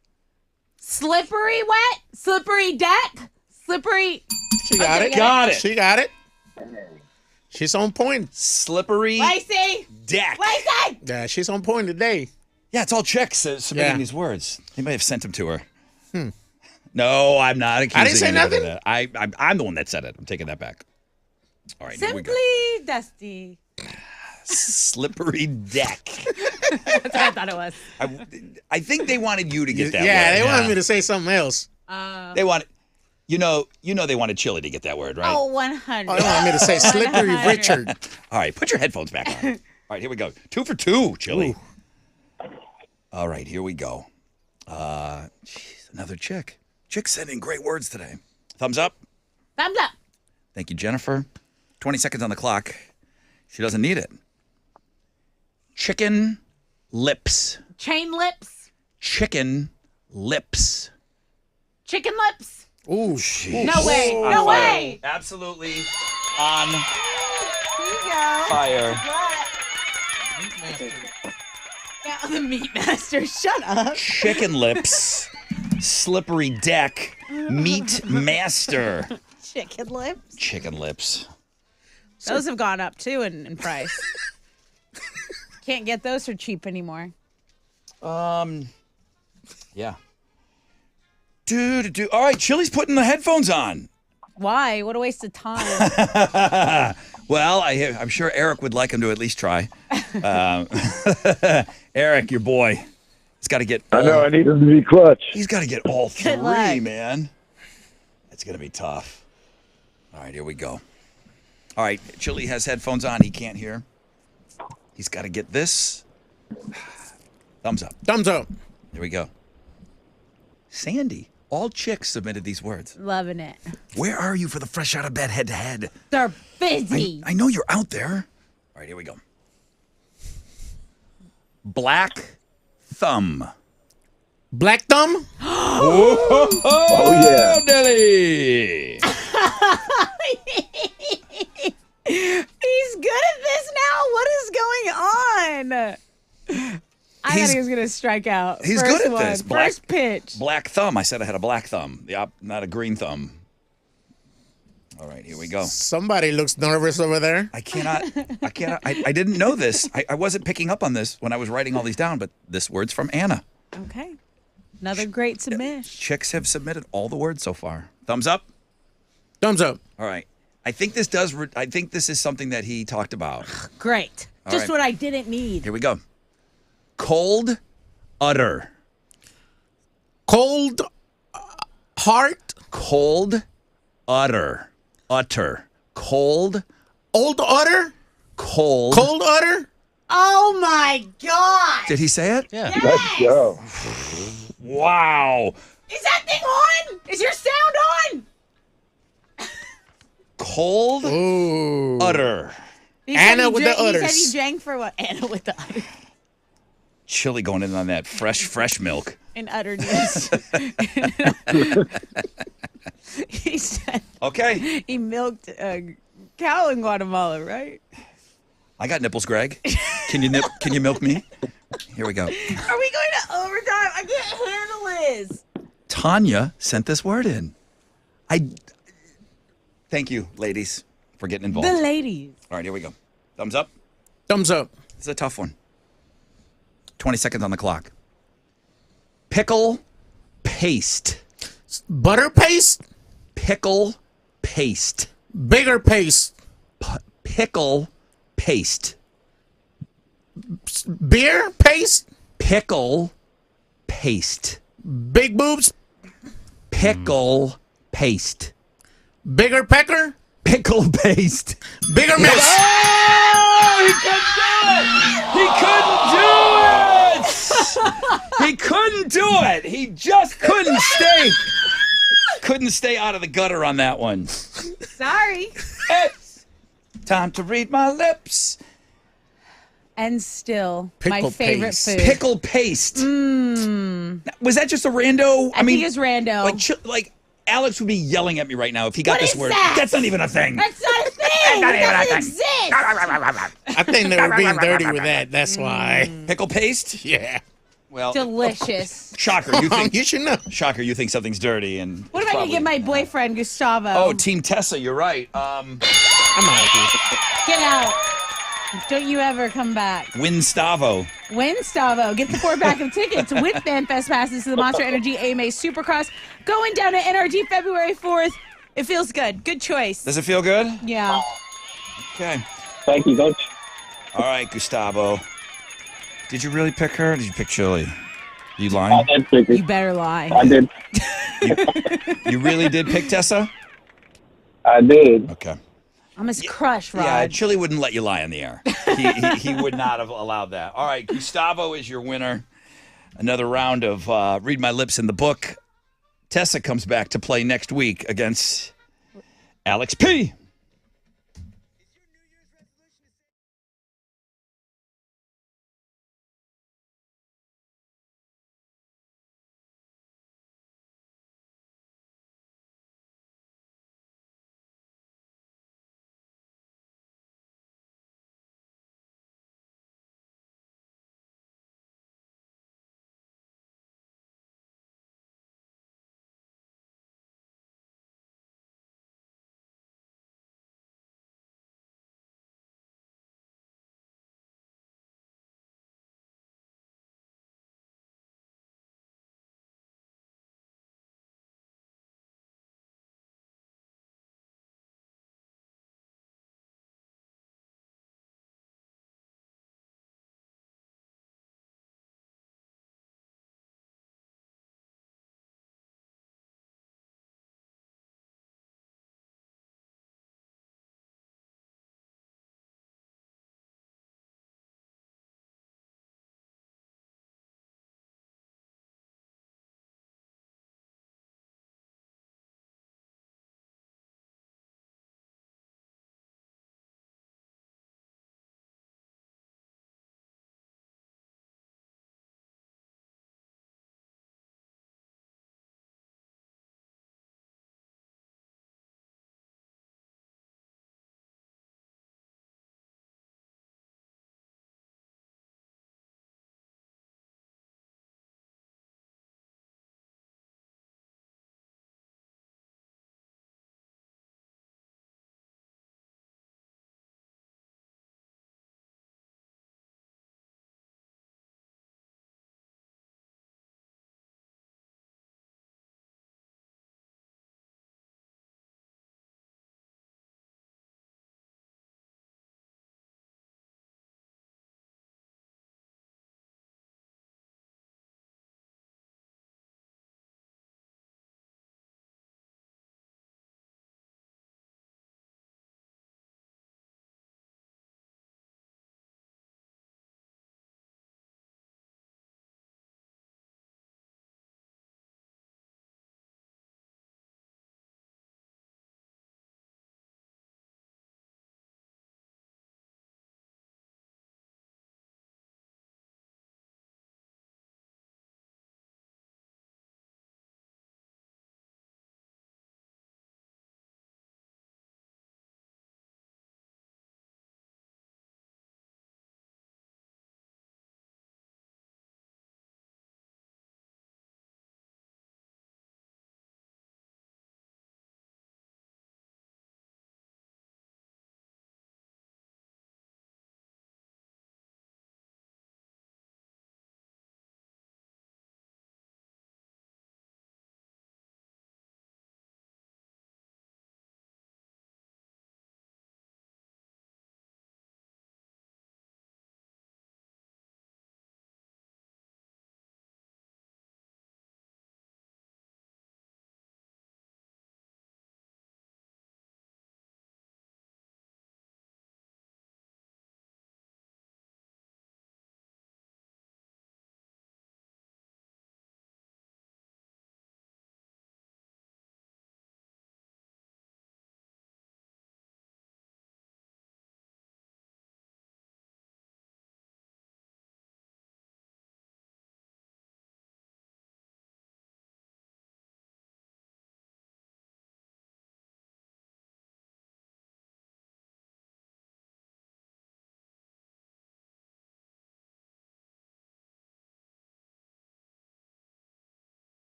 Slippery wet. Slippery deck. Slippery. She got Okay, it. Got it. She got it. She's on point. Slippery Lacey. deck. Lacey. Yeah, she's on point today. Yeah, it's all chicks submitting Yeah. these words. They may have sent them to her. No, I'm not accusing didn't say anybody of nothing? that. I'm the one that said it. I'm taking that back. All right, here we Simply go. Dusty. Slippery deck. That's what I thought it was. I think they wanted you to get that Yeah, word. they wanted me to say something else. They wanted, you know they wanted Chili to get that word, right? Oh, 100. Oh, they wanted me to say Slippery 100. Richard. All right, put your headphones back on. All right, here we go. 2 for 2, Chili. All right, here we go. Another chick. Chick sending great words today. Thumbs up. Thumbs up. Thank you, Jennifer. 20 seconds on the clock. She doesn't need it. Chicken lips. Chain lips. Chicken lips. Chicken lips. Ooh. No way. No way. Absolutely on Here you go. fire. Yeah, the meat master. Shut up. Chicken lips. Slippery deck. Meat master. Chicken lips. Chicken lips. Those have gone up too in price. Can't get those for cheap anymore. Yeah. All right, Chili's putting the headphones on. Why? What a waste of time. Well, I'm sure Eric would like him to at least try. Eric, your boy, he's got to get. I know. I need him to be clutch. He's got to get all three, Good luck. man. It's gonna be tough. All right, here we go. All right, Chili has headphones on. He can't hear. He's got to get this. Thumbs up. Thumbs up. Here we go. Sandy. All chicks submitted these words. Loving it. Where are you for the fresh out of bed head to head? They're busy. I know you're out there. All right, here we go. Black thumb. Black thumb? Oh yeah. Nelly. He's good at this now. What is going on? I thought he was going to strike out. He's First good at one. this. First pitch. Black thumb. I said I had a black thumb. Yep, not a green thumb. All right, here we go. Somebody looks nervous over there. I didn't know this. I wasn't picking up on this when I was writing all these down, but this word's from Anna. Okay. Another great submission. Chicks have submitted all the words so far. Thumbs up. Thumbs up. All right. I think this is something that he talked about. Great. All Just right. what I didn't need. Here we go. Cold udder. Cold heart. Cold udder. Utter. Cold. Old udder. Cold. Cold udder. Oh my God. Did he say it? Yeah. Let's go. Wow. Is that thing on? Is your sound on? Cold Ooh. udder. He Anna said he with the drank- udders. He said he drank for what? Anna with the udders. Chili going in on that fresh milk. In utterness. He said Okay. he milked a cow in Guatemala, right? I got nipples, Greg. Can you milk me? Here we go. Are we going to overtime? I can't handle this. Tanya sent this word in. Thank you, ladies, for getting involved. The ladies. All right, here we go. Thumbs up. Thumbs up. This is a tough one. 20 seconds on the clock. Pickle paste. Butter paste. Pickle paste. Bigger paste. Pickle paste. Beer paste. Pickle paste. Big boobs. Pickle paste. Bigger pecker. Pickle paste. Bigger miss. Oh, he couldn't do it! He couldn't do it! He just couldn't stay out of the gutter on that one. Sorry. It's time to read my lips. And still, Pickle my favorite paste. food. Pickle paste. Was that just a rando? I think it's rando. Like Alex would be yelling at me right now if he got What this is word. that? That's not even a thing. That's not a thing. not even a It thing. doesn't exist. I think they were being dirty with that. That's why. Pickle paste? Yeah. Well, Delicious. shocker. You think You should know. Shocker, you think something's dirty, and What am I going to give my boyfriend, Gustavo? Oh, Team Tessa, you're right. I'm out of here. Get out. Don't you ever come back. Winstavo. Winstavo. Get the 4-pack of tickets with FanFest passes to the Monster Energy AMA Supercross going down at NRG February 4th. It feels good. Good choice. Does it feel good? Yeah. Okay. Thank you, Coach. All right, Gustavo. Did you really pick her? Or did you pick Chili? You lying? I did pick You it. better lie. I did. You really did pick Tessa? I did. Okay. I'm his crush, Rod. Yeah, Chili wouldn't let you lie on the air. He would not have allowed that. All right, Gustavo is your winner. Another round of Read My Lips in the book. Tessa comes back to play next week against Alex P.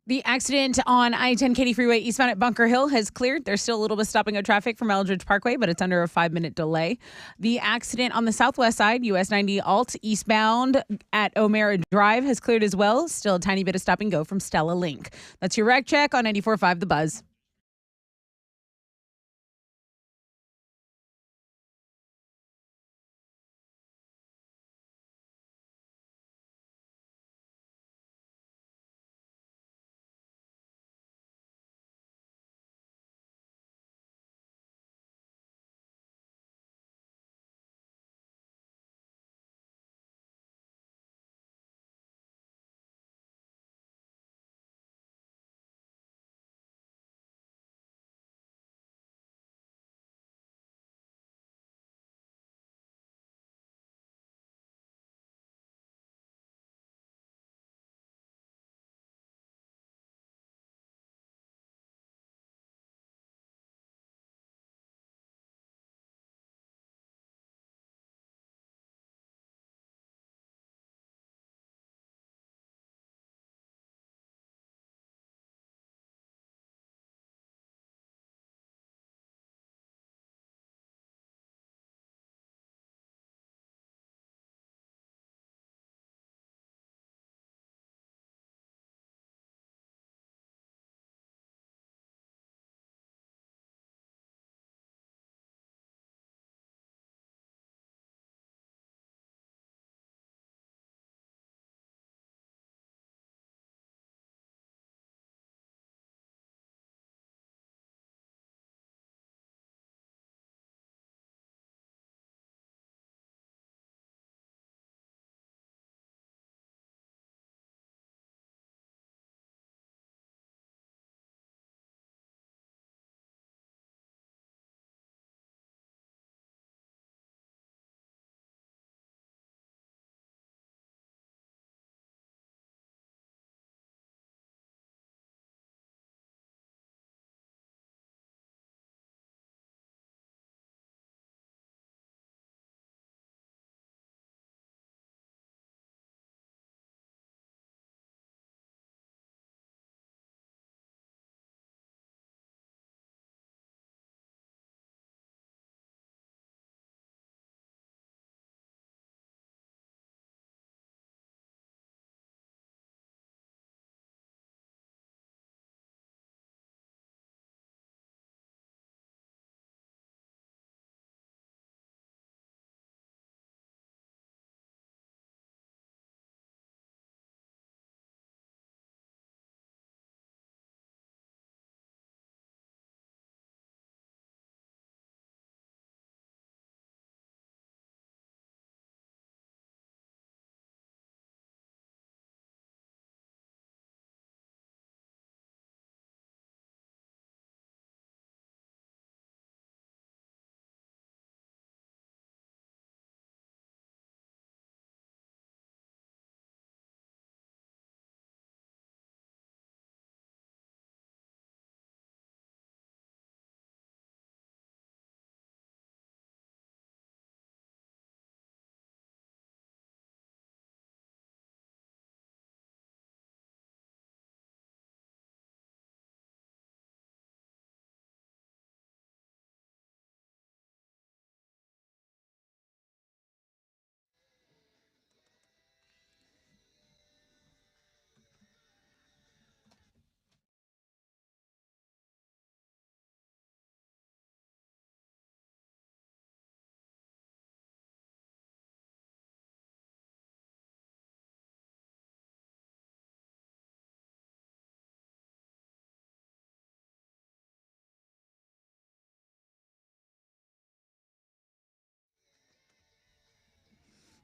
The accident on I-10 Katy Freeway eastbound at Bunker Hill has cleared. There's still a little bit of stopping of traffic from Eldridge Parkway, but it's under a 5-minute delay. The accident on the southwest side, US 90 Alt eastbound at O'Mara Drive has cleared as well. Still a tiny bit of stop and go from Stella Link. That's your wreck check on 94.5 The Buzz.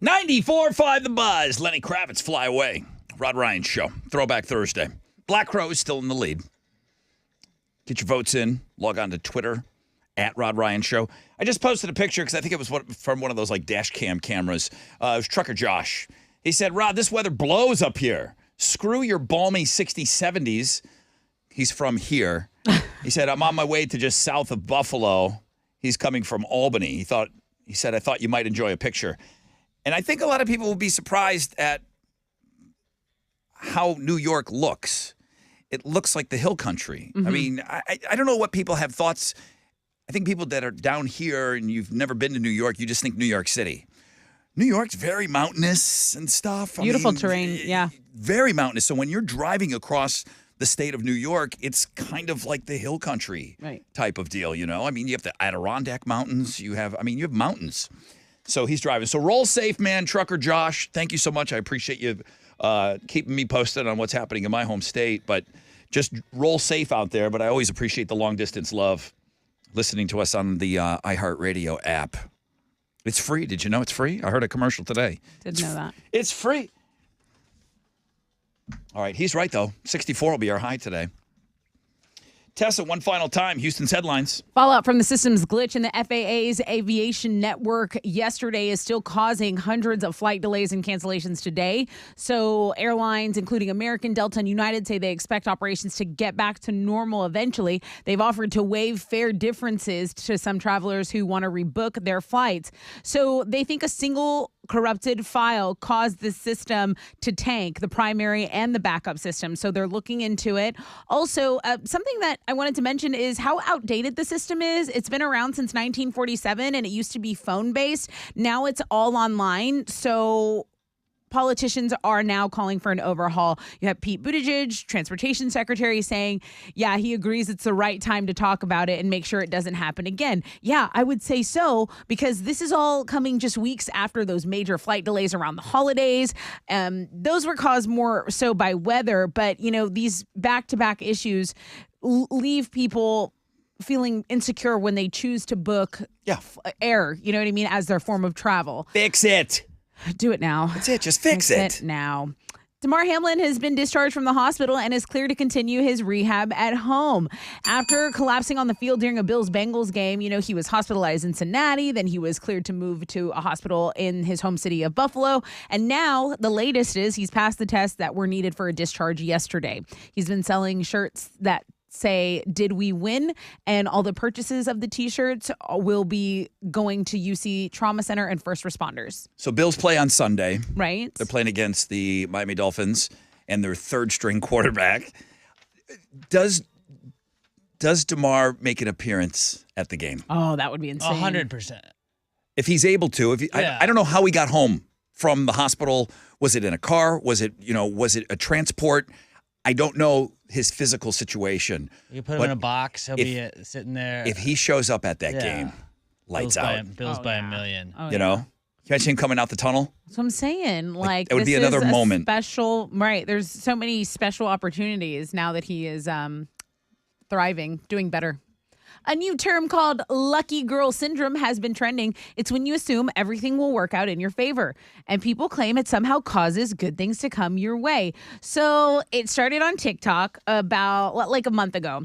.94.5 The Buzz. Lenny Kravitz, Fly Away. Rod Ryan Show. Throwback Thursday. Black Crow is still in the lead. Get your votes in. Log on to Twitter, @Rod Ryan Show. I just posted a picture because I think it was from one of those like dash cam cameras. It was Trucker Josh. He said, Rod, this weather blows up here. Screw your balmy 60s, 70s. He's from here. He said, I'm on my way to just south of Buffalo. He's coming from Albany. He said, I thought you might enjoy a picture. And I think a lot of people will be surprised at how New York looks. it looks like the hill country. Mm-hmm. I mean, I don't know what people have thoughts. I think people that are down here and you've never been to New York, you just think New York City. New York's very mountainous and stuff. Beautiful terrain, yeah. Very mountainous. So when you're driving across the state of New York, it's kind of like the hill country type of deal, you know? I mean, you have the Adirondack Mountains. You have mountains. So he's driving. So roll safe, man. Trucker Josh, thank you so much. I appreciate you keeping me posted on what's happening in my home state. But just roll safe out there. But I always appreciate the long-distance love listening to us on the iHeartRadio app. It's free. Did you know it's free? I heard a commercial today. Didn't know that. It's free. All right. He's right, though. 64 will be our high today. Tessa, one final time. Houston's headlines. Fallout from the systems glitch in the FAA's aviation network yesterday is still causing hundreds of flight delays and cancellations today. So airlines, including American, Delta, and United, say they expect operations to get back to normal eventually. They've offered to waive fare differences to some travelers who want to rebook their flights. So they think a single corrupted file caused the system to tank, the primary and the backup system. So they're looking into it. Also, something that I wanted to mention is how outdated the system is. It's been around since 1947 and it used to be phone based. Now it's all online. So politicians are now calling for an overhaul. You have Pete Buttigieg, transportation secretary, saying, yeah, he agrees it's the right time to talk about it and make sure it doesn't happen again. Yeah, I would say so, because this is all coming just weeks after those major flight delays around the holidays. Those were caused more so by weather, but, you know, these back-to-back issues leave people feeling insecure when they choose to book air, you know what I mean, as their form of travel. Fix it. Do it now. That's it. Just fix it now. Damar Hamlin has been discharged from the hospital and is clear to continue his rehab at home. After collapsing on the field during a Bills-Bengals game, you know, he was hospitalized in Cincinnati. Then he was cleared to move to a hospital in his home city of Buffalo. And now the latest is he's passed the tests that were needed for a discharge yesterday. He's been selling shirts that say, "Did we win?" And all the purchases of the T-shirts will be going to UC Trauma Center and first responders. So Bills play on Sunday. Right. They're playing against the Miami Dolphins and their third-string quarterback. Does Damar make an appearance at the game? Oh, that would be insane. 100%. If he's able to. I don't know how he got home from the hospital. Was it in a car? Was it a transport? I don't know his physical situation. You put him in a box, he'll be sitting there. If he shows up at that game, lights out. Bills by a million. You know? Can you imagine him coming out the tunnel? That's what I'm saying. Like it would be another moment. Special, right? There's so many special opportunities now that he is thriving, doing better. A new term called lucky girl syndrome has been trending. It's when you assume everything will work out in your favor, and people claim it somehow causes good things to come your way. So it started on TikTok about like a month ago.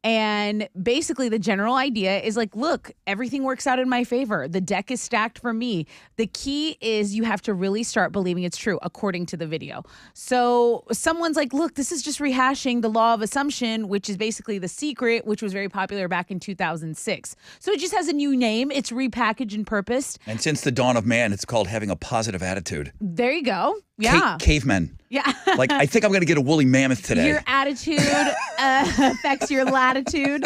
And basically the general idea is like, look, everything works out in my favor. The deck is stacked for me. The key is you have to really start believing it's true, according to the video. So someone's like, look, this is just rehashing the law of assumption, which is basically The Secret, which was very popular back in 2006. So it just has a new name. It's repackaged and purposed. And since the dawn of man, it's called having a positive attitude. There you go. Yeah. Cavemen. Yeah. Like, I think I'm going to get a woolly mammoth today. Your attitude affects your latitude.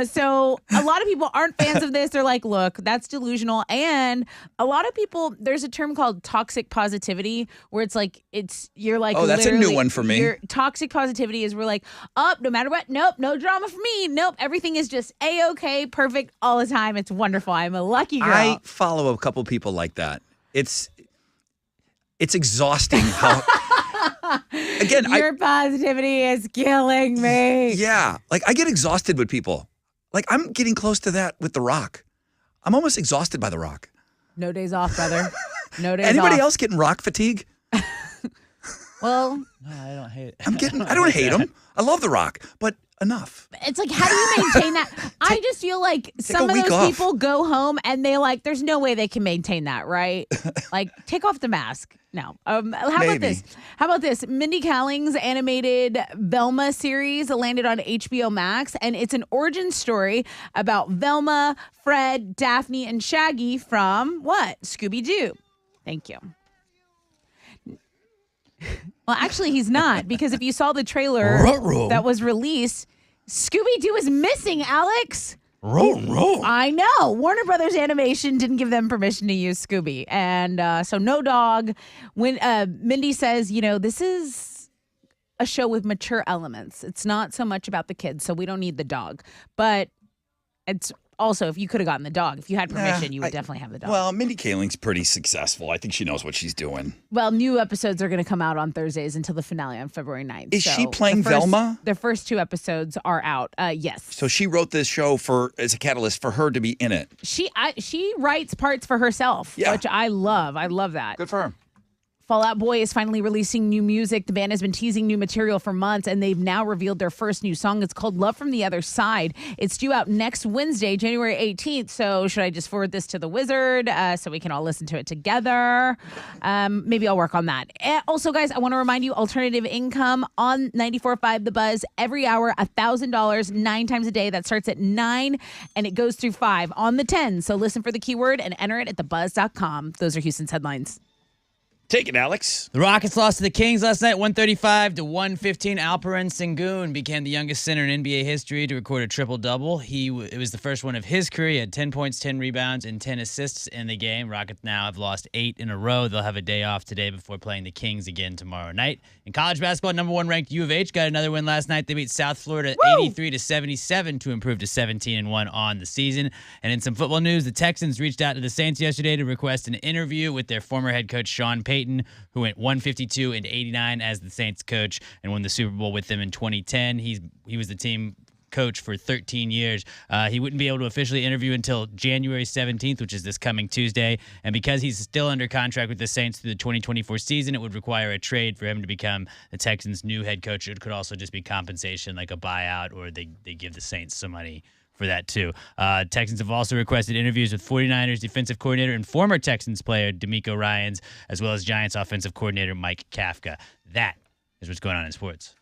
So a lot of people aren't fans of this. They're like, look, that's delusional. And a lot of people, there's a term called toxic positivity where it's like, you're like, oh, that's a new one for me. Toxic positivity is we're like, no matter what, nope, no drama for me. Nope, everything is just A-okay, perfect all the time. It's wonderful. I'm a lucky girl. I follow a couple people like that. It's exhausting how again your positivity is killing me. Yeah, like I get exhausted with people. Like I'm getting close to that with The Rock. I'm almost exhausted by The Rock. No days off, brother. No days Anybody off. else getting rock fatigue? Well, no, I don't hate it. I don't hate him. I love The Rock, but enough. It's like, how do you maintain that? I just feel like some of those people go home and they like, there's no way they can maintain that, right? Like, take off the mask. No. How about this? How about this? Mindy Kaling's animated Velma series landed on HBO Max, and it's an origin story about Velma, Fred, Daphne, and Shaggy from what? Scooby-Doo. Thank you. Well, actually, he's not, because if you saw the trailer that was released, Scooby-Doo is missing, Alex. I know. Warner Brothers Animation didn't give them permission to use Scooby. And so no dog. When Mindy says, this is a show with mature elements. It's not so much about the kids, so we don't need the dog. But it's also, if you could have gotten the dog, if you had permission, you would definitely have the dog. Well, Mindy Kaling's pretty successful. I think she knows what she's doing. Well, new episodes are going to come out on Thursdays until the finale on February 9th. Is she playing Velma? The first 2 episodes are out. Yes. So she wrote this show as a catalyst for her to be in it. She writes parts for herself, which I love. I love that. Good for her. Fall Out Boy is finally releasing new music. The band has been teasing new material for months, and they've now revealed their first new song. It's called Love from the Other Side. It's due out next Wednesday, January 18th. So should I just forward this to the Wizard so we can all listen to it together? Maybe I'll work on that. Also, guys, I want to remind you, alternative income on 94.5 The Buzz every hour, $1,000, 9 times a day. That starts at 9, and it goes through 5 on the 10. So listen for the keyword and enter it at thebuzz.com. Those are Houston's headlines. Take it, Alex. The Rockets lost to the Kings last night, 135-115. Alperen Sengun became the youngest center in NBA history to record a triple-double. It was the first one of his career. He had 10 points, 10 rebounds, and 10 assists in the game. Rockets now have lost 8 in a row. They'll have a day off today before playing the Kings again tomorrow night. In college basketball, number 1 ranked U of H got another win last night. They beat South Florida 83-77 to improve to 17-1 on the season. And in some football news, the Texans reached out to the Saints yesterday to request an interview with their former head coach Sean Payton, who went 152-89 as the Saints coach and won the Super Bowl with them in 2010. He was the team coach for 13 years. He wouldn't be able to officially interview until January 17th, which is this coming Tuesday. And because he's still under contract with the Saints through the 2024 season, it would require a trade for him to become the Texans' new head coach. It could also just be compensation, like a buyout, or they give the Saints some money for that too. Texans have also requested interviews with 49ers defensive coordinator and former Texans player DeMeco Ryans, as well as Giants offensive coordinator Mike Kafka. That is what's going on in sports.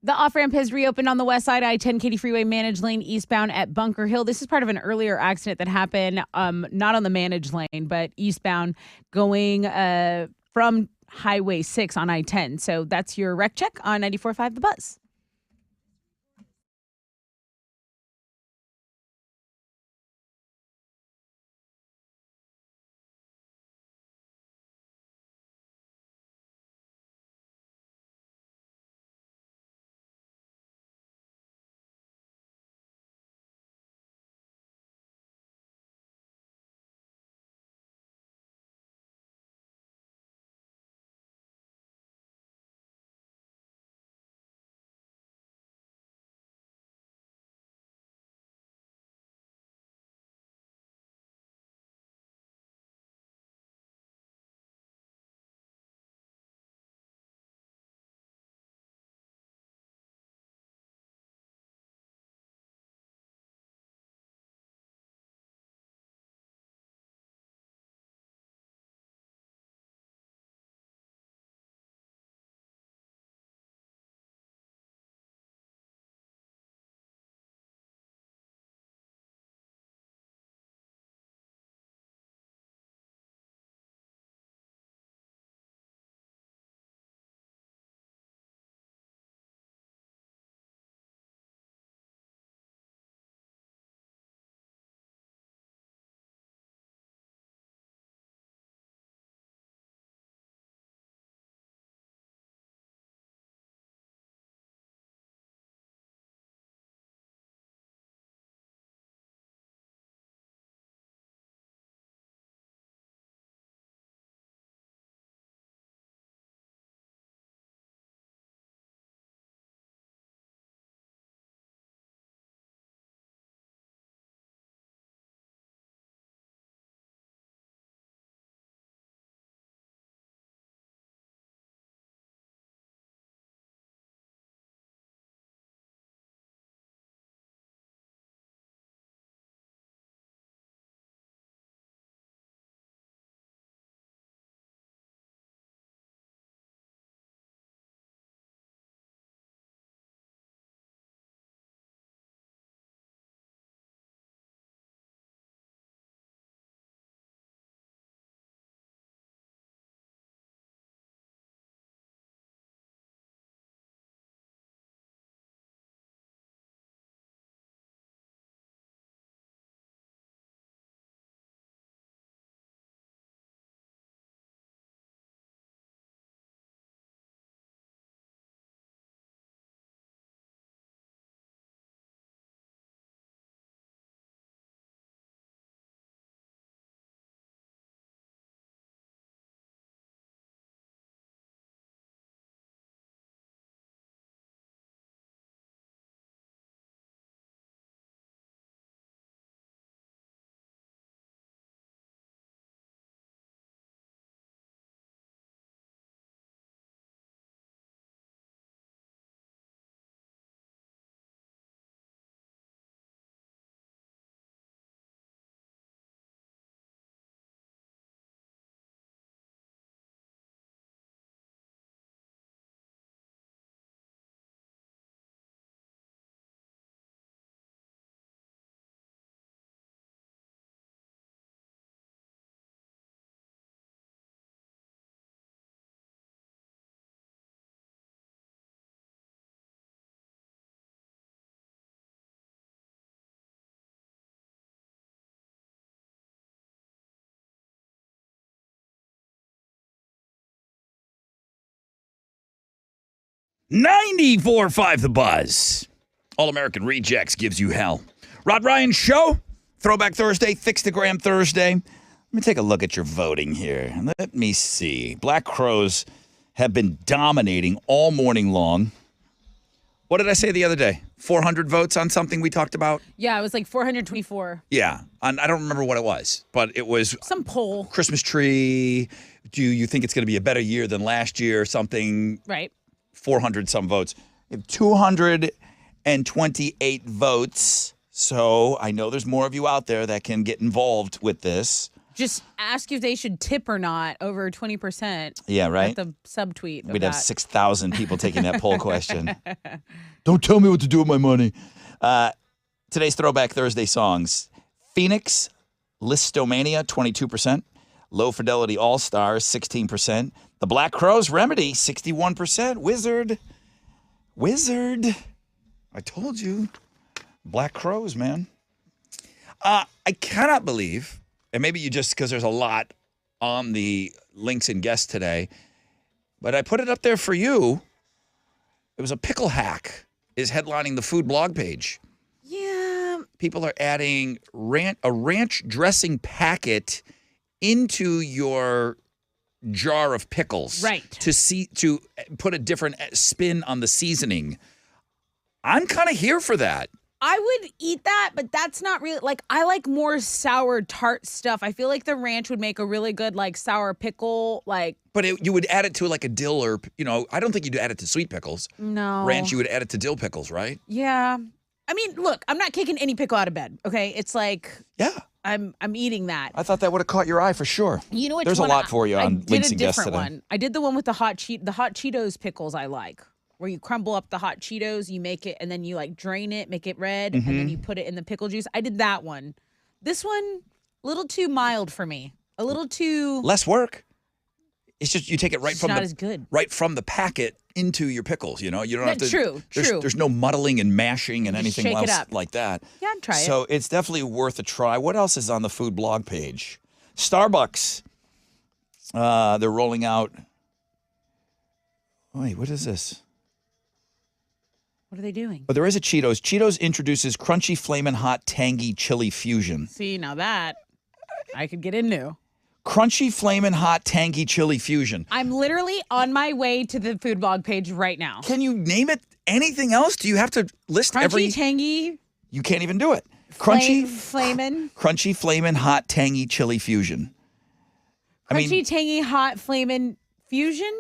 The off-ramp has reopened on the west side, I-10 Katy Freeway managed lane eastbound at Bunker Hill. This is part of an earlier accident that happened, not on the managed lane, but eastbound going from Highway 6 on I-10. So that's your wreck check on 94.5 The Buzz. 94.5 The Buzz. All-American Rejects gives you hell. Rod Ryan Show. Throwback Thursday. Fixtagram Thursday. Let me take a look at your voting here. Let me see. Black Crowes have been dominating all morning long. What did I say the other day? 400 votes on something we talked about? Yeah, it was like 424. Yeah. I don't remember what it was, but it was Some poll. Christmas tree. Do you think it's going to be a better year than last year or something? Right. 400 some votes. We have 228 votes. So I know there's more of you out there that can get involved with this. Just ask if they should tip or not over 20%. Yeah, right? At the subtweet. We'd have 6,000 people taking that poll question. Don't tell me what to do with my money. Today's Throwback Thursday songs. Phoenix, Listomania, 22%. Low Fidelity All-Stars, 16%. The Black Crowes, Remedy, 61%. Wizard. I told you. Black Crowes, man. I cannot believe, and maybe you just, because there's a lot on the links and guests today, but I put it up there for you. It was a pickle hack is headlining the food blog page. Yeah. People are adding a ranch dressing packet into your jar of pickles, right? To put a different spin on the seasoning. I'm kind of here for that. I would eat that, but that's not really, like, I like more sour tart stuff. I feel like the ranch would make a really good, like, sour pickle, like. But you would add it to, like, a dill or, I don't think you'd add it to sweet pickles. No. Ranch, you would add it to dill pickles, right? Yeah. I mean, look, I'm not kicking any pickle out of bed, okay? It's like. Yeah. I'm eating that. I thought that would have caught your eye for sure. You know which There's one a lot for you on links and guests today. One. I did the one with the hot Cheetos pickles I like. Where you crumble up the hot Cheetos, you make it, and then you like drain it, make it red, and then you put it in the pickle juice. I did that one. This one, a little too mild for me. A little too less work. It's just you take it right from not as good. Right from the packet into your pickles. You don't have to. True. There's no muddling and mashing and anything shake else it up. like that. Yeah, I'd try it. So it's definitely worth a try. What else is on the food blog page? Starbucks. They're rolling out. Wait, what is this? What are they doing? But there is a Cheetos. Cheetos introduces crunchy, flamin' hot, tangy chili fusion. See, now that I could get into. Crunchy, flamin' hot, tangy chili fusion. I'm literally on my way to the food blog page right now. Can you name it anything else? Do you have to list Crunchy, tangy. You can't even do it. Flamin'. Crunchy, flamin' hot, tangy chili fusion. Crunchy, tangy, hot, flamin' fusion?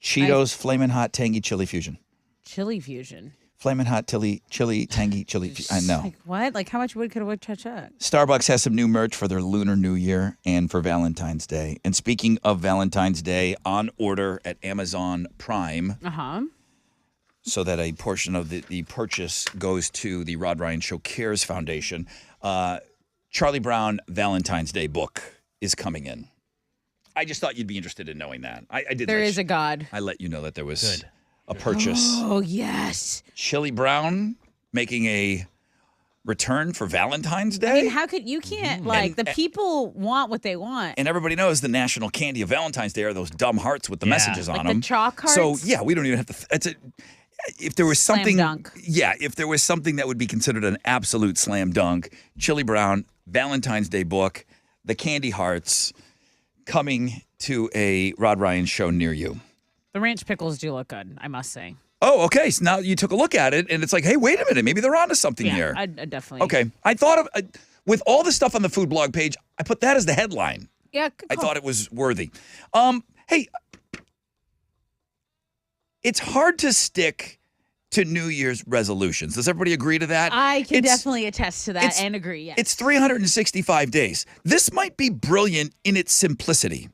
Cheetos, flamin' hot, tangy chili fusion. Chili fusion. Flamin' hot, tangy chili. I know. Like what? Like how much wood could a woodchuck? Starbucks has some new merch for their Lunar New Year and for Valentine's Day. And speaking of Valentine's Day, on order at Amazon Prime. So that a portion of the purchase goes to the Rod Ryan Show Cares Foundation. Charlie Brown Valentine's Day book is coming in. I just thought you'd be interested in knowing that. I did. There is a God. I let you know that there was a purchase. Oh, yes. Chili Brown making a return for Valentine's Day. I mean, how could you can't the people want what they want. And everybody knows the national candy of Valentine's Day are those dumb hearts with the messages on them. The chalk hearts. So yeah, we don't even have to. If there was something, slam dunk. Yeah, if there was something that would be considered an absolute slam dunk, Chili Brown Valentine's Day book, the candy hearts, coming to a Rod Ryan show near you. The ranch pickles do look good, I must say. Oh, okay. So now you took a look at it, and it's like, hey, wait a minute. Maybe they're onto something here. I definitely. Okay. I thought of, with all the stuff on the food blog page, I put that as the headline. Yeah. I thought it was worthy. Hey, it's hard to stick to New Year's resolutions. Does everybody agree to that? I can definitely attest to that and agree, yes. It's 365 days. This might be brilliant in its simplicity.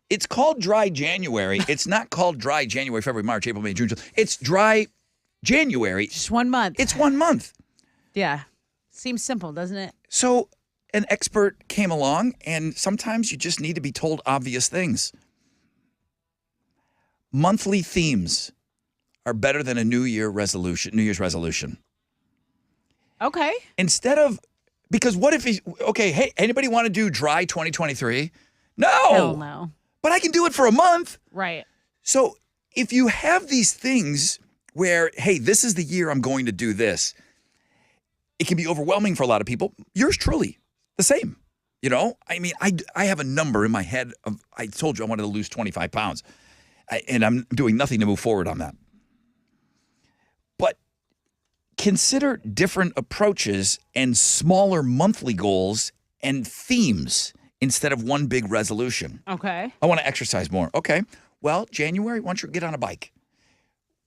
It's called Dry January. It's not called Dry January, February, March, April, May, June, July. It's Dry January. Just 1 month. It's 1 month. Yeah. Seems simple, doesn't it? So an expert came along, and sometimes you just need to be told obvious things. Monthly themes are better than a New Year's resolution. Okay. Instead of, because what if hey, anybody want to do Dry 2023? No. Hell no. But I can do it for a month. Right. So if you have these things where, hey, this is the year I'm going to do this, it can be overwhelming for a lot of people. Yours truly, the same. You know, I mean, I have a number in my head of, I told you I wanted to lose 25 pounds, and I'm doing nothing to move forward on that. But consider different approaches and smaller monthly goals and themes instead of one big resolution. Okay. I want to exercise more. Okay. Well, January, why don't you get on a bike?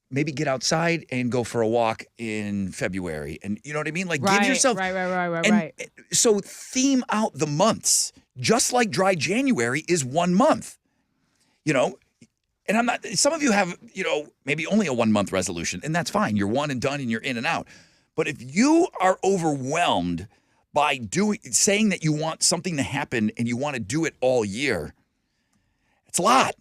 Maybe get outside and go for a walk in February. And you know what I mean? Like give yourself. Right. So theme out the months, just like dry January is 1 month. You know, and I'm not, some of you have, you know, maybe only a 1 month resolution, and that's fine. You're one and done and you're in and out. But if you are overwhelmed by saying that you want something to happen and you want to do it all year, it's a lot.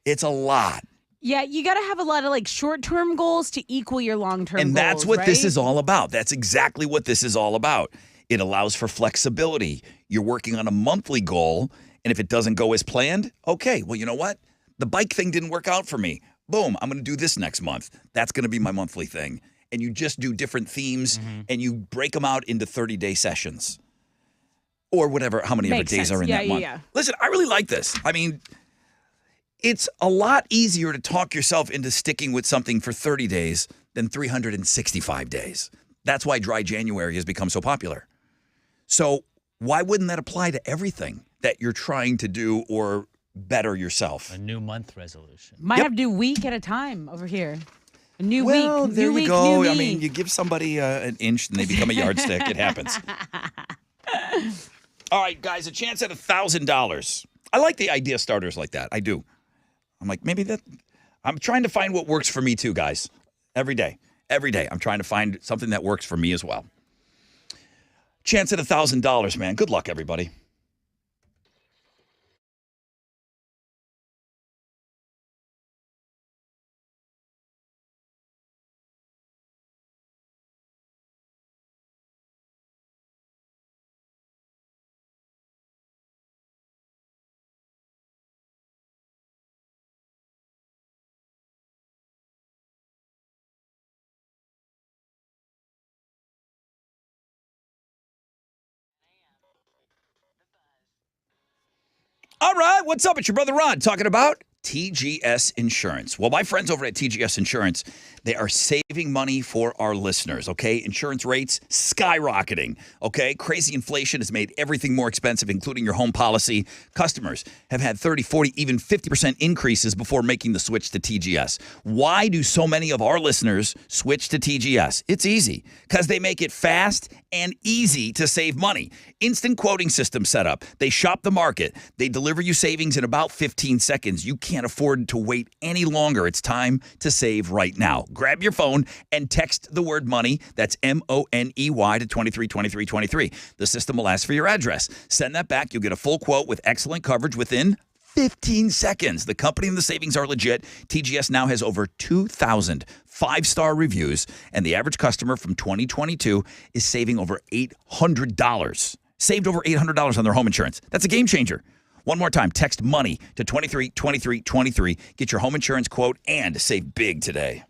It's a lot. Yeah, you got to have a lot of like short-term goals to equal your long-term goals. And that's what this right? is all about. That's exactly what this is all about. It allows for flexibility. You're working on a monthly goal, and if it doesn't go as planned, okay, well, you know what? The bike thing didn't work out for me. Boom, I'm going to do this next month. That's going to be my monthly thing. And you just do different themes, and you break them out into 30-day sessions or whatever, how many Makes days sense. are in that month. Yeah. Listen, I really like this. I mean, it's a lot easier to talk yourself into sticking with something for 30 days than 365 days. That's why dry January has become so popular. So why wouldn't that apply to everything that you're trying to do or better yourself? A new month resolution. Might have to do week at a time over here. A new Well, week. there new you week, go. New I me. mean, you give somebody an inch and they become a yardstick. It happens. All right, guys, a chance at $1,000. I like the idea starters like that. I do. I'm like, maybe that. I'm trying to find what works for me too, guys. Every day. Every day. I'm trying to find something that works for me as well. Chance at $1,000, man. Good luck, everybody. All right, what's up? It's your brother Ron talking about TGS Insurance. Well, my friends over at TGS Insurance, they are saving money for our listeners, okay? Insurance rates skyrocketing, okay? Crazy inflation has made everything more expensive, including your home policy. Customers have had 30, 40, even 50% increases before making the switch to TGS. Why do so many of our listeners switch to TGS? It's easy, because they make it fast and easy to save money. Instant quoting system setup. They shop the market. They deliver you savings in about 15 seconds. You can't afford to wait any longer. It's time to save right now. Grab your phone and text the word money. That's MONEY to 232323. The system will ask for your address. Send that back. You'll get a full quote with excellent coverage within 15 seconds. The company and the savings are legit. TGS now has over 2,000 five-star reviews, and the average customer from 2022 is saving over $800. Saved over $800 on their home insurance. That's a game changer. One more time, text money to 232323. Get your home insurance quote and save big today.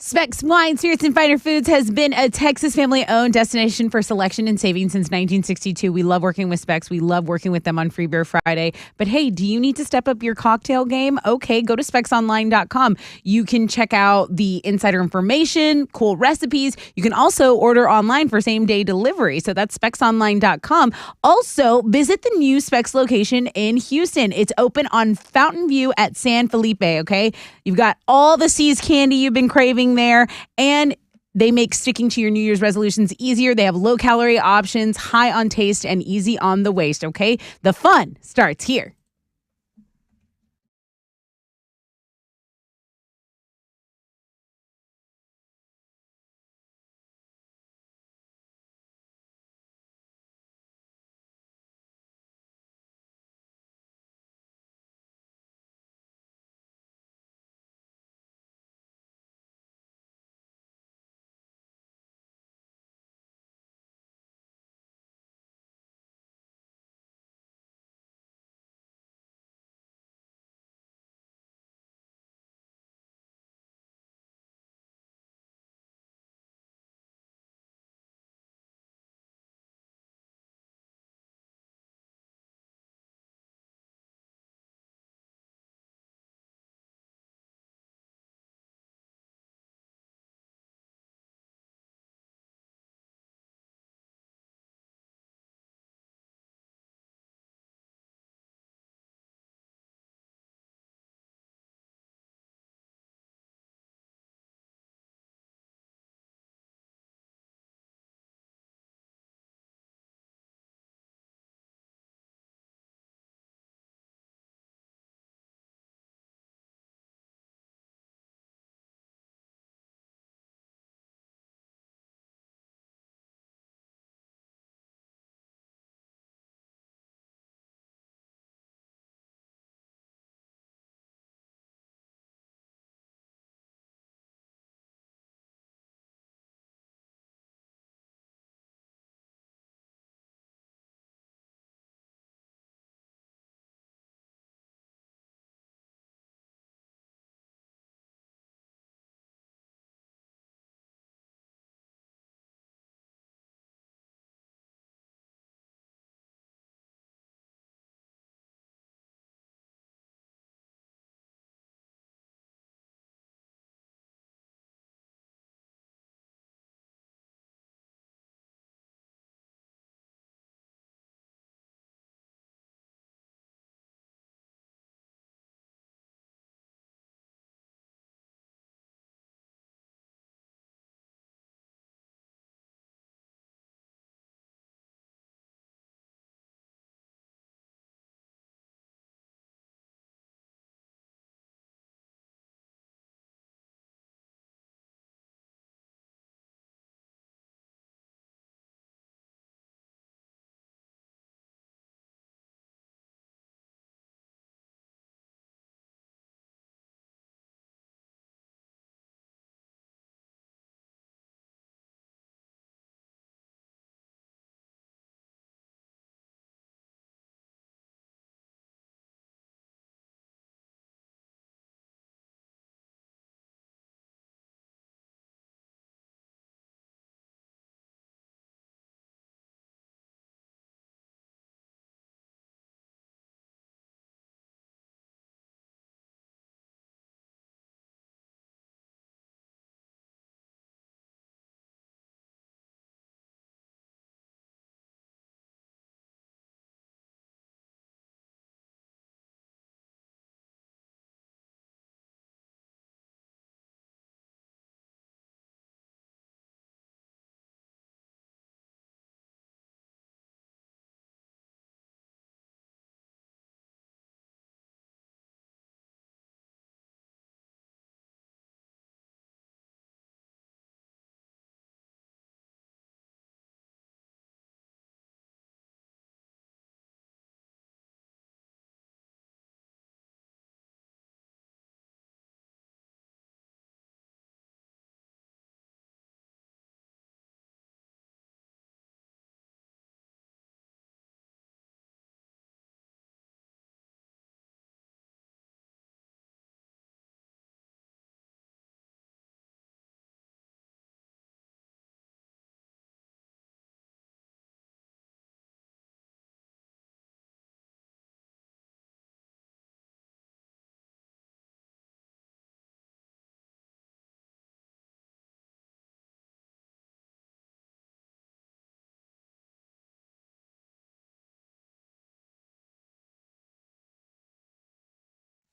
Specs Wine, Spirits, and Finer Foods has been a Texas family-owned destination for selection and saving since 1962. We love working with Specs. We love working with them on Free Beer Friday. But hey, do you need to step up your cocktail game? Okay, go to specsonline.com. You can check out the insider information, cool recipes. You can also order online for same-day delivery. So that's specsonline.com. Also, visit the new Specs location in Houston. It's open on Fountain View at San Felipe, okay? You've got all the Seas candy you've been craving there, and they make sticking to your New Year's resolutions easier. They have low-calorie options, high on taste, and easy on the waist, okay? The fun starts here.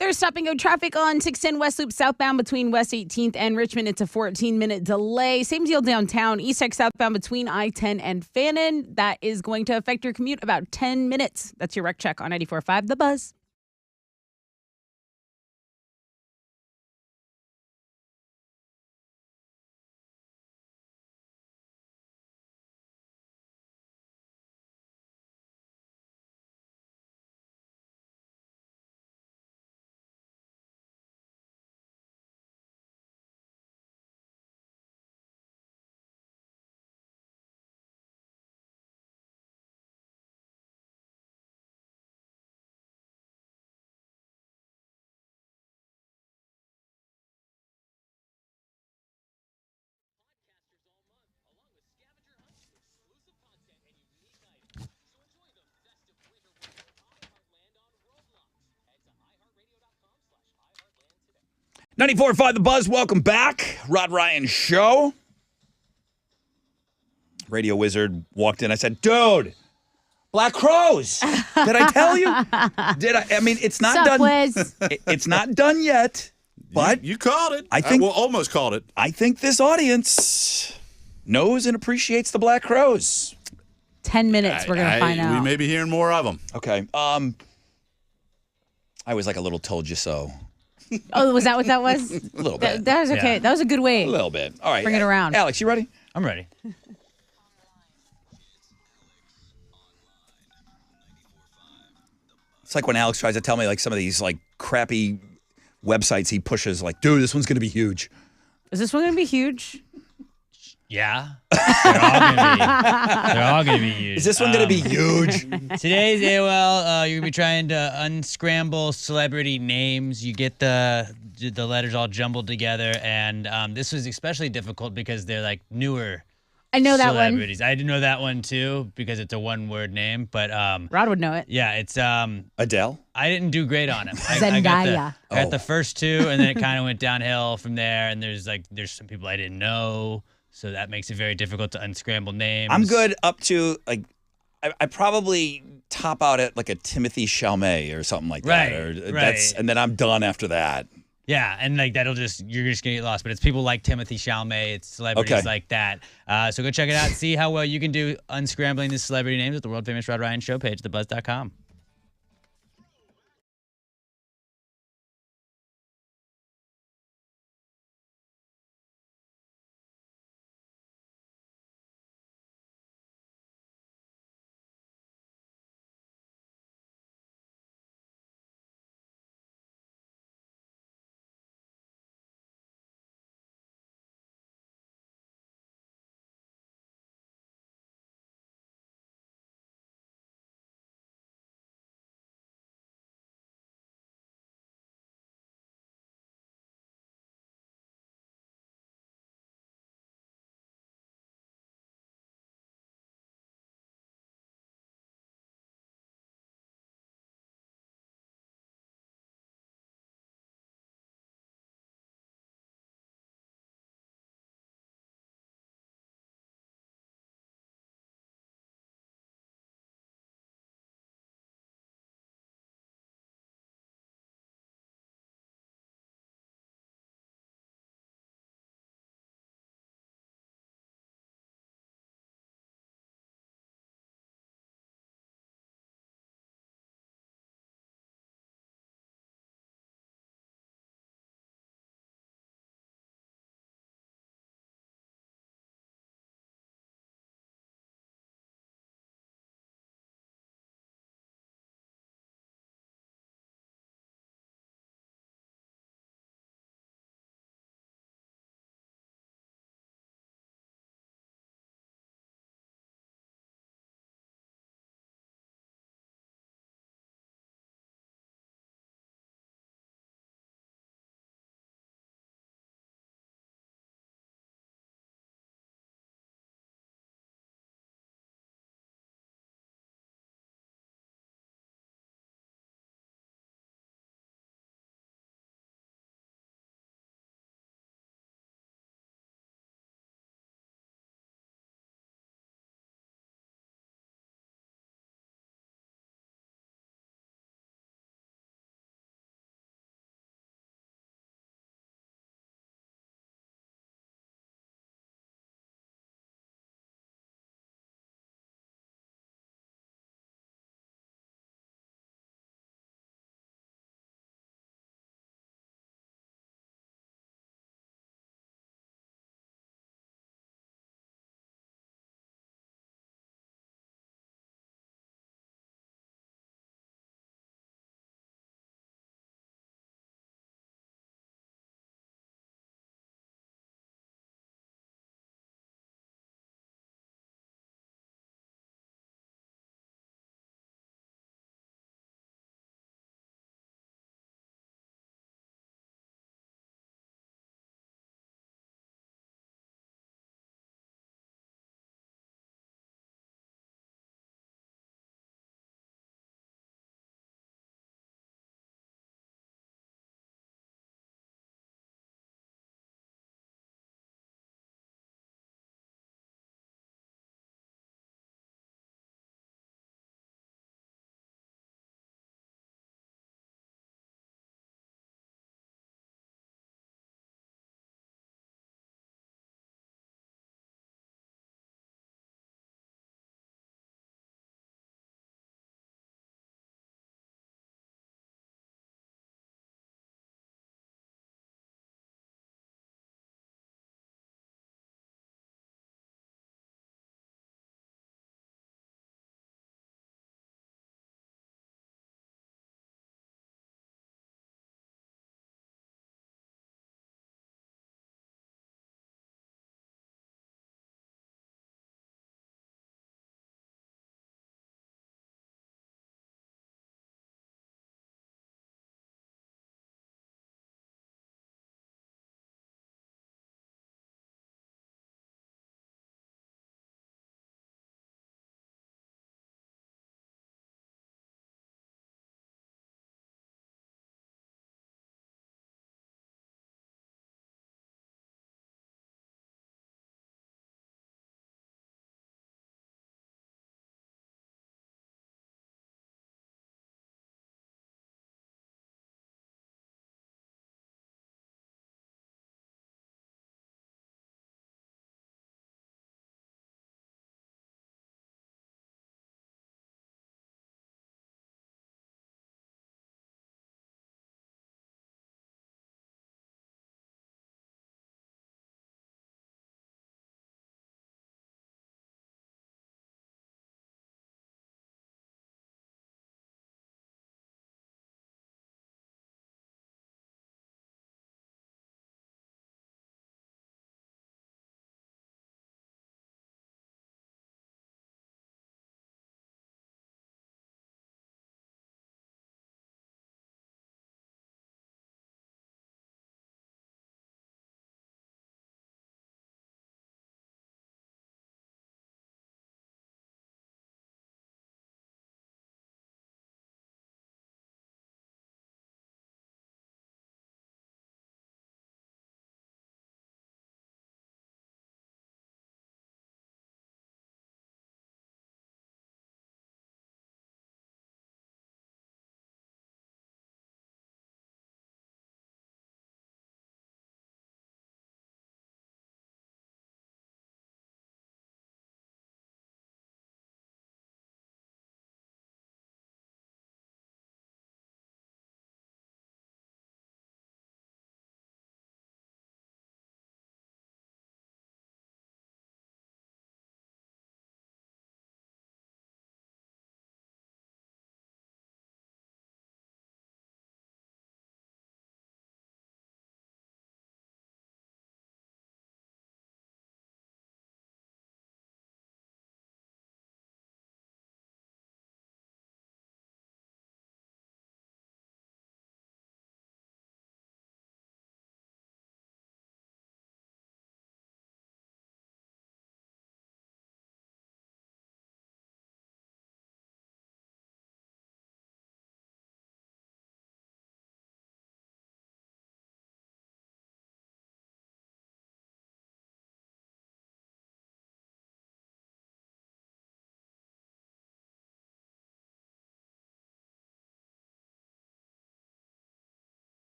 There's stop-and-go traffic on 610 West Loop southbound between West 18th and Richmond. It's a 14-minute delay. Same deal downtown. East Tech southbound between I-10 and Fannin. That is going to affect your commute about 10 minutes. That's your rec check on 94.5 The Buzz. .94.5 The Buzz, welcome back. Rod Ryan Show. Radio Wizard walked in. I said, dude, Black Crows. Did I tell you? Did I? I mean, it's not Sup, done. Wiz? It's not done yet, but You called it. I think- well, almost called it. I think this audience knows and appreciates the Black Crows. 10 minutes, we're going to find out. We may be hearing more of them. Okay. I was like a little told you so. Oh, was that what that was? A little bit. That was okay. Yeah. That was a good way. A little bit. All right. Bring it around. Alex, you ready? I'm ready. It's like when Alex tries to tell me like some of these like crappy websites he pushes, like, dude, this one's going to be huge. Is this one going to be huge? Yeah. They're all gonna be huge. Is this one going to be huge? Today's AOL, you're gonna be trying to unscramble celebrity names. You get the letters all jumbled together, and this was especially difficult because they're like newer I know that one. celebrities. I didn't know that one too because it's a one-word name, but Rod would know it. yeah, it's Adele? I didn't do great on it. Zendaya. I got Oh. the first two, and then it kind of went downhill from there. And there's some people I didn't know, so that makes it very difficult to unscramble names. I'm good up to like, I probably top out at like a Timothy Chalamet or something like that. Right. And then I'm done after that. Yeah, and like you're just gonna get lost. But it's people like Timothy Chalamet, it's celebrities Okay. like that. So go check it out. See how well you can do unscrambling these celebrity names at the world famous Rod Ryan Show page, thebuzz.com.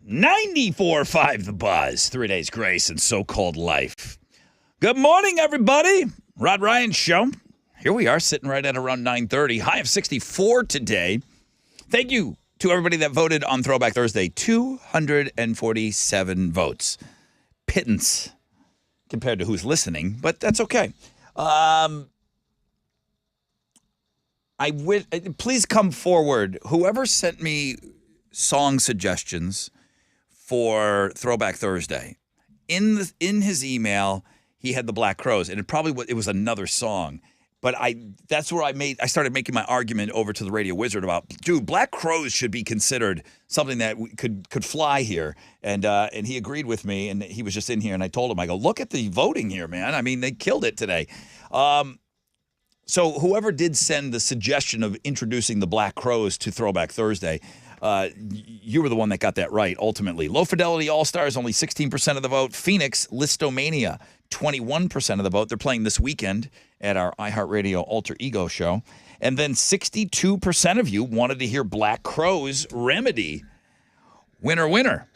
94.5 The Buzz. 3 days grace and so-called life. Good morning, everybody. Rod Ryan Show. Here we are sitting right at around 9:30. High of 64 today. Thank you to everybody that voted on Throwback Thursday. 247 votes. Pittance compared to who's listening, but that's okay. Please come forward. Whoever sent me song suggestions for Throwback Thursday, in his email, he had the Black Crowes, and it was another song. But that's where I started making my argument over to the Radio Wizard about, dude, Black Crowes should be considered something that could fly here. And he agreed with me, and he was just in here, and I told him, I go, look at the voting here, man. I mean, they killed it today. So whoever did send the suggestion of introducing the Black Crowes to Throwback Thursday, you were the one that got that right, ultimately. Low Fidelity All-Stars, only 16% of the vote. Phoenix, Listomania, 21% of the vote. They're playing this weekend at our iHeartRadio Alter Ego show. And then 62% of you wanted to hear Black Crowes, Remedy. Winner, winner.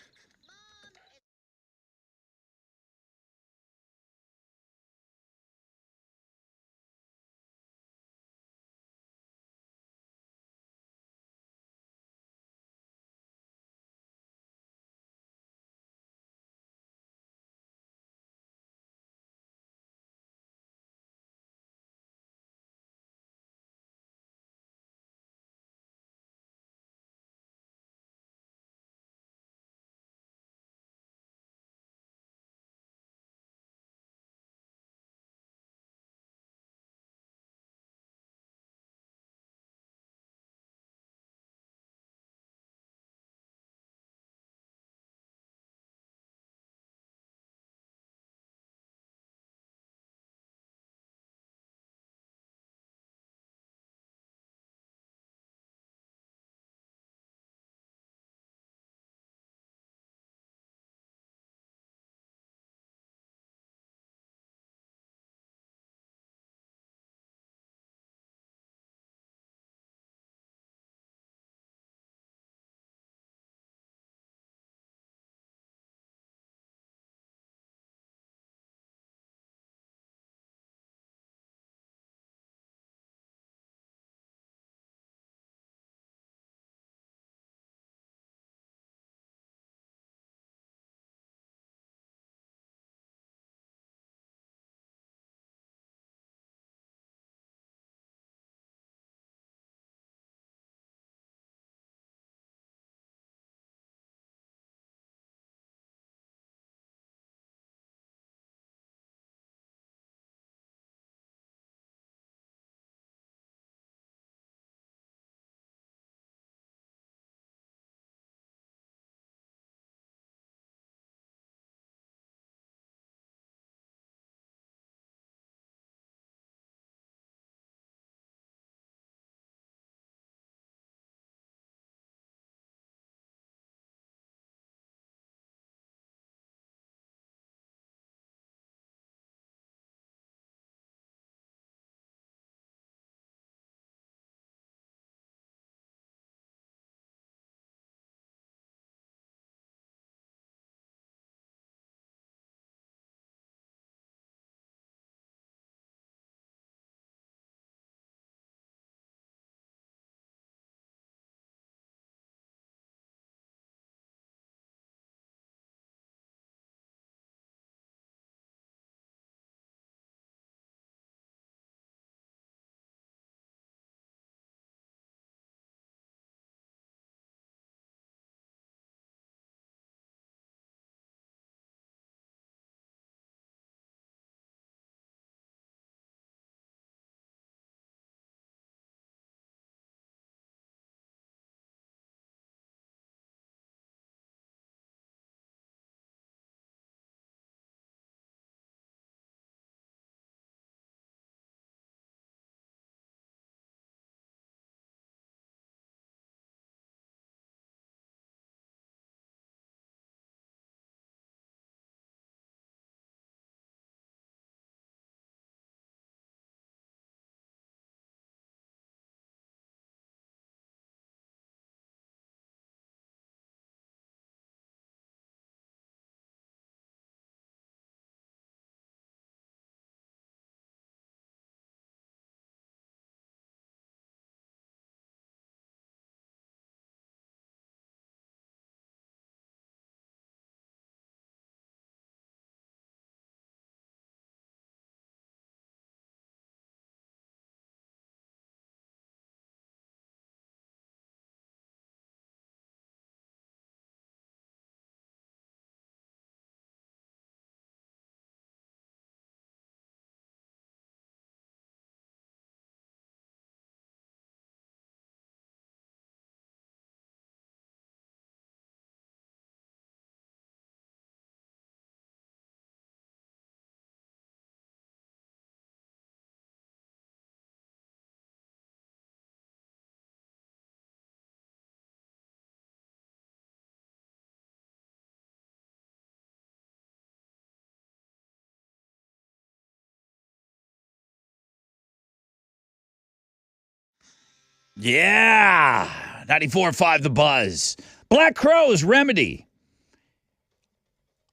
Yeah. 94.5 The Buzz. Black Crowes, Remedy.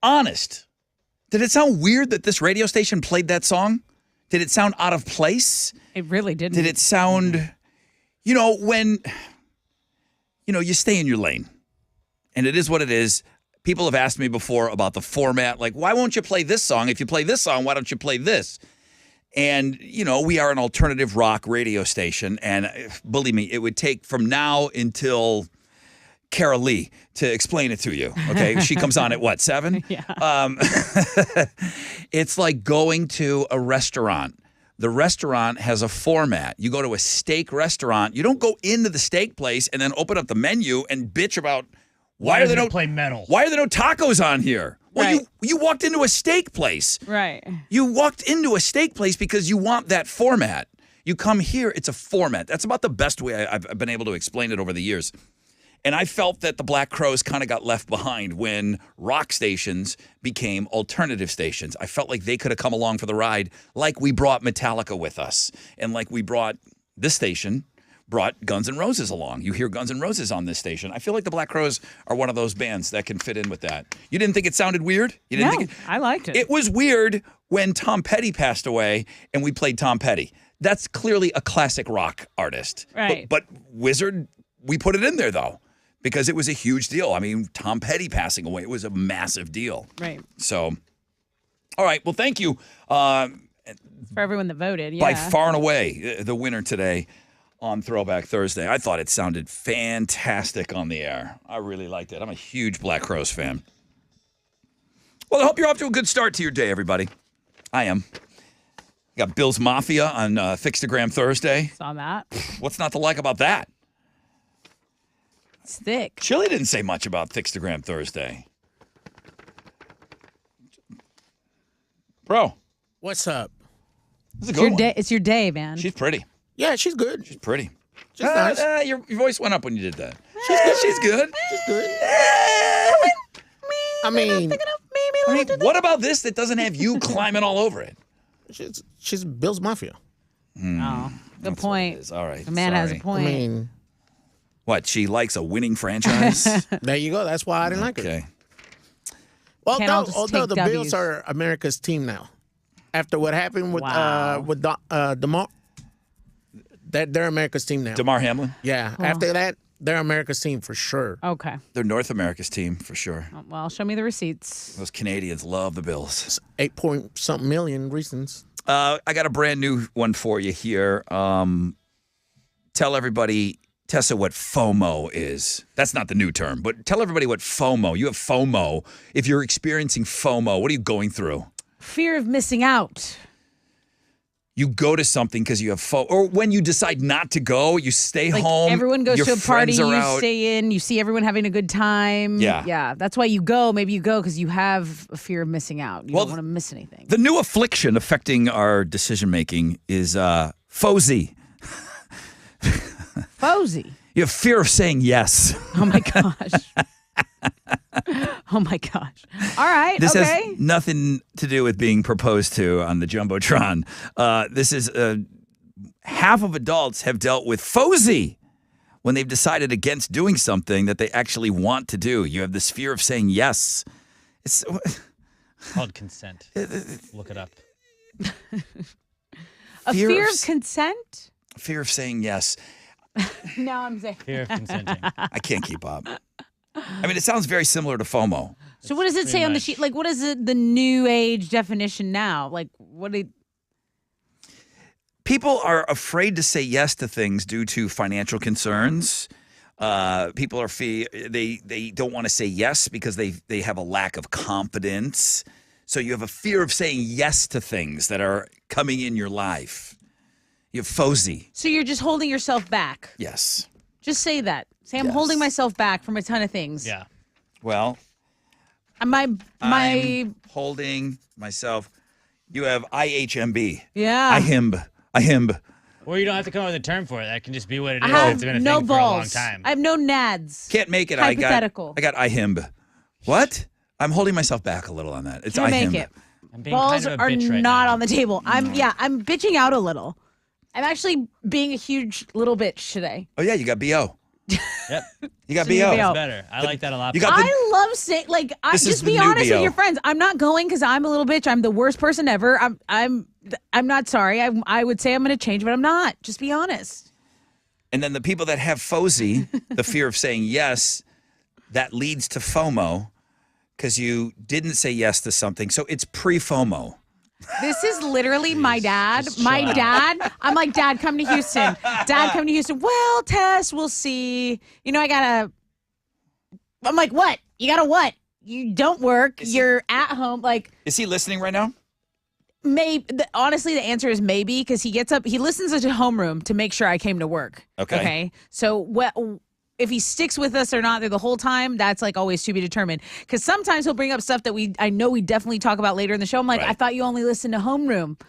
Honest. Did it sound weird that this radio station played that song? Did it sound out of place? It really didn't. Did it sound, when, you stay in your lane. And it is what it is. People have asked me before about the format. Like, why won't you play this song? If you play this song, why don't you play this? And, we are an alternative rock radio station. And believe me, it would take from now until Carol Lee to explain it to you. Okay. She comes on at 7? Yeah. It's like going to a restaurant. The restaurant has a format. You go to a steak restaurant. You don't go into the steak place and then open up the menu and bitch about why are there no play metal? Why are there no tacos on here? Well, Right. you walked into a steak place. Right. You walked into a steak place because you want that format. You come here, it's a format. That's about the best way I've been able to explain it over the years. And I felt that the Black Crowes kind of got left behind when rock stations became alternative stations. I felt like they could have come along for the ride like we brought Metallica with us and like we brought this station brought Guns N' Roses along. You hear Guns N' Roses on this station. I feel like the Black Crowes are one of those bands that can fit in with that. You didn't think it sounded weird? You didn't think I liked it. It was weird when Tom Petty passed away and we played Tom Petty. That's clearly a classic rock artist. Right. But Wizard, we put it in there though because it was a huge deal. I mean, Tom Petty passing away, it was a massive deal. Right. So, all right. Well, thank you. For everyone that voted. Yeah. By far and away, the winner today on Throwback Thursday. I thought it sounded fantastic on the air. I really liked it. I'm a huge Black Crowes fan. Well, I hope you're off to a good start to your day, everybody. I am. Got Bill's Mafia on Fixtagram Thursday. Saw that. What's not to like about that? It's thick. Chili didn't say much about Fixtagram Thursday. Bro. What's up? This is a good one. It's your day, man. She's pretty. Yeah, she's good. She's pretty. She's nice. Your voice went up when you did that. She's good. She's good. She's good. I mean, What about this that doesn't have you climbing all over it? she's Bill's Mafia. Oh, good point. All right. The man has a sorry. point. I mean, What, she likes a winning franchise? there you go. That's why I didn't like it. Okay. Can't all just Although take the W's. Bills are America's team now, after what happened with Wow. DeMar, they're America's team now. DeMar Hamlin? Yeah. After that, they're America's team for sure. Okay. They're North America's team for sure. Well, show me the receipts. Those Canadians love the Bills. 8-point-something million reasons. I got a brand new one for you here. Tell everybody, Tessa, what FOMO is. That's not the new term, but tell everybody what FOMO. You have FOMO. If you're experiencing FOMO, what are you going through? Fear of missing out. You go to something because you have FOMO, or when you decide not to go, you stay Like home. everyone goes your to a party, friends are you out. stay in, you see everyone having a good time. Yeah. Yeah. That's why you go. Maybe you go because you have a fear of missing out. You Well, don't want to miss anything. The new affliction affecting our decision making is FOSI. Fozzy. You have fear of saying yes. Oh my gosh. Oh my gosh. All right. This okay. has nothing to do with being proposed to on the Jumbotron. This is half of adults have dealt with FOSI when they've decided against doing something that they actually want to do. You have this fear of saying yes. It's Called consent. Look it up. A fear fear of of consent? fear of saying yes. No, I'm saying. Fear of consenting. I can't keep up. I mean, it sounds very similar to FOMO. So what does it say on the much. sheet? Like, what is the new age definition now? Like, what did? People are afraid to say yes to things due to financial concerns. People are they don't want to say yes because they have a lack of confidence. So you have a fear of saying yes to things that are coming in your life. You have FOSI. So you're just holding yourself back. Yes. Just say that. Say I'm Yes. holding myself back from a ton of things. Yeah. Well, My I'm holding myself. You have IHMB. yeah. IHIMB. Or you don't have to come up with a term for it. That can just be what it is. I It's have been a no thing for a long balls. time. I have no nads. Can't make it. Hypothetical. I got IHIMB. What? I'm holding myself back a little on that. It's Can't make IHIMB. it. I'm being Balls kind of a are bitch right not now. on the table. I'm bitching out a little. I'm actually being a huge little bitch today. Oh, yeah, you got BO. Yep. You got So you BO. BO. That's better. I like that a lot. You got the, I love saying, like, This is just the be new honest with BO. your friends. I'm not going because I'm a little bitch. I'm the worst person ever. I'm not sorry. I would say I'm going to change, but I'm not. Just be honest. and then the people that have FOSI, the fear of saying yes, that leads to FOMO because you didn't say yes to something. So it's pre-FOMO. This is literally my dad. just chill My out. dad. I'm like, Dad, come to Houston. Dad, come to Houston. Well, Tess, we'll see. You know, I'm like, what? You gotta what? You don't work. You're at home. Like, Is he listening right now? maybe. Honestly, the answer is maybe because he gets up. He listens to homeroom to make sure I came to work. Okay. So what? If he sticks with us or not there the whole time, that's like always to be determined. Because sometimes he'll bring up stuff that I know we definitely talk about later in the show. I'm like, Right. I thought you only listened to homeroom.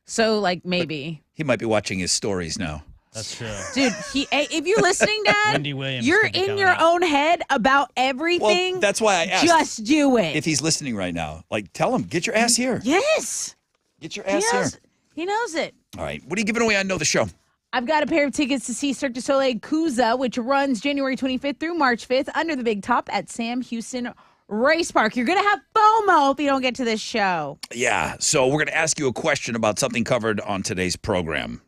So like maybe. He might be watching his stories now. That's true. Dude, if you're listening, Dad, Wendy Williams you're could be in coming your up. own head about everything. Well, that's why I asked. Just do it. If he's listening right now, like, tell him, get your ass here. Yes. Get your He ass here. knows, he knows it. All right. What are you giving away on Know the Show? I've got a pair of tickets to see Cirque du Soleil Cusa, which runs January 25th through March 5th under the big top at Sam Houston Race Park. You're going to have FOMO if you don't get to this show. Yeah. So we're going to ask you a question about something covered on today's program.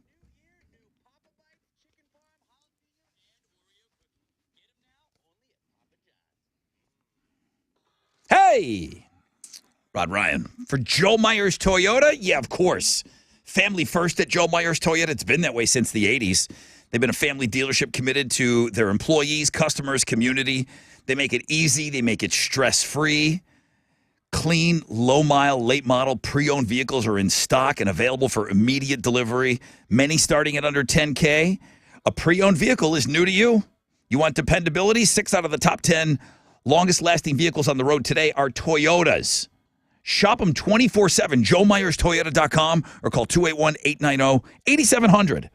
Hey, Rod Ryan. For Joe Myers Toyota? Yeah, of course. Family first at Joe Myers Toyota. It's been that way since the 80s. They've been a family dealership committed to their employees, customers, community. They make it easy. They make it stress-free. Clean, low-mile, late-model, pre-owned vehicles are in stock and available for immediate delivery, many starting at under $10K. A pre-owned vehicle is new to you. You want dependability? 6 out of the top 10 longest-lasting vehicles on the road today are Toyotas. Shop them 24/7, joemyerstoyota.com, or call 281-890-8700.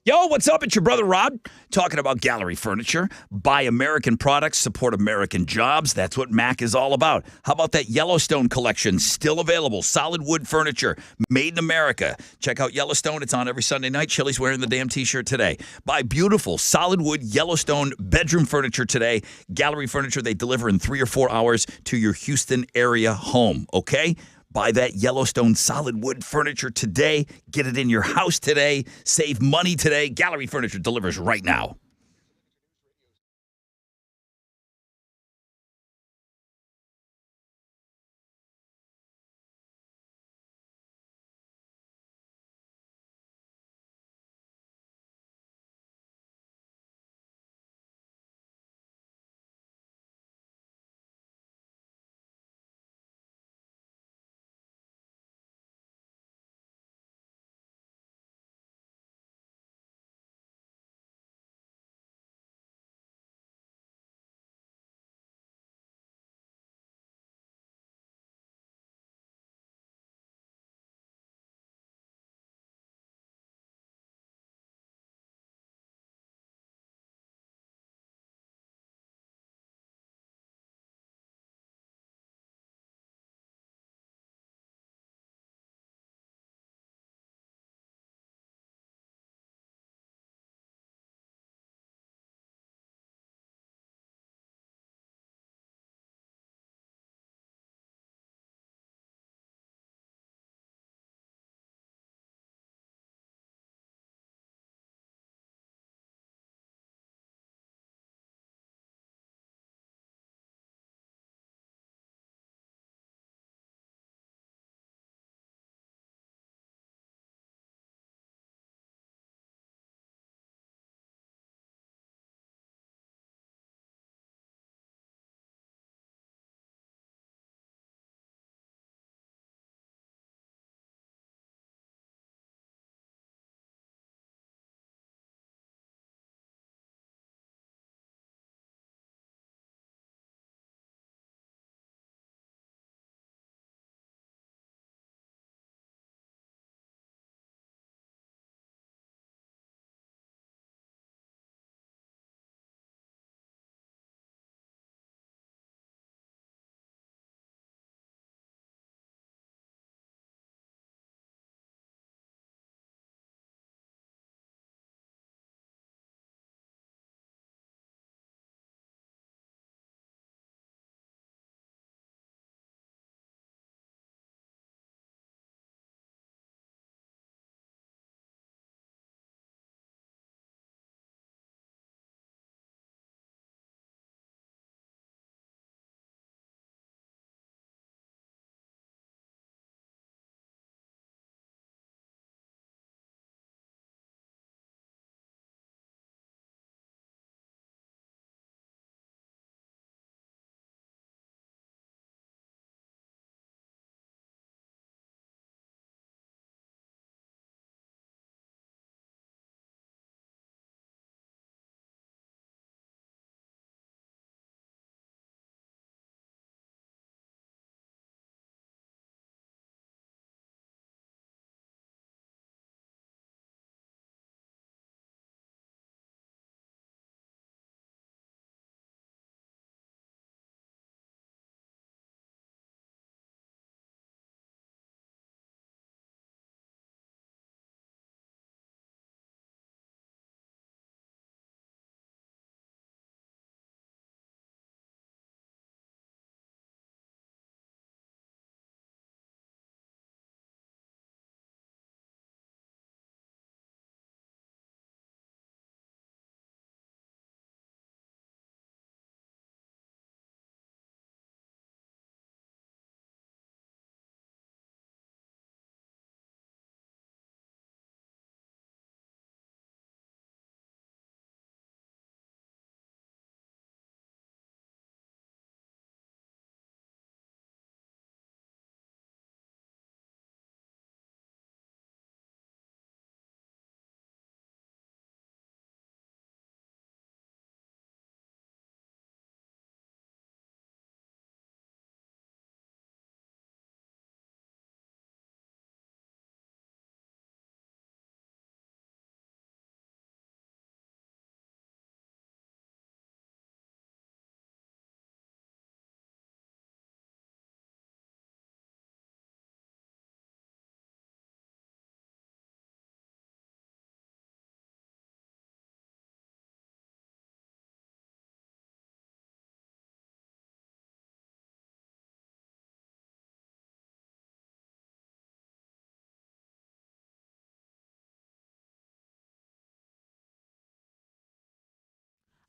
Yo, what's up? It's your brother Rod talking about Gallery Furniture. Buy American products, support American jobs. That's what Mac is all about. How about that Yellowstone collection? Still available. Solid wood furniture, made in America. Check out Yellowstone. It's on every Sunday night. Chili's wearing the damn t-shirt today. Buy beautiful solid wood Yellowstone bedroom furniture today. Gallery Furniture, they deliver in 3 or 4 hours to your Houston area home, okay? Buy that Yellowstone solid wood furniture today. Get it in your house today. Save money today. Gallery Furniture delivers right now.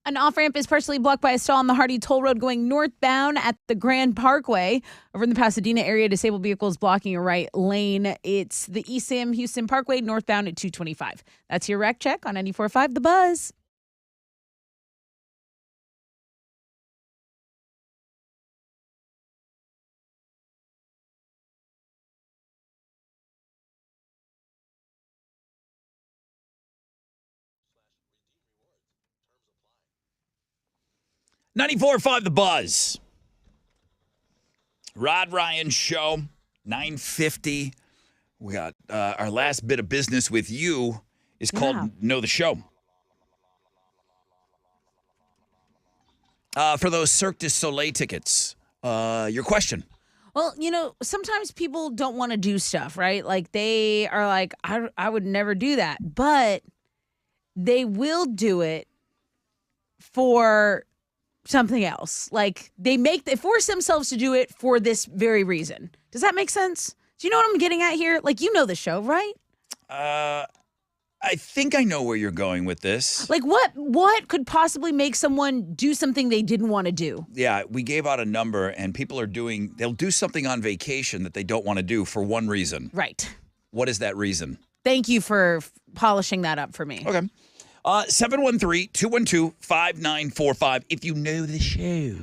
An off-ramp is partially blocked by a stall on the Hardy Toll Road going northbound at the Grand Parkway. Over in the Pasadena area, disabled vehicles blocking a right lane. It's the East Houston Parkway northbound at 225. That's your wreck check on 94.5 The Buzz. .94.5 The Buzz. Rod Ryan Show, 9:50. We got our last bit of business with you is called Know the Show. For those Cirque du Soleil tickets, your question. Well, sometimes people don't want to do stuff, right? Like they are like, I would never do that. But they will do it for something else. Like they force themselves to do it for this very reason. Does that make sense? Do you know what I'm getting at here? Like, you know the show, right? I think I know where you're going with this. Like what could possibly make someone do something they didn't want to do? Yeah, we gave out a number and people they'll do something on vacation that they don't want to do for one reason. Right. What is that reason? Thank you for polishing that up for me. Okay. 713-212-5945 if you know the show.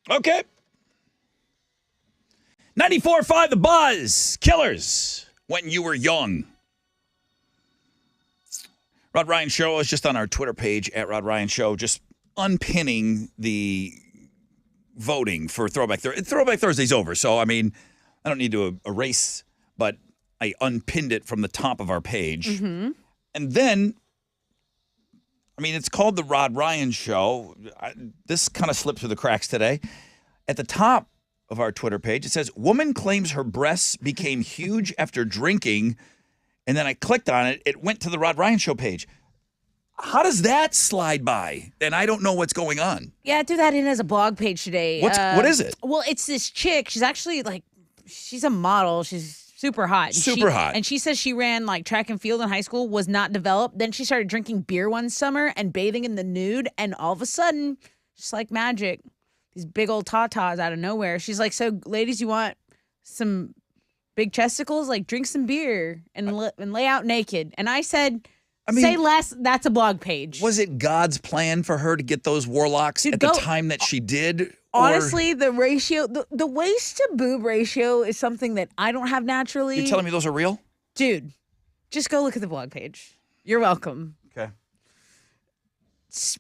Okay. 94.5 The Buzz. Killers. When You Were Young. Rod Ryan Show is just on our Twitter page at Rod Ryan Show, just unpinning the voting for Throwback Thursday. Throwback Thursday's over, so I mean, I don't need to erase, but I unpinned it from the top of our page. Mm-hmm. And then, I mean, it's called the Rod Ryan Show. This kind of slipped through the cracks today. At the top of our Twitter page, it says, woman claims her breasts became huge after drinking. And then I clicked on it. It went to the Rod Ryan Show page. How does that slide by? And I don't know what's going on. Yeah, I threw that in as a blog page today. What is it? Well, it's this chick. She's actually she's a model. She's super hot. Super hot. And she says she ran track and field in high school, was not developed. Then she started drinking beer one summer and bathing in the nude. And all of a sudden, just like magic, these big old tatas out of nowhere. She's like, so ladies, you want some big chesticles? Drink some beer and lay out naked. And I said, say less. That's a blog page. Was it God's plan for her to get those warlocks at the time that she did? Honestly, the ratio, the waist to boob ratio is something that I don't have naturally. You're telling me those are real? Dude, just go look at the blog page. You're welcome. Okay. It's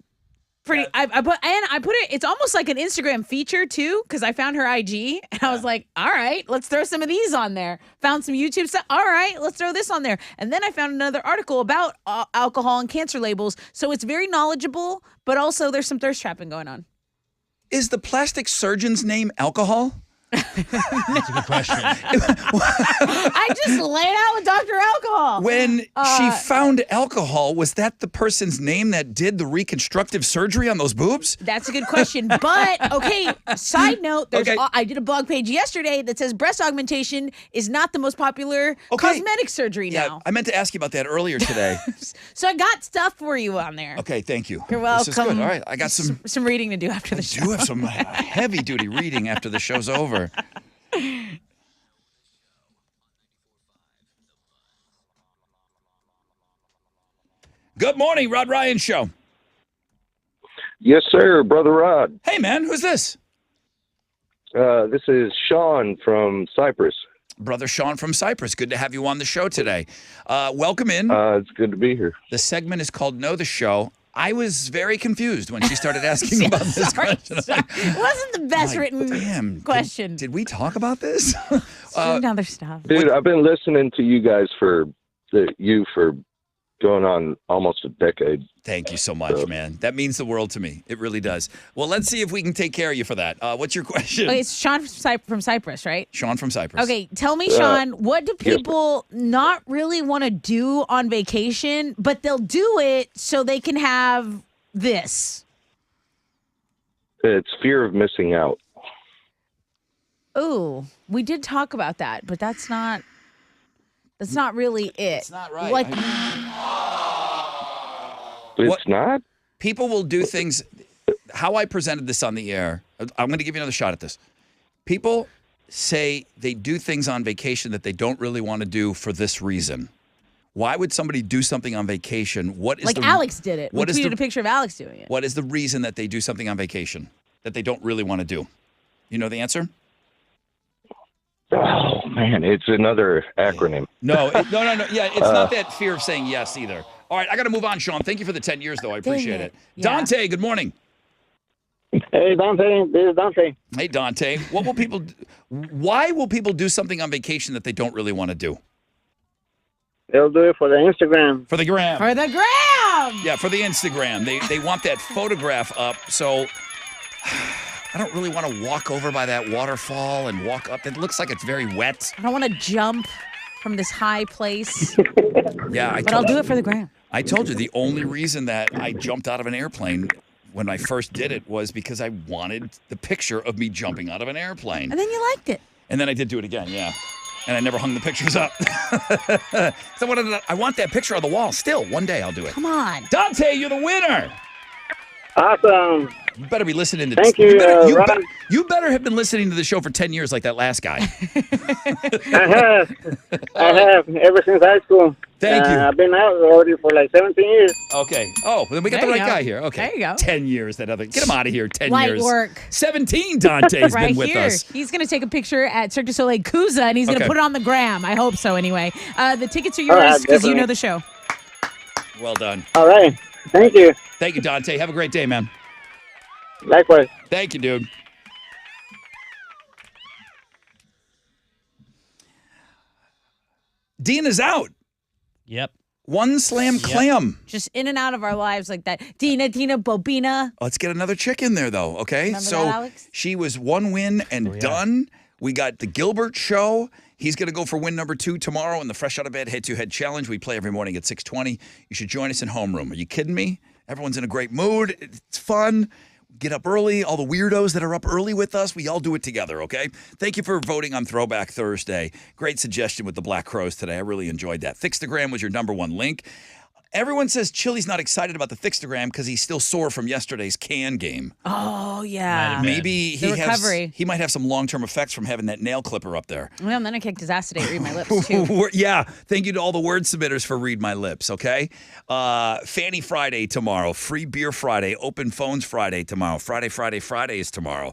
pretty. I put it. It's almost like an Instagram feature too, because I found her IG and I was like, all right, let's throw some of these on there. Found some YouTube stuff. All right, let's throw this on there. And then I found another article about alcohol and cancer labels. So it's very knowledgeable, but also there's some thirst trapping going on. Is the plastic surgeon's name alcohol? That's a good question. I just laid out with Dr. Alcohol. When she found alcohol, was that the person's name that did the reconstructive surgery on those boobs? That's a good question. But, okay, side note, I did a blog page yesterday that says breast augmentation is not the most popular cosmetic surgery now. I meant to ask you about that earlier today. So I got stuff for you on there. Okay, thank you. You're welcome. This is good. All right, I got some reading to do after the show. I do have some heavy-duty reading after the show's over. Good morning, Rod Ryan Show. Yes, sir, Brother Rod. Hey, man, who's this? This is Sean from Cyprus. Brother Sean from Cyprus. Good to have you on the show today. Welcome in. It's good to be here. The segment is called Know the Show. I was very confused when she started asking about this question. It wasn't the best written question. Did we talk about this? Another stuff. Dude, I've been listening to you guys for going on almost a decade. Thank you so much, man. That means the world to me. It really does. Well, let's see if we can take care of you for that. What's your question? Okay, it's Sean from Cyprus, right? Sean from Cyprus. Okay, tell me, Sean, what do people not really want to do on vacation, but they'll do it so they can have this? It's fear of missing out. Ooh, we did talk about that, but that's not really it. It's not right. It's not? People will do things. How I presented this on the air, I'm going to give you another shot at this. People say they do things on vacation that they don't really want to do for this reason. Why would somebody do something on vacation? Alex did it. We tweeted a picture of Alex doing it. What is the reason that they do something on vacation that they don't really want to do? You know the answer? Oh, man, it's another acronym. No. Yeah, it's not that fear of saying yes either. All right, I got to move on, Sean. Thank you for the 10 years, though. I appreciate it. Yeah. Dante, good morning. Hey, Dante. This is Dante. Hey, Dante. Why will people do something on vacation that they don't really want to do? They'll do it for the Instagram. For the gram. For the gram! Yeah, for the Instagram. They want that photograph up, so I don't really want to walk over by that waterfall and walk up. It looks like it's very wet. I don't want to jump from this high place. Yeah, but I'll do it for the gram. I told you the only reason that I jumped out of an airplane when I first did it was because I wanted the picture of me jumping out of an airplane. And then you liked it. And then I did do it again, yeah. And I never hung the pictures up. So I want that picture on the wall still. One day I'll do it. Come on. Dante, you're the winner. Awesome. You better be listening to Thank you, Ron. you better have been listening to the show for 10 years like that last guy. I have ever since high school. Thank you. I've been out already for like 17 years. Okay. Oh, then we got There the you right go. guy here. Okay. There you go. 10 years. That other. Get him out of here. 10 Light years. work. 17 Dante's right been with here. us. He's going to take a picture at Cirque du Soleil Cusa, and he's going to Okay. put it on the gram. I hope so, anyway. The tickets are All right, yours because you definitely. know the show. Well done. All right. Thank you. Thank you, Dante. Have a great day, man. Likewise. Thank you, dude. Dean is out. Yep. One slam clam. Just in and out of our lives like that. Dina, Bobina. Let's get another chick in there, though, okay? Remember that, Alex? She was one win and done. We got the Gilbert show. He's going to go for win number 2 tomorrow in the Fresh Out of Bed Head-to-Head Challenge. We play every morning at 6:20. You should join us in homeroom. Are you kidding me? Everyone's in a great mood. It's fun. Get up early. All the weirdos that are up early with us, we all do it together, okay? Thank you for voting on Throwback Thursday. Great suggestion with the Black Crows today. I really enjoyed that. Thixtagram was your number 1 link. Everyone says Chili's not excited about the Thixtagram because he's still sore from yesterday's can game. Oh, yeah. Maybe The recovery. he might have some long-term effects from having that nail clipper up there. Well, and then I kicked his ass today. Read my lips, too. Yeah, thank you to all the word submitters for Read My Lips, okay? Fanny Friday tomorrow, Free Beer Friday, Open Phones Friday tomorrow, Friday is tomorrow.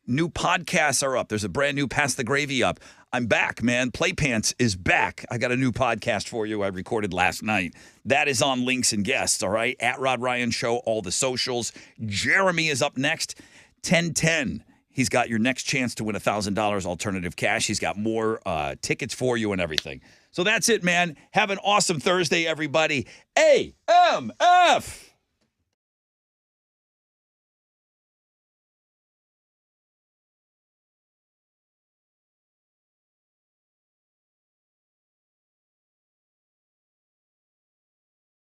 New podcasts are up. There's a brand new Pass the Gravy up. I'm back, man. Play Pants is back. I got a new podcast for you I recorded last night. That is on Links and Guests, all right? At Rod Ryan Show, all the socials. Jeremy is up next, 10:10. He's got your next chance to win $1,000 alternative cash. He's got more tickets for you and everything. So that's it, man. Have an awesome Thursday, everybody. AMF!